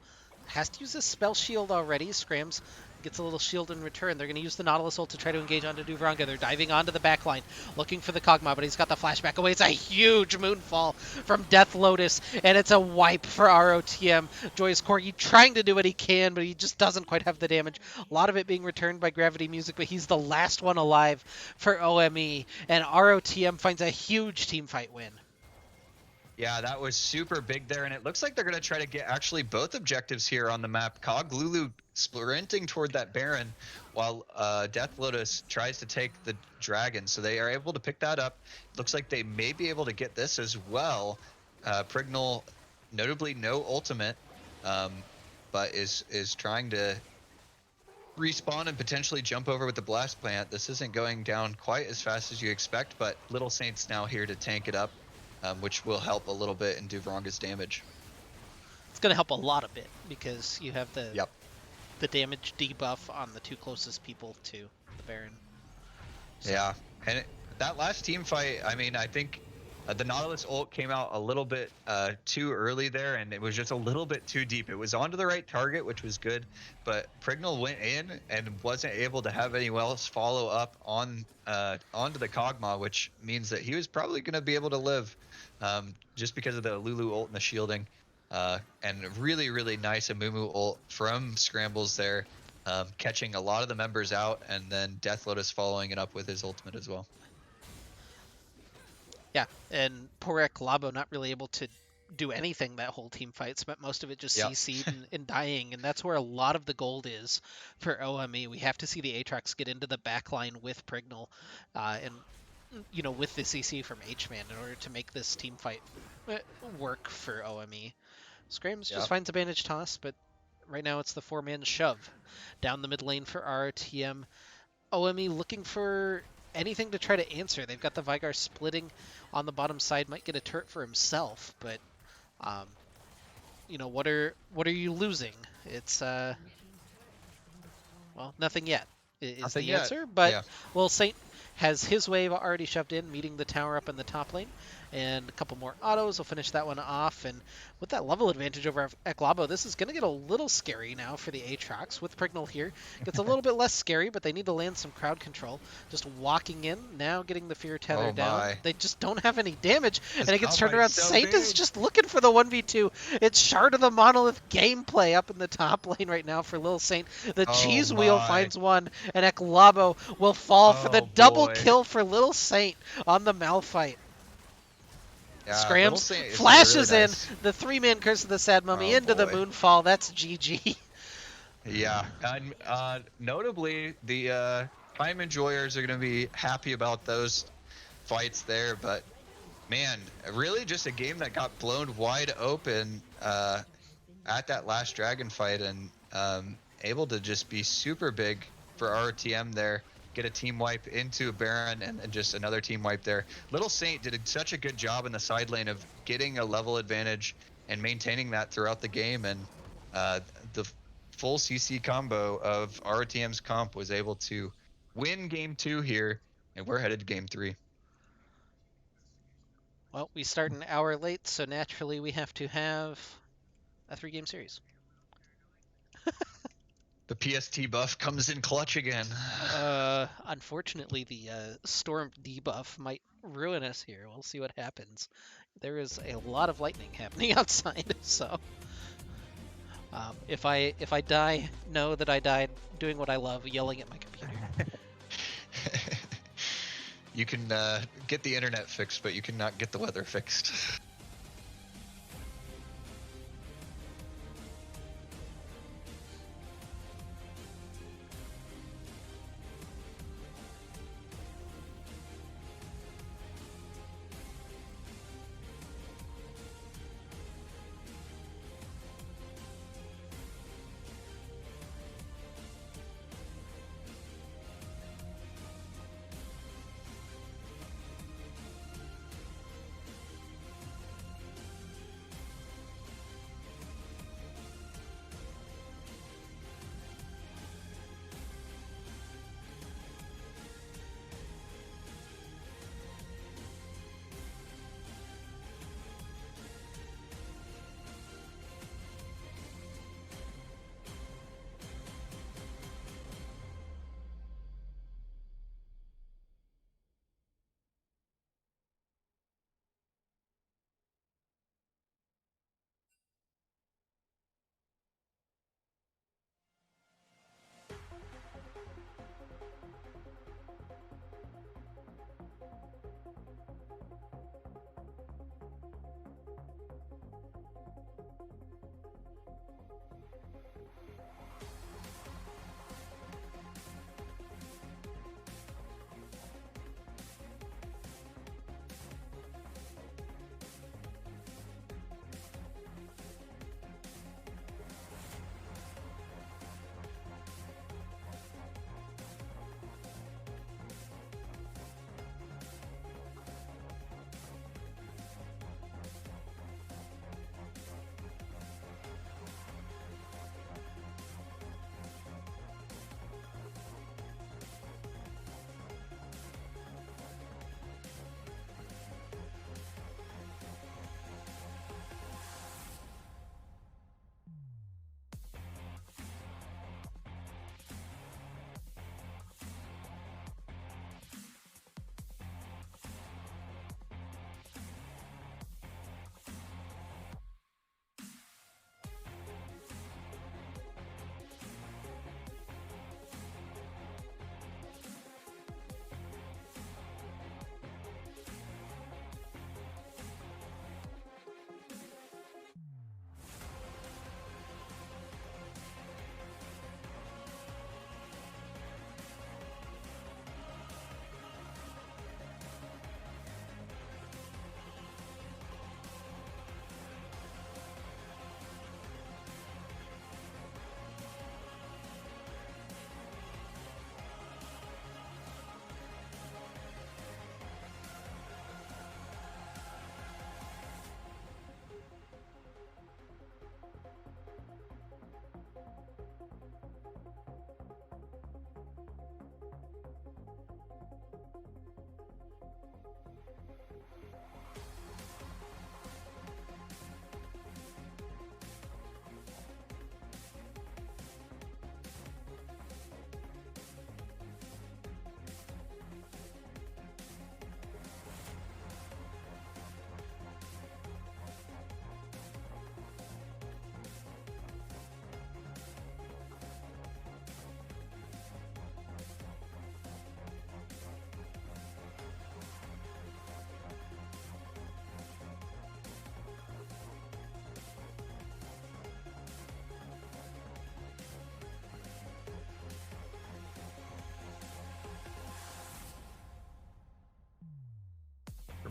has to use a spell shield already. Scrams gets a little shield in return. They're going to use the Nautilus ult to try to engage onto Duvranga. They're diving onto the backline, looking for the Kog'Maw, but he's got the flashback away. It's a huge Moonfall from Death Lotus, and it's a wipe for ROTM. Joyous Corgi trying to do what he can, but he just doesn't quite have the damage. A lot of it being returned by Gravity Music, but he's the last one alive for OME, and ROTM finds a huge teamfight win. Yeah, that was super big there, and it looks like they're going to try to get actually both objectives here on the map. Cog Lulu sprinting toward that Baron, while Death Lotus tries to take the Dragon, so they are able to pick that up. Looks like they may be able to get this as well. Prignal, notably no ultimate, but is trying to respawn and potentially jump over with the Blast Plant. This isn't going down quite as fast as you expect, but Little Saint's now here to tank it up. Which will help a little bit in Duvranga's damage. It's going to help a lot of it because you have the Yep. the damage debuff on the two closest people to the Baron. So. Yeah, and that last team fight, I mean, I think the Nautilus ult came out a little bit too early there, and it was just a little bit too deep. It was onto the right target, which was good, but Prignal went in and wasn't able to have anyone else follow up on onto the Kog'Maw, which means that he was probably going to be able to live just because of the Lulu ult and the shielding. And really, really nice Amumu ult from Scrambles there, catching a lot of the members out, and then Death Lotus following it up with his ultimate as well. Yeah, and poor Labo not really able to do anything that whole team fight. Spent most of it just CC'd and dying, and that's where a lot of the gold is for OME. We have to see the Aatrox get into the backline with Prignal, and you know, with the CC from H-Man in order to make this team fight work for OME. Scrams just finds a bandage toss, but right now it's the 4-man shove down the mid lane for RTM. OME looking for anything to try to answer. They've got the Vigar splitting on the bottom side, might get a turret for himself, but you know, what are you losing? It's well, nothing yet is nothing the yet. answer, but well, Saint has his wave already shoved in, meeting the tower up in the top lane, and a couple more autos will finish that one off. And with that level advantage over Eklabo, this is going to get a little scary now for the Aatrox. With Prignal here, gets a little bit less scary, but they need to land some crowd control. Just walking in, now getting the fear tether down. They just don't have any damage, and it gets turned around. So Saint is just looking for the 1v2. It's Shard of the Monolith gameplay up in the top lane right now for Lil Saint. The cheese wheel finds one, and Eklabo will fall for the double kill for Little Saint on the Malphite. Yeah, Scrams flashes really nice. In the 3-man curse of the Sad Mummy into the Moonfall. That's GG. Yeah, and notably, the Time Enjoyers are going to be happy about those fights there, but Man, really just a game that got blown wide open at that last dragon fight, and able to just be super big for RTM there. Get a team wipe into a Baron, and just another team wipe there. Little Saint did such a good job in the side lane of getting a level advantage and maintaining that throughout the game, and the full CC combo of RTM's comp was able to win game 2 here, and we're headed to game 3. Well, we start an hour late, so naturally we have to have a 3-game series. The PST buff comes in clutch again. Unfortunately, the storm debuff might ruin us here. We'll see what happens. There is a lot of lightning happening outside, so if I die, know that I died doing what I love, yelling at my computer. You can get the internet fixed, but you cannot get the weather fixed.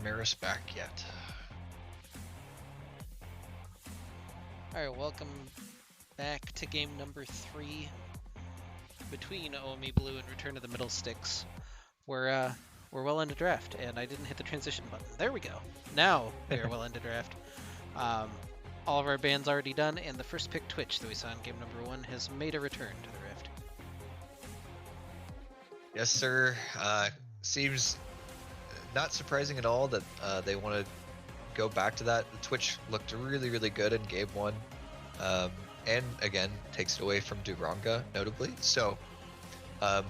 Ramirez back yet. Alright, welcome back to game number 3 between OME Blue and Return to the Middle Sticks. We're well into draft, and I didn't hit the transition button. There we go. Now we are well into draft. All of our bands already done, and the first pick Twitch that we saw in game number 1 has made a return to the Rift. Yes, sir. Seems not surprising at all that they want to go back to that. The Twitch looked really, really good in game 1. And again, takes it away from Duranga, notably. So,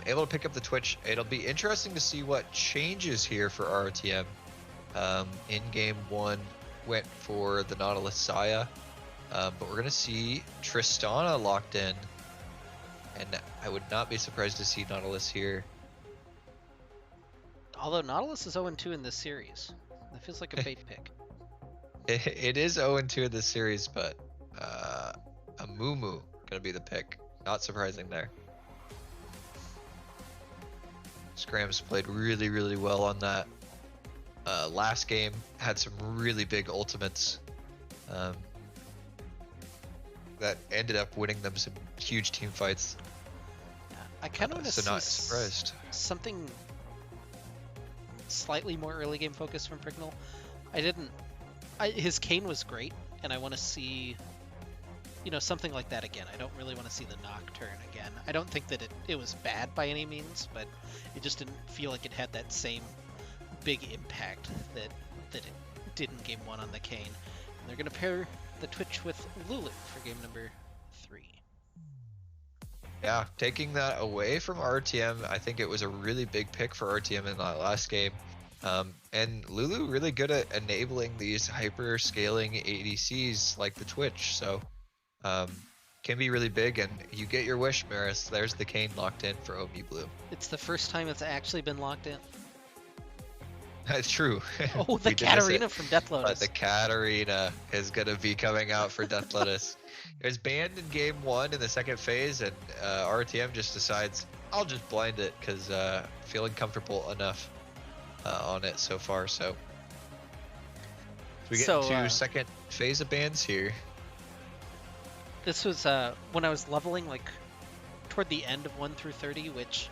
able to pick up the Twitch. It'll be interesting to see what changes here for RTM. In game 1, went for the Nautilus Saya. But we're going to see Tristana locked in. And I would not be surprised to see Nautilus here. Although Nautilus is 0-2 in this series. That feels like a bait pick. It is 0-2 in this series, but a Mumu gonna be the pick. Not surprising there. Scrams played really, really well on that last game. Had some really big ultimates that ended up winning them some huge team fights. I kind of want to so see not surprised. Something slightly more early game focused from Prignal. His Kane was great, and I want to see, something like that again. I don't really want to see the Nocturne again. I don't think that it was bad by any means, but it just didn't feel like it had that same big impact that it did in game 1 on the Kane. And they're going to pair the Twitch with Lulu for game number 3. Yeah, taking that away from RTM, I think it was a really big pick for RTM in that last game. And Lulu really good at enabling these hyper scaling ADCs like the Twitch, so can be really big. And you get your wish, Maris. There's the Kane locked in for OME Blue. It's the first time it's actually been locked in. That's true. Oh, the Katarina from Death Lotus. But the Katarina is gonna be coming out for Death Lotus. It was banned in game 1 in the second phase, and RTM just decides, I'll just blind it because feeling comfortable enough on it so far. So we get to second phase of bans here. This was when I was leveling, like toward the end of 1 through 30, which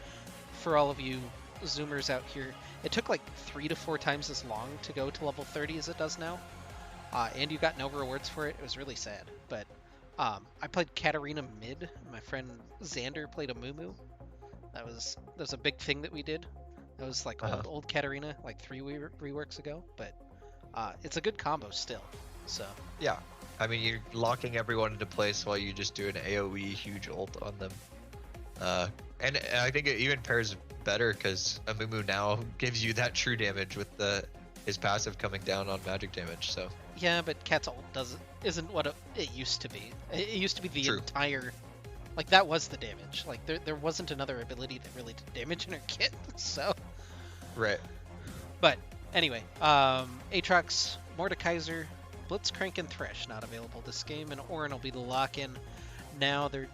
for all of you Zoomers out here, it took like 3 to 4 times as long to go to level 30 as it does now. And you got no rewards for it. It was really sad. But I played Katarina mid. My friend Xander played a Mumu. That was a big thing that we did. That was like old Katarina, like 3 reworks ago. But it's a good combo still. So yeah, I mean, you're locking everyone into place while you just do an AOE huge ult on them. And I think it even pairs better because Amumu now gives you that true damage with his passive coming down on magic damage. So yeah, but Cat's ult isn't what it used to be. It used to be the entire, like that was the damage. Like there wasn't another ability that really did damage in her kit. So right. But anyway, Aatrox, Mordekaiser, Blitzcrank, and Thresh not available this game, and Orin will be the lock-in. Now they're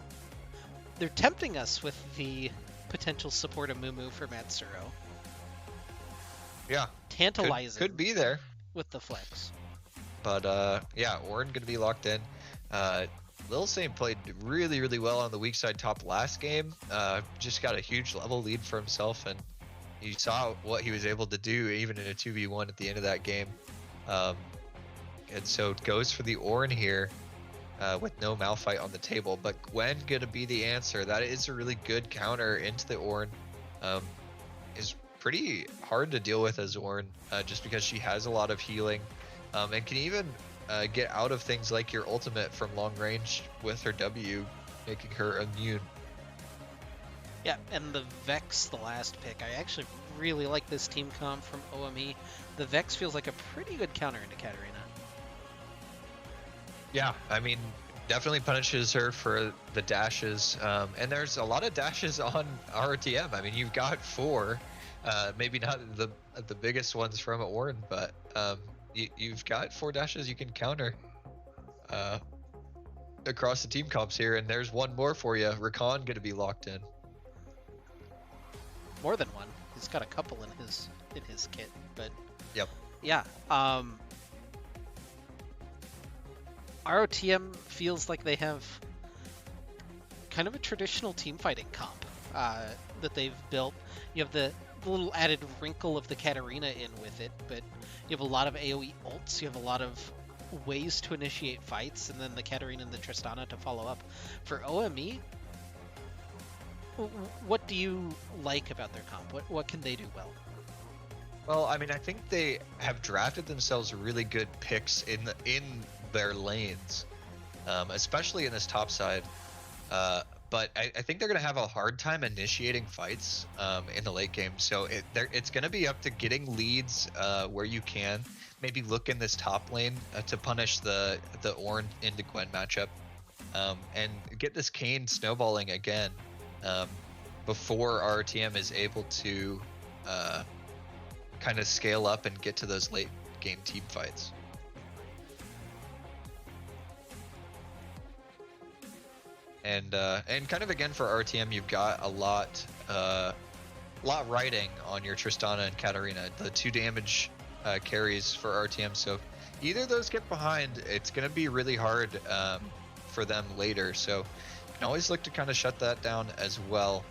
tempting us with the potential support of Mumu for Matsuro. Yeah. Tantalizing. Could be there. With the flex. But yeah, Orin gonna be locked in. Lil Saint played really, really well on the weak side top last game. Just got a huge level lead for himself, and you saw what he was able to do even in a 2v1 at the end of that game. And so it goes for the Orin here. With no Malphite on the table, but Gwen gonna be the answer. That is a really good counter into the Ornn. Is pretty hard to deal with as Ornn, just because she has a lot of healing, and can even get out of things like your ultimate from long range with her W, making her immune. Yeah, and the Vex, the last pick, I actually really like this team comp from OME. The Vex feels like a pretty good counter into Katarina. Yeah, I mean, definitely punishes her for the dashes, and there's a lot of dashes on RTM. I mean, you've got 4, maybe not the biggest ones from Ornn, but you've got 4 dashes you can counter across the team comps here, and there's one more for you. Rakan gonna be locked in. More than one. He's got a couple in his kit, but yep. Yeah. ROTM feels like they have kind of a traditional team fighting comp that they've built. You have the little added wrinkle of the Katarina in with it, but you have a lot of AoE ults. You have a lot of ways to initiate fights, and then the Katarina and the Tristana to follow up. For OME, what do you like about their comp? What can they do well? Well, I mean, I think they have drafted themselves really good picks in their lanes, especially in this top side. But I think they're going to have a hard time initiating fights in the late game. So it's going to be up to getting leads where you can. Maybe look in this top lane to punish the Ornn into Gwen matchup, and get this Kayn snowballing again before RTM is able to kind of scale up and get to those late game team fights. And kind of again for RTM, you've got a lot riding on your Tristana and Katarina, the 2 damage carries for RTM. So if either of those get behind, it's going to be really hard for them later. So you can always look to kind of shut that down as well.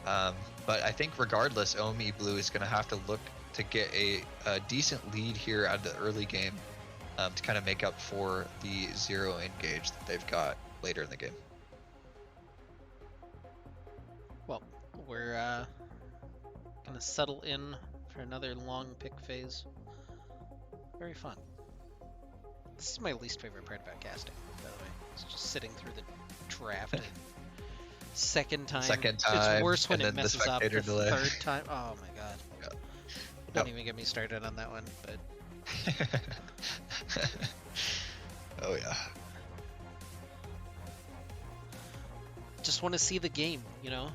But I think regardless, OME Blue is going to have to look to get a decent lead here out of the early game to kind of make up for the 0 engage that they've got later in the game. Well, we're gonna settle in for another long pick phase. Very fun. This is my least favorite part about casting, by the way. It's just sitting through the draft. Second time. It's worse when it messes up the delay. Third time. Oh my god. Yeah. Don't even get me started on that one. But oh yeah. Just want to see the game, you know.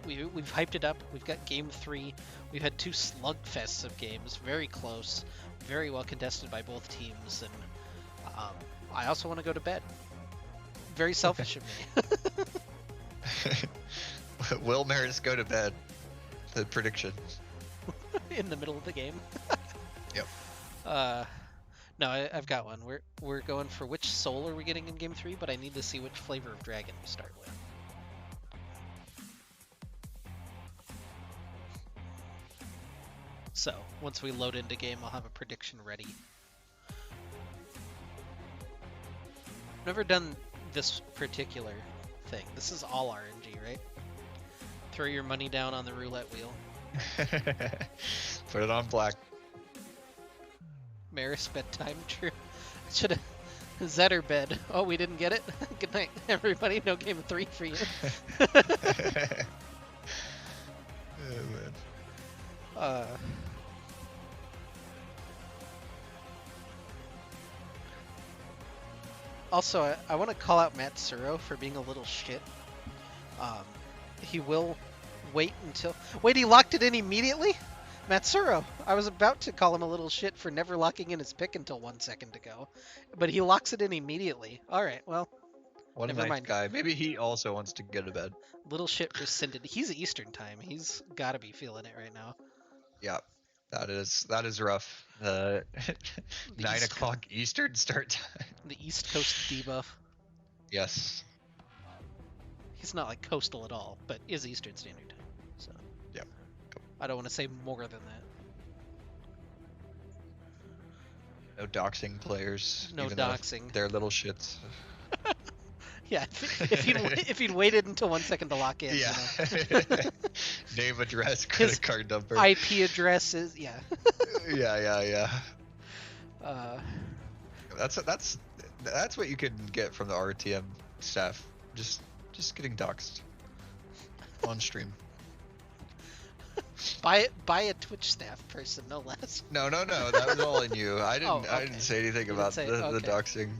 We've hyped it up. We've got game 3. We've had 2 slugfests of games, very close, very well contested by both teams, and I also want to go to bed. Very selfish of me. Will Maris go to bed? The prediction. In the middle of the game. Yep. No, I've got one. We're going for which soul are we getting in game 3, but I need to see which flavor of dragon we start with. So, once we load into game, I'll have a prediction ready. I've never done this particular thing. This is all RNG, right? Throw your money down on the roulette wheel. Put it on black. Maris bedtime, true. Should have Zetter bed. Oh, we didn't get it? Good night, everybody. No game 3 for you. Oh, man. Also, I want to call out Matsuro for being a little shit. He will wait until... Wait, he locked it in immediately? Matsuro! I was about to call him a little shit for never locking in his pick until 1 second ago. But he locks it in immediately. Alright, well... What a nice guy. Maybe he also wants to go to bed. Little shit rescinded. He's Eastern time. He's gotta be feeling it right now. Yeah, that is rough. 9 o'clock Eastern start time. The East Coast debuff. Yes. He's not like coastal at all, but is Eastern Standard Time. So. Yep. I don't want to say more than that. No doxing players. No doxing. They're little shits. Yeah, if he'd waited until 1 second to lock in. Yeah. You know? Name, address, credit card number. IP addresses, yeah. Yeah. That's what you can get from the RTM staff. Just getting doxed on stream. Buy a Twitch staff person, no less. No. That was all in you. I didn't say anything about the doxing.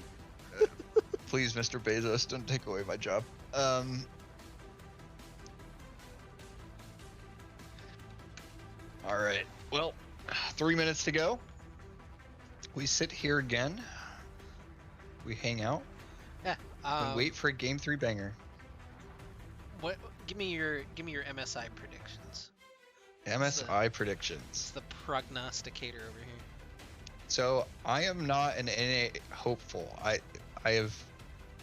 Please, Mr. Bezos, don't take away my job. All right. Well, 3 minutes to go. We sit here again. We hang out. Yeah. And wait for a game 3 banger. What? Give me your MSI predictions. MSI predictions. It's the prognosticator over here. So I am not an NA hopeful. I have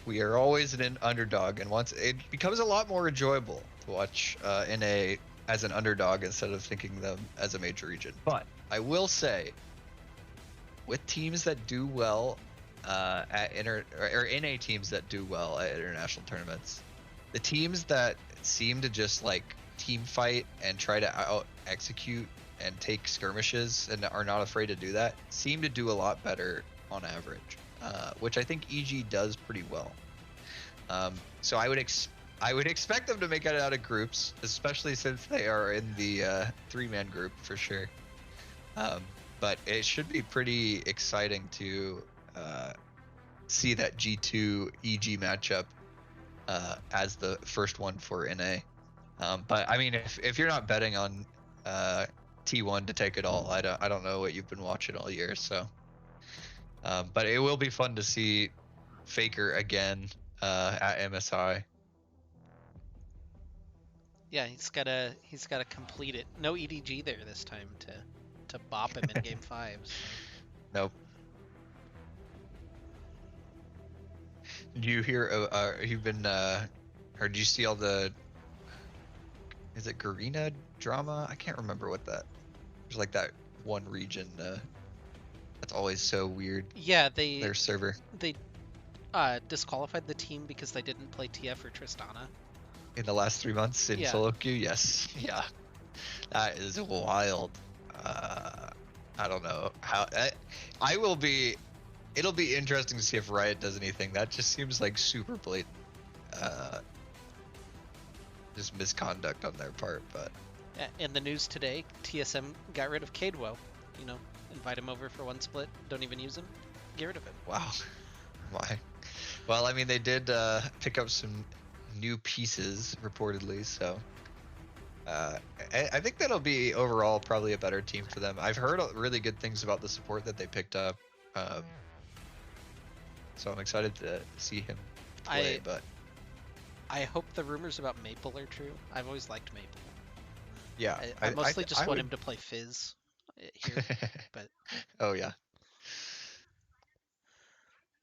we are always an underdog, and once it becomes a lot more enjoyable to watch NA as an underdog instead of thinking them as a major region. But I will say, with teams that do well at or NA teams that do well at international tournaments, the teams that seem to just like team fight and try to out execute and take skirmishes and are not afraid to do that seem to do a lot better on average, which I think EG does pretty well. So I would expect them to make it out of groups, especially since they are in the 3-man group for sure. But it should be pretty exciting to see that G2 EG matchup as the first one for NA. But I mean, if you're not betting on T1 to take it all, I don't know what you've been watching all year. So, but it will be fun to see Faker again at MSI. Yeah, he's gotta complete it. No EDG there this time to bop him in game 5. So. Nope. Did you hear? You've been or did you see all the? Is it Garena drama? I can't remember what that. There's like that one region that's always so weird. Yeah, Their server they disqualified the team because they didn't play TF or Tristana. in the last 3 months in Yeah. solo queue. Yes, yeah, that is wild. I don't know how. I will be. It'll be interesting to see if Riot does anything. That just seems like super blatant. Just misconduct on their part, but In the news today, TSM got rid of Cadewell. You know, invite him over for one split, don't even use him, get rid of him. wow. Why? Well, I mean, they did pick up some new pieces reportedly, so I think that'll be overall probably a better team for them. I've heard really good things about the support that they picked up, so I'm excited to see him play. But I hope the rumors about Maple are true. I've always liked Maple. yeah, I mostly just want him to play Fizz here, but oh yeah.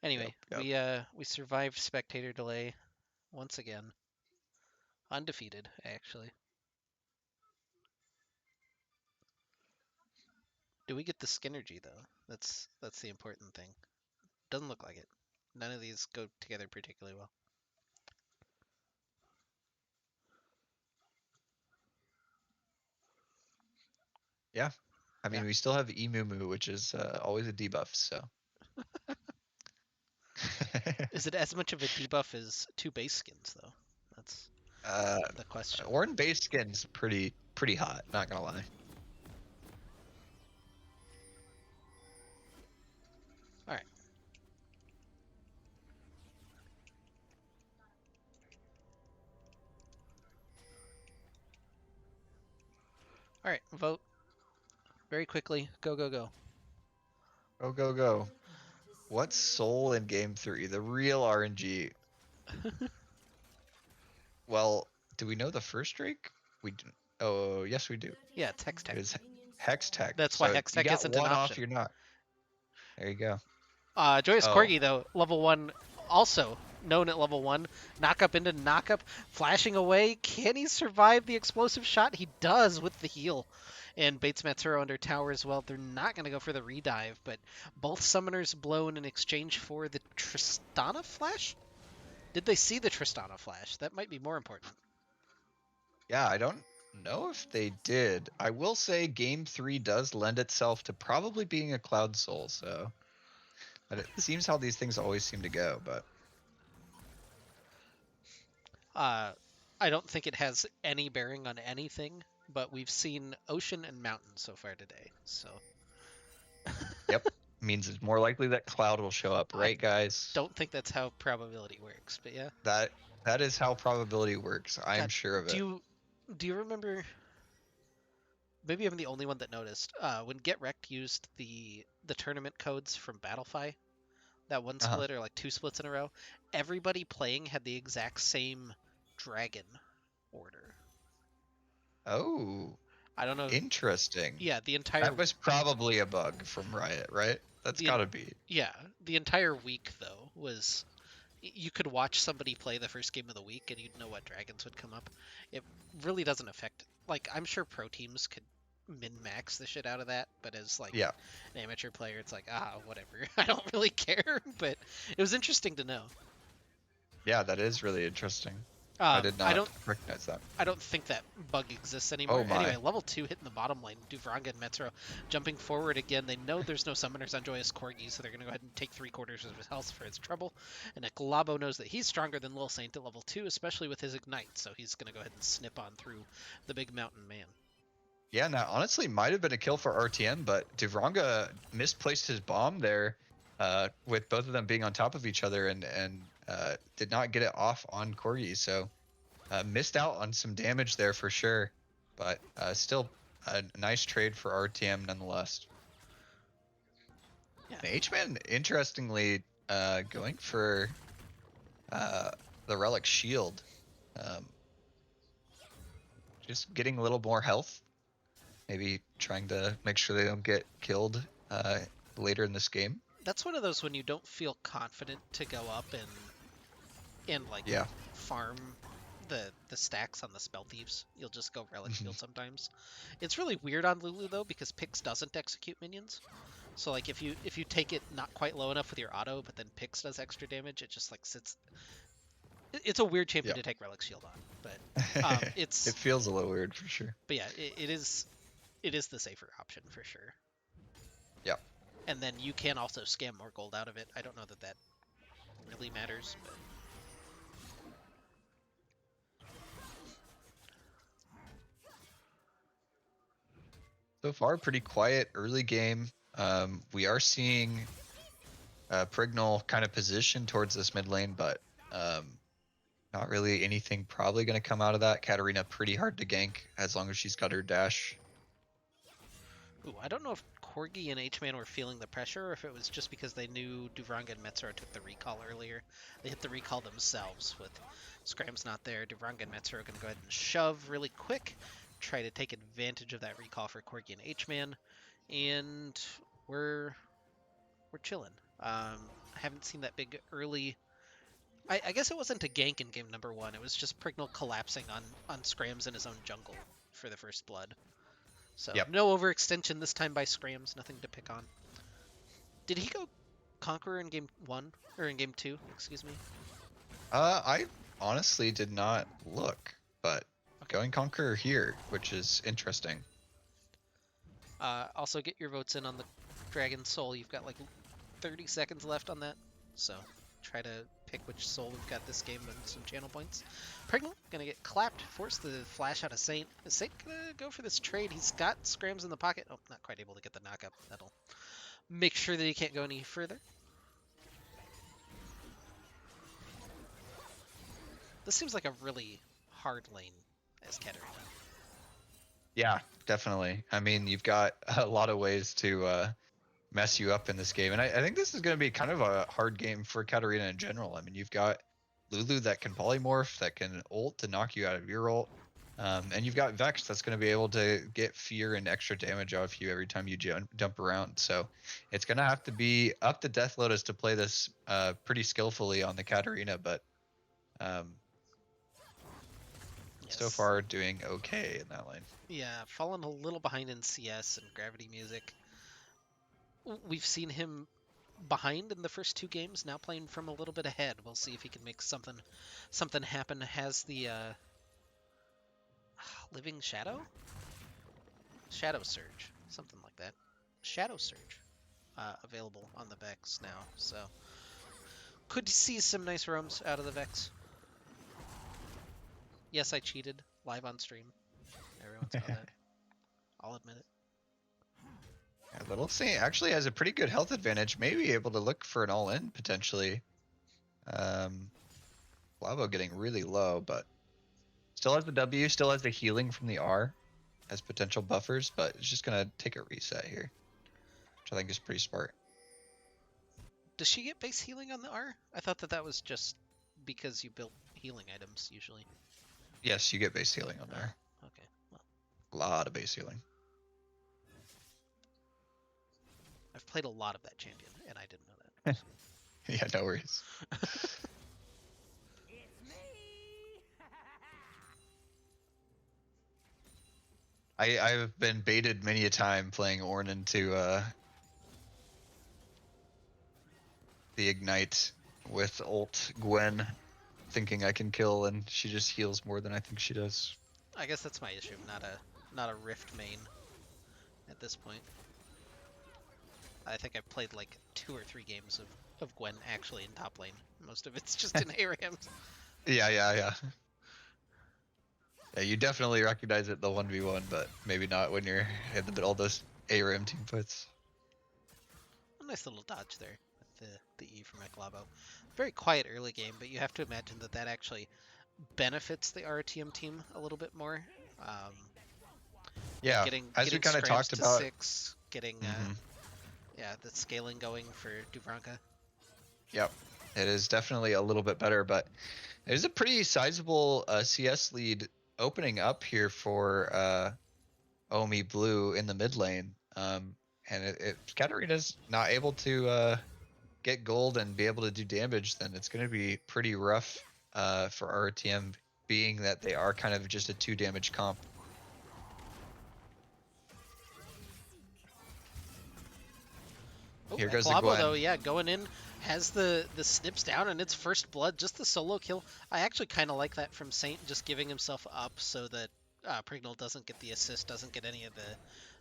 anyway, Yep. we survived spectator delay once again, undefeated actually. Do we get the Skinergy though? That's the important thing. Doesn't look like it. None of these go together particularly well. Yeah. I mean, Yeah. we still have Emumu, which is always a debuff, so. Is it as much of a debuff as 2 base skins though? That's uh, the question. Orin base skin's pretty hot, not gonna lie. All right. All right, vote very quickly. Go, go, go. Go, go, go. What's Soul in game 3? The real RNG. Well, do we know the first Drake? We do. Oh, yes, we do. Yeah, it's Hex It Tech. is Hex Tech. That's why So Hex you Tech got isn't an one off, option. you're not. There you go. Joyous Oh, Corgi, though, level 1, also known at level 1. Knock up into knock up, flashing away. Can he survive the explosive shot? He does with the heal. And baits Matsuro under tower as well. They're not going to go for the redive, but both summoners blown in exchange for the Tristana flash? Did they see the Tristana flash? That might be more important. yeah, I don't know if they did. I will say game 3 does lend itself to probably being a Cloud Soul, so. But it seems how these things always seem to go, but. I don't think it has any bearing on anything, but we've seen ocean and mountain so far today. So Yep. Means it's more likely that Cloud will show up, I right, guys? don't think that's how probability works, but yeah. That is how probability works. I am God, sure of do it. you remember? Maybe I'm the only one that noticed when Get Wrecked used the tournament codes from Battlefy, that one Uh-huh. split or like 2 splits in a row. Everybody playing had the exact same dragon order. Oh, I don't know. interesting. Yeah, the entire That was probably a bug from Riot, right? That's The gotta be. yeah, the entire week though was you could watch somebody play the first game of the week and you'd know what dragons would come up. It really doesn't affect. Like I'm sure pro teams could min max the shit out of that, but as like Yeah. an amateur player, it's like whatever. I don't really care. But it was interesting to know. Yeah, that is really interesting. I did I not don't recognize that. I don't think that bug exists anymore. Oh Anyway, my. level 2 hitting the bottom lane. Duvranga and Metzro jumping forward again. They know there's no summoners on Joyous Corgi, so they're going to go ahead and take 3/4 of his health for his trouble. And Eklabo knows that he's stronger than Lil Saint at level 2, especially with his Ignite, so he's going to go ahead and snip on through the big mountain man. Yeah, that honestly might have been a kill for RTM, but Duvranga misplaced his bomb there, with both of them being on top of each other and did not get it off on Corgi, so missed out on some damage there for sure, but still a nice trade for RTM nonetheless. Yeah. H-Man, interestingly, going for the Relic Shield, um, just getting a little more health. Maybe trying to make sure they don't get killed later in this game. That's one of those when you don't feel confident to go up and like Yeah. farm the stacks on the spell thieves. You'll just go relic shield sometimes. It's really weird on Lulu though because Pix doesn't execute minions. So like if you take it not quite low enough with your auto, but then Pix does extra damage, it just like sits. It's a weird champion Yeah. to take relic shield on, but It feels a little weird for sure. but yeah, it is the safer option for sure. Yeah. And then you can also scam more gold out of it. I don't know that really matters, but. So far, pretty quiet early game. We are seeing Prignal kind of position towards this mid lane, but not really anything probably going to come out of that. Katarina pretty hard to gank as long as she's got her dash. Ooh, I don't know if Corgi and H-Man were feeling the pressure or if it was just because they knew Duvranga and Metzro took the recall earlier. They hit the recall themselves with Scram's not there. Duvranga and Metzro are going to go ahead and shove really quick, try to take advantage of that recall for Corgi and H-Man, and we're chilling. I haven't seen that big early. I guess it wasn't a gank in game number 1. It was just Prignal collapsing on Scrams in his own jungle for the first blood. So Yep. no overextension this time by Scrams, nothing to pick on. Did he go Conqueror in game 1 or in game 2? Excuse me. I honestly did not look, but going Conqueror here, which is interesting. Also get your votes in on the Dragon Soul. You've got like 30 seconds left on that, so try to pick which soul we've got this game and some channel points. Prignal gonna get clapped, force the flash out of Saint. Is Saint gonna go for this trade? He's got Scrams in the pocket. Oh, not quite able to get the knockup. That'll make sure that he can't go any further. This seems like a really hard lane as Katarina. Yeah, definitely. I mean, you've got a lot of ways to mess you up in this game, and I think this is going to be kind of a hard game for Katarina in general. I mean, you've got Lulu that can polymorph, that can ult to knock you out of your ult, and you've got Vex that's going to be able to get fear and extra damage off you every time you jump around. So it's going to have to be up to Death Lotus to play this pretty skillfully on the Katarina, but so far doing okay in that lane. Yeah, fallen a little behind in CS and Gravity Music. We've seen him behind in the first 2 games, now playing from a little bit ahead. We'll see if he can make something happen. Has the Living Shadow? Shadow Surge, something like that. Shadow Surge available on the Vex now, so could see some nice roams out of the Vex. Yes, I cheated live on stream. Everyone saw that. I'll admit it. Yeah, Little Saint actually has a pretty good health advantage, maybe able to look for an all-in potentially. Lavo getting really low, but still has the W, still has the healing from the R as potential buffers, but it's just gonna take a reset here, which I think is pretty smart. Does she get base healing on the R? I thought that was just because you built healing items usually. Yes, you get base healing on there. Okay. Well, A lot of base healing. I've played a lot of that champion, and I didn't know that. So. Yeah, no worries. It's me. I've been baited many a time playing Ornn into the Ignite with ult Gwen, thinking I can kill, and she just heals more than I think she does. I guess that's my issue. Not a Rift main at this point. I think I've played like 2 or 3 games of Gwen actually in top lane. Most of it's just in ARAMs. Yeah. Yeah, you definitely recognize it the 1v1, but maybe not when you're in the middle of those ARAM team fights. A nice little dodge there with the E from Eklabo. Very quiet early game, but you have to imagine that that actually benefits the RTM team a little bit more. Yeah, getting as we kind of scrams talked to about. 6, getting the scaling going for Dubranka. Yep, it is definitely a little bit better, but there's a pretty sizable CS lead opening up here for OME Blue in the mid lane. And if Katarina's not able to get gold and be able to do damage, then it's going to be pretty rough for RTM, being that they are kind of just a 2 damage comp. Oh, Here goes the Eklabo, Gwen. though, yeah, going in, has the snips down, and it's first blood, just the solo kill. I actually kind of like that from Saint, just giving himself up so that Prignal doesn't get the assist, doesn't get any of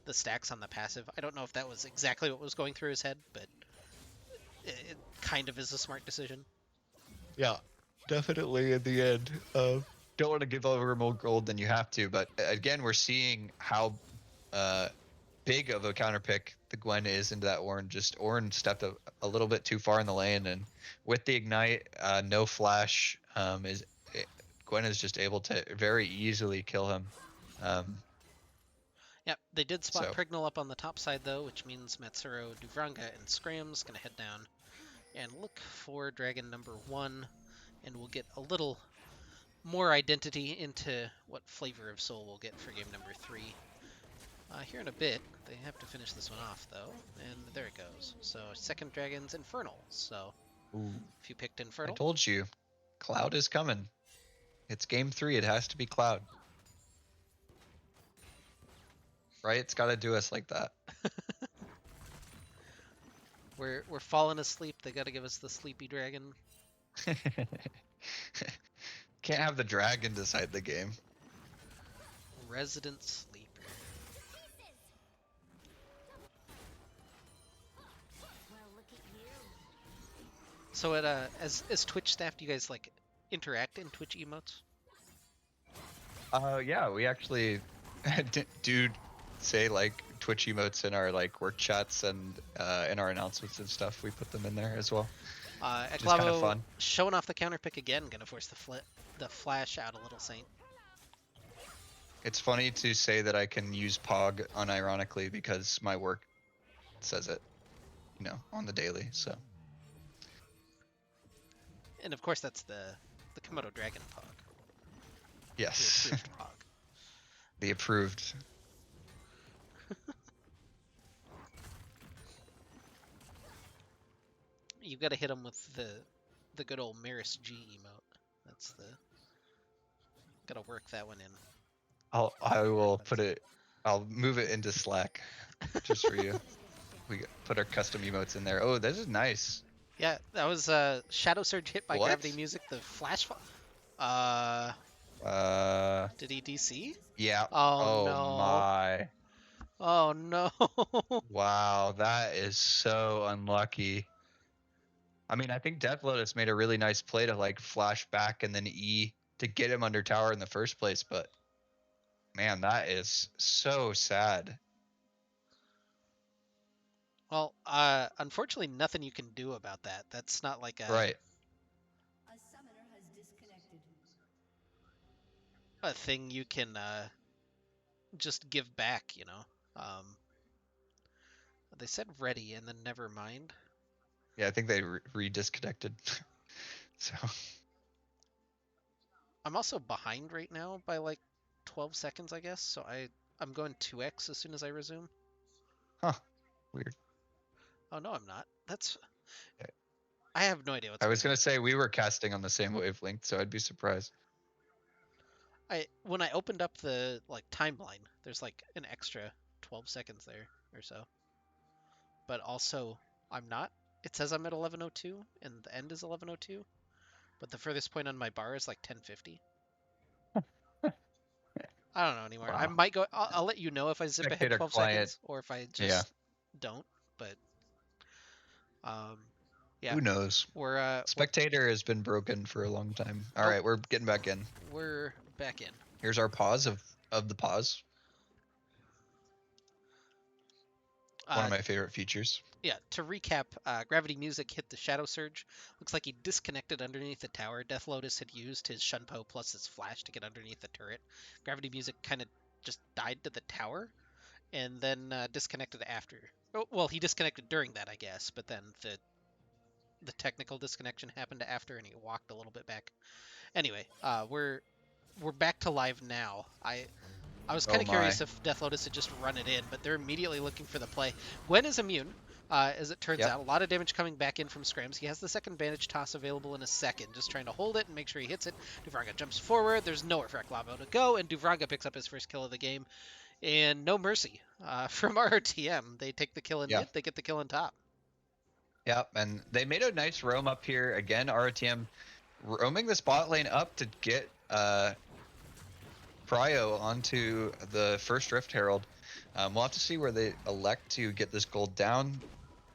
the stacks on the passive. I don't know if that was exactly what was going through his head, but it kind of is a smart decision. Yeah, definitely in the end. Don't want to give over more gold than you have to, but again, we're seeing how big of a counter pick the Gwen is into that Ornn. Just Ornn stepped a little bit too far in the lane, and with the Ignite, no flash, Gwen is just able to very easily kill him. Yep, they did spot So Prignal up on the top side, though, which means Matsuro, Duvranga, and Scram's going to head down and look for Dragon number 1, and we'll get a little more identity into what flavor of soul we'll get for game number 3. Here in a bit, they have to finish this one off, though, and there it goes. So, second Dragon's Infernal, so if you picked I Infernal... told you, Cloud is coming. It's game 3, it has to be Cloud. Right? It's got to do us like that. we're falling asleep, they gotta give us the sleepy dragon. Can't have the dragon decide the game. Resident Sleeper. So as Twitch staff, do you guys like interact in Twitch emotes? Yeah, we actually do say like Twitch emotes in our like work chats and in our announcements and stuff. We put them in there as well. Just kind of Eklabo fun. showing off the counter pick again, gonna force the flash out a little, Saint. It's funny to say that I can use Pog unironically because my work says it, on the daily. So. And of course, that's the Komodo Dragon Pog. Yes. The approved Pog. The approved. You've got to hit him with the good old Maris G emote. That's the... Gotta work that one in. I will put it. I'll move it into Slack, just for you. We put our custom emotes in there. Oh, this is nice. Yeah, that was Shadow Surge hit by What? Gravity Music. The flash. Did he DC? Yeah. Oh, Oh no. my. Oh no. Wow, that is so unlucky. I mean, I think Death Lotus made a really nice play to like flash back and then E to get him under tower in the first place, but man, that is so sad. Well, unfortunately, nothing you can do about that. That's not like Right. A summoner has disconnected. a thing you can just give back, you know. They said ready and then never mind. Yeah, I think they re-disconnected. So. I'm also behind right now by like 12 seconds, I guess. So I'm going 2x as soon as I resume. Huh. Weird. Oh no, I'm not. I have no idea what's I was going gonna on. say we were casting on the same wavelength, so I'd be surprised. When I opened up the timeline, there's like an extra 12 seconds there or so. But also, I'm not. It says I'm at 11:02 and the end is 11:02, but the furthest point on my bar is like 10:50. I don't know anymore. I Wow. might go. I'll let you know if I zip ahead Spectator 12 client. seconds or if I Yeah. just don't. But um, yeah, Who knows? we're Spectator has been broken for a long time. All oh right, we're getting back in. we're back in. Here's our pause of the pause. One Uh, of my favorite features. Yeah, to recap, Gravity Music hit the Shadow Surge. Looks like he disconnected underneath the tower. Death Lotus had used his Shunpo plus his flash to get underneath the turret. Gravity Music kind of just died to the tower and then disconnected after. Oh, well, he disconnected during that, I guess, but then the technical disconnection happened after, and he walked a little bit back. Anyway, we're back to live now. I was kind Oh of my. curious if Death Lotus had just run it in, but they're immediately looking for the play. Gwen is immune, as it turns Yep. out. A lot of damage coming back in from Scrams. He has the second bandage toss available in a second, just trying to hold it and make sure he hits it. Duvranga jumps forward. There's nowhere for Eklavo to go, and Duvranga picks up his first kill of the game. And no mercy from RTM. They take the kill in Yeah. mid, they get the kill in top. Yep. And they made a nice roam up here again. RTM roaming the spot lane up to get Pryo onto the first Rift Herald. We'll have to see where they elect to get this gold down.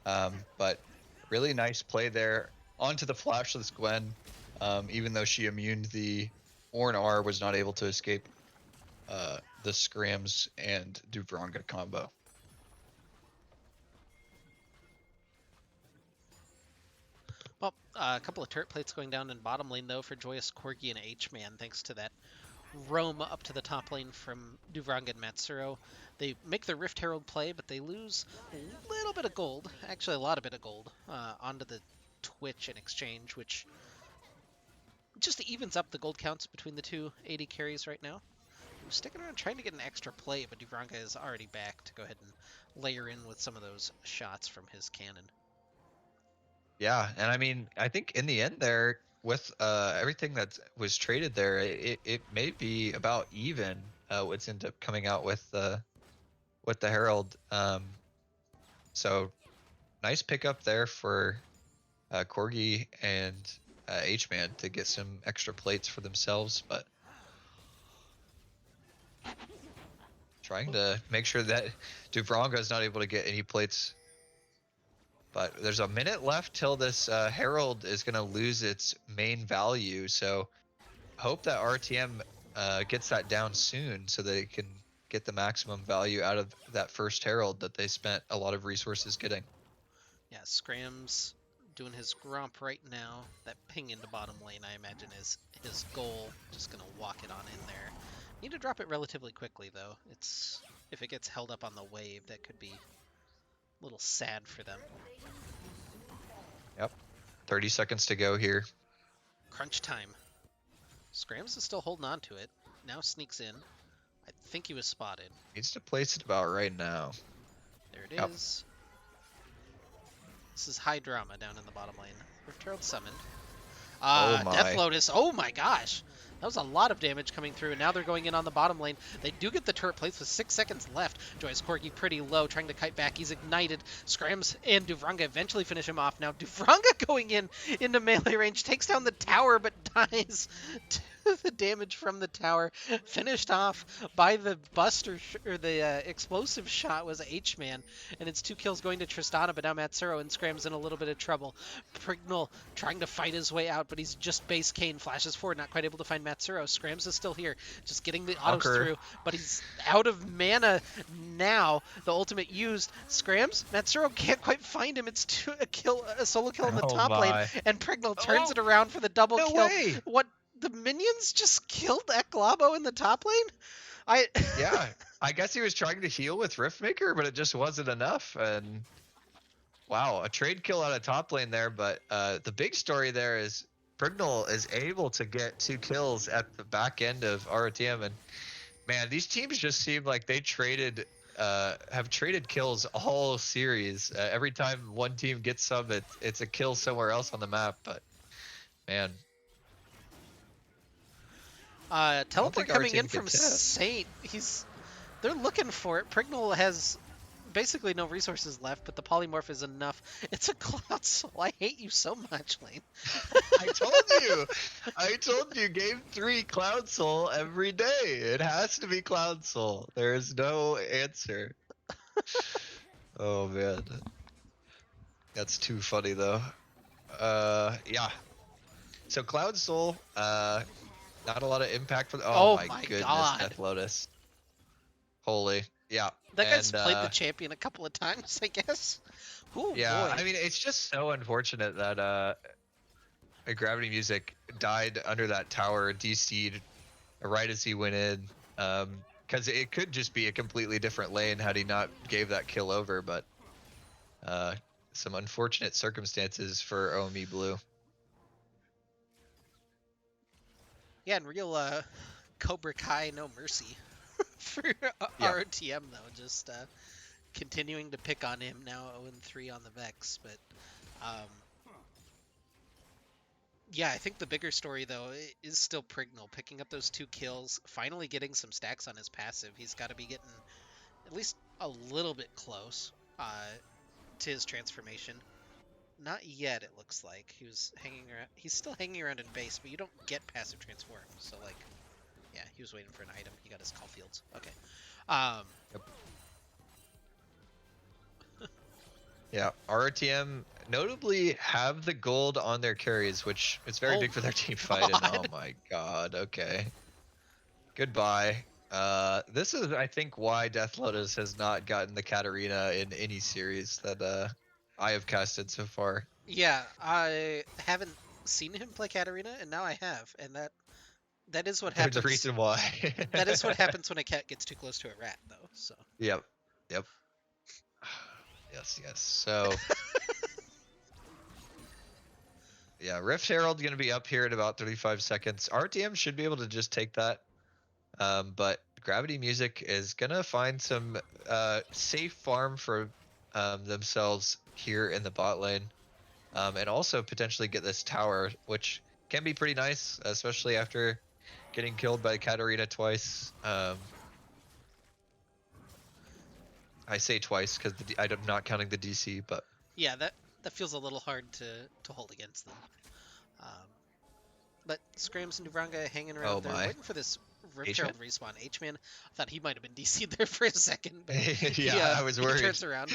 But really nice play there onto the flashless Gwen. Even though she immuned the Ornn R, was not able to escape the Scrams and Duvranga combo. Well, a couple of turret plates going down in bottom lane, though, for Joyous Corgi and H-Man, thanks to that roam up to the top lane from Duvranga and Matsuro. They make the Rift Herald play, but they lose a little bit of gold, actually a lot of bit of gold, onto the Twitch in exchange, which just evens up the gold counts between the two AD carries right now. I'm sticking around trying to get an extra play, but Duvranga is already back to go ahead and layer in with some of those shots from his cannon. Yeah, and I mean, I think in the end there, with everything that was traded there, it may be about even what's ended up coming out with the Herald. So nice pickup there for Corgi and H-Man to get some extra plates for themselves, but trying to make sure that Duvranga is not able to get any plates. But there's a minute left till this Herald is going to lose its main value, so hope that RTM gets that down soon so they can get the maximum value out of that first Herald that they spent a lot of resources getting. Yeah, Scrams doing his Gromp right now. That ping into bottom lane, I imagine, is his goal. Just gonna walk it on in there. Need to drop it relatively quickly, though. If it gets held up on the wave, that could be a little sad for them. Yep. 30 seconds to go here. Crunch time. Scrams is still holding on to it. Now sneaks in. I think he was spotted. Needs to place it about right now. There it Yep. is. This is high drama down in the bottom lane. Rift Herald summoned. Oh my. Death Lotus. Oh my gosh. That was a lot of damage coming through. Now they're going in on the bottom lane. They do get the turret plates with 6 seconds left. Joyous Corgi pretty low, trying to kite back. He's ignited. Scrams and Duvranga eventually finish him off. Now Duvranga going in into melee range, takes down the tower, but dies to the damage from the tower. Finished off by the buster, or the explosive shot was H-Man. And it's 2 kills going to Tristana, but now Matsuro and Scrams in a little bit of trouble. Prignal trying to fight his way out, but he's just base Kane, flashes forward, not quite able to find Matsuro. Scrams is still here, just getting the autos Bunker. through, but he's out of mana now. The ultimate used. Scrams, Matsuro can't quite find him. It's a solo kill in the Oh top lane, my. and Prignal turns Oh, it around for the double no kill. way. What? The minions just killed Eklabo in the top lane? Yeah, I guess he was trying to heal with Riftmaker, but it just wasn't enough. And wow, a trade kill out of top lane there. But the big story there is Prignal is able to get 2 kills at the back end of RTM. And man, these teams just seem like they traded have traded kills all series. Every time one team gets some, it's a kill somewhere else on the map. But man, I don't Teleport think our coming team in can from test. Saint. They're looking for it. Prignal has basically no resources left, but the polymorph is enough. It's a Cloud Soul. I hate you so much, Lane. I told you, game 3, Cloud Soul every day. It has to be Cloud Soul. There's no answer. Oh man, that's too funny though. Yeah. So Cloud Soul, not a lot of impact for. Oh Oh my my goodness, god. Death Lotus. Holy, yeah, That guy's and played the champion a couple of times, I guess. Oh yeah. boy. I mean, it's just so unfortunate that Gravity Music died under that tower, DC'd right as he went in. Because it could just be a completely different lane had he not gave that kill over, but uh, some unfortunate circumstances for OME Blue. Yeah, in real Cobra Kai, no mercy for Yeah, ROTM though. Just continuing to pick on him now, 0-3 on the Vex. But um, yeah, I think the bigger story though is still Prignal picking up those 2 kills, finally getting some stacks on his passive. He's got to be getting at least a little bit close to his transformation. Not yet, it looks like. He was hanging around. He's still hanging around in base, but you don't get passive transform. So like, yeah, he was waiting for an item. He got his call fields. Okay. Um, yep. Yeah, RTM notably have the gold on their carries, which is very oh big for their my team fight. And oh god. my god, okay, goodbye. This is, I think, why Death Lotus has not gotten the Katarina in any series that I have casted so far. Yeah, I haven't seen him play Katarina, and now I have, and that is what There's a happens. reason why. That is what happens when a cat gets too close to a rat, though. So Yep. Yep. Yes, yes. So yeah, Rift Herald gonna be up here in about 35 seconds. RTM should be able to just take that. But Gravity Music is gonna find some safe farm for themselves here in the bot lane. And also potentially get this tower, which can be pretty nice, especially after getting killed by Katarina twice. I say twice because I'm not counting the DC, but yeah, that feels a little hard to hold against them. Um, but Scrams and Duvranga hanging oh around there, my. waiting for this Rift H-Man? Herald respawn. H-Man, I thought he might have been DC'd there for a second, but Yeah, I was he worried. turns around.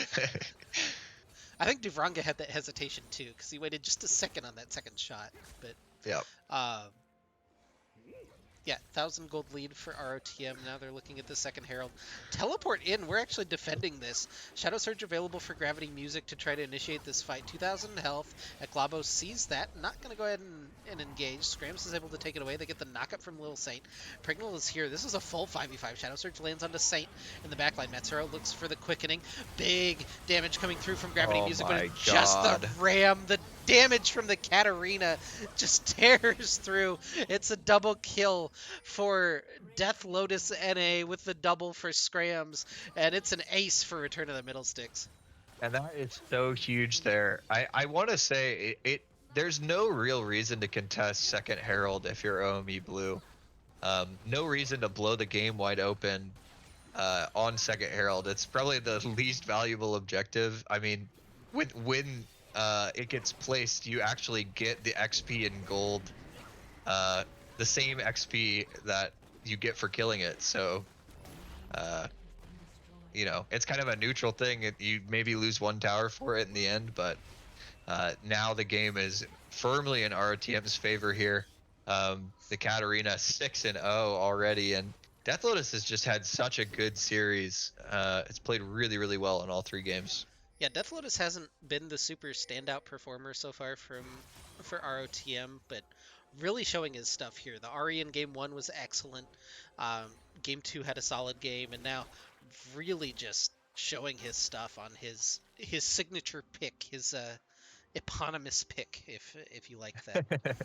I think Duvranga had that hesitation too, because he waited just a second on that second shot. But Yep. yeah, 1,000 gold lead for ROTM. Now they're looking at the second Herald. Teleport in. We're actually defending this. Shadow Surge available for Gravity Music to try to initiate this fight. 2,000 health. Eklabo sees that. Not going to go ahead and engage. Scrams is able to take it away. They get the knockup from Lil Saint. Prignal is here. This is a full 5v5. Shadow Surge lands onto Saint in the backline. Matsuro looks for the quickening. Big damage coming through from Gravity Oh Music, but my it's just the God. ram. The damage from the Katarina just tears through. It's a double kill for Death Lotus NA with the double for Scrams, and it's an ace for Return of the Middle Sticks. And that is so huge there. I want to say there's no real reason to contest second Herald if you're OME Blue. No reason to blow the game wide open on second Herald. It's probably the least valuable objective. I mean, when it gets placed, you actually get the XP and gold, the same XP that you get for killing it. So, uh, it's kind of a neutral thing. You maybe lose one tower for it in the end, but now the game is firmly in RTM's favor here. The Katarina 6-0 already, and Death Lotus has just had such a good series. It's played really, really well in all 3 games. Yeah, Death Lotus hasn't been the super standout performer so far for ROTM, but really showing his stuff here. The Ari in game 1 was excellent. Game 2 had a solid game, and now really just showing his stuff on his signature pick, his eponymous pick, if you like that.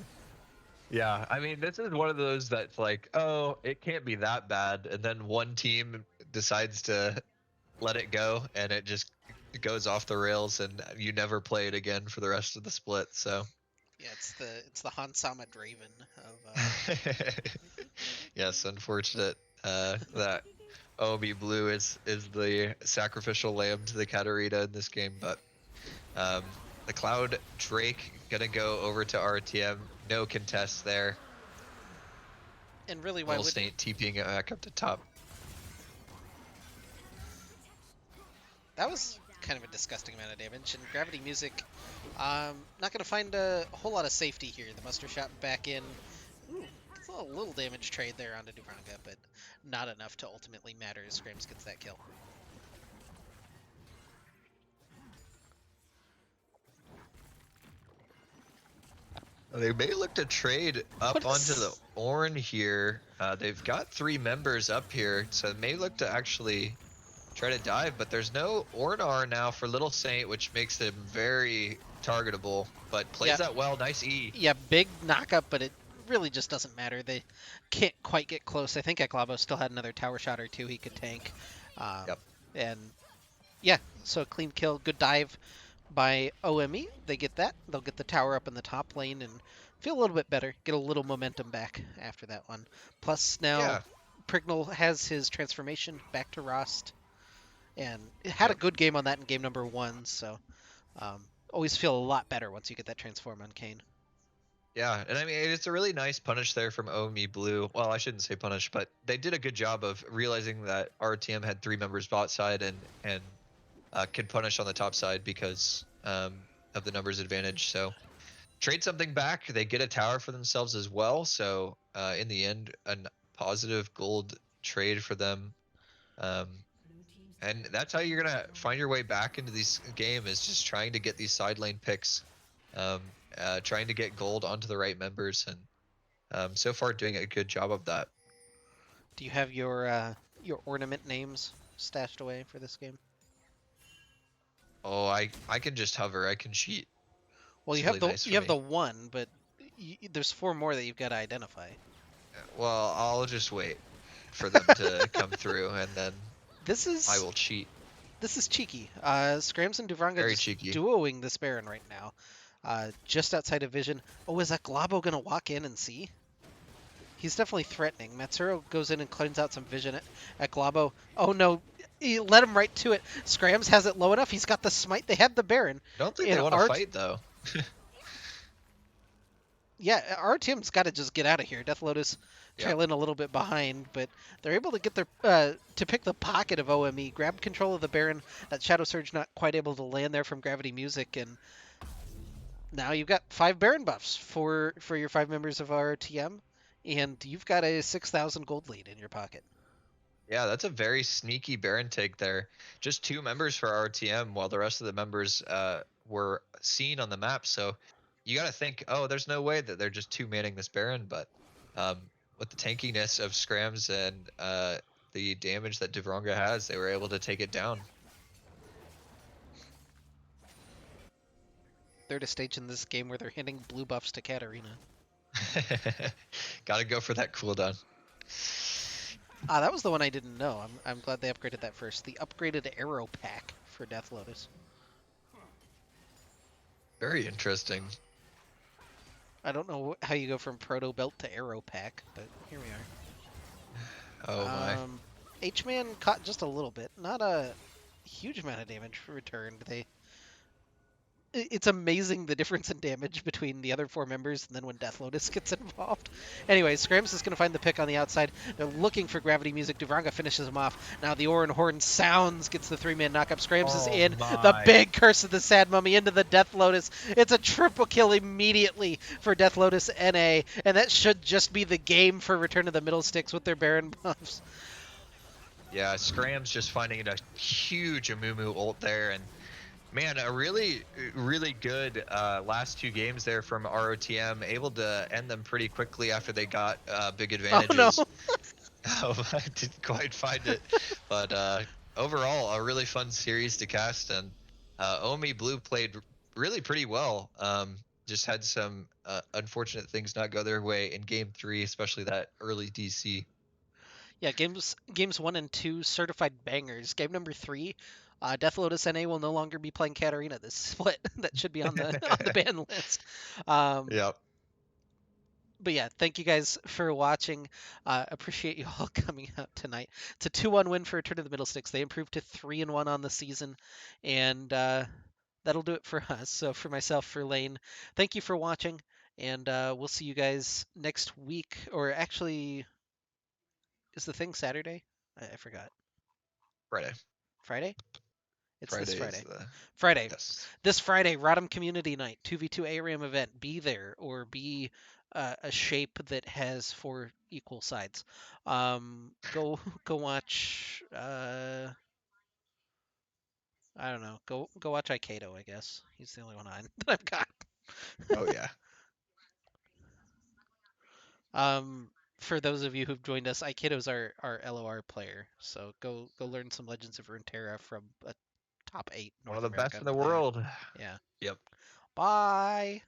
Yeah, I mean, this is one of those that's like, oh, it can't be that bad, and then one team decides to let it go, and it just goes off the rails, and you never play it again for the rest of the split. So, Yeah, it's the Hansama Draven of yes, unfortunate that OME Blue is the sacrificial lamb to the Katarina in this game, but um, the Cloud Drake gonna go over to RTM. No contest there. and really why Little would Snake TPing it back up to top. that was kind of a disgusting amount of damage. And Gravity Music, not gonna find a whole lot of safety here. The muster shot back in. Ooh, it's a little damage trade there onto Duvranga, but not enough to ultimately matter as Scrams gets that kill. They may look to trade up What onto the is Ornn here. They've got 3 members up here, so they may look to actually try to dive, but there's no Ornar now for Little Saint, which makes him very targetable, but plays yeah, that well. Nice E. yeah, big knockup, but it really just doesn't matter. They can't quite get close. I think Eklabo still had another tower shot or two he could tank. Um, Yep. and yeah, so a clean kill, good dive by OME. They get that. They'll get the tower up in the top lane and feel a little bit better, get a little momentum back after that one. Plus now Yeah. Prignal has his transformation back to Rost and had a Yep. good game on that in game number 1, so always feel a lot better once you get that transform on Kane. Yeah, and I mean it's a really nice punish there from OME Blue. Well, I shouldn't say punish, but they did a good job of realizing that RTM had 3 members bot side and could punish on the top side because of the numbers advantage. So trade something back. They get a tower for themselves as well. So in the end, a positive gold trade for them. Um, and that's how you're gonna find your way back into these game is just trying to get these side lane picks, um, trying to get gold onto the right members, and so far doing a good job of that. Do you have your ornament names stashed away for this game? Oh, I can just hover. I can cheat. Well, It's you have really the nice you for have the me. one, but there's 4 more that you've got to identify. Well, I'll just wait for them to come through, and then This I is will cheat. this is cheeky. Scrams and Duvranga Very just cheeky. duoing this Baron right now. Just outside of vision. Oh, is Eklabo gonna walk in and see? He's definitely threatening. Matsuro goes in and cleans out some vision at Glabo. Oh no, he led him right to it. Scrams has it low enough. He's got the smite. They had the Baron. I don't think they In want to Art, fight though. yeah, our team's got to just get out of here. Death Lotus Yep. trailing a little bit behind, but they're able to get their to pick the pocket of OME, grab control of the Baron. That Shadow Surge not quite able to land there from Gravity Music, and now you've got 5 Baron buffs for your 5 members of our TM, and you've got a 6,000 gold lead in your pocket. Yeah, that's a very sneaky Baron take there. Just 2 members for RTM, while the rest of the members were seen on the map. So you got to think, oh, there's no way that they're just 2 manning this Baron. But um, with the tankiness of Scrams and the damage that Devronga has, they were able to take it down. They're at a stage in this game where they're handing blue buffs to Katarina. Got to go for that cooldown. Ah, that was the one I didn't know. I'm glad they upgraded that first. The upgraded arrow pack for Death Lotus. Very interesting. I don't know how you go from proto belt to arrow pack, but here we Oh my. are. H-Man caught just a little bit, not a huge amount of damage returned. It's amazing the difference in damage between the other 4 members and then when Death Lotus gets involved. Anyway, Scrams is going to find the pick on the outside. They're looking for Gravity Music. Duvranga finishes him off. Now the Orin Horn sounds, gets the 3-man knockup. Scrams is Oh in. The my. big curse of the Sad Mummy into the Death Lotus. It's a triple kill immediately for Death Lotus NA, and that should just be the game for Return of the Middle Sticks with their Baron buffs. Yeah, Scrams just finding a huge Amumu ult there, and man, a really, really good last 2 games there from ROTM, able to end them pretty quickly after they got big Oh no. advantages. I didn't quite find it, but overall, a really fun series to cast, and Omi Blue played really pretty well. Just had some unfortunate things not go their way in game 3, especially that early DC. Yeah, games 1 and 2 certified bangers. Game number 3, Death Lotus NA will no longer be playing Katarina this split. That should be on the on the ban list. Um, Yep. but yeah, thank you guys for watching. Appreciate you all coming out tonight. It's a 2-1 win for Return to the Middle Sticks. They improved to 3-1 on the season, and that'll do it for us. So for myself, for Lane, thank you for watching, and we'll see you guys next week. Or actually, is the thing Saturday? I forgot. Friday. Friday? It's this Friday is Friday. the Friday. yes. This Friday, Rodham Community Night, 2v2 ARAM event. Be there or be a shape that has 4 equal sides. Go go watch. I don't know. Go watch Aikido. I guess he's the only one on that I've got. Oh yeah. For those of you who've joined us, Aikido's our LOR player. So go learn some Legends of Runeterra from a top 8 One of North the best in American the player. world. Yeah. Yep. Bye.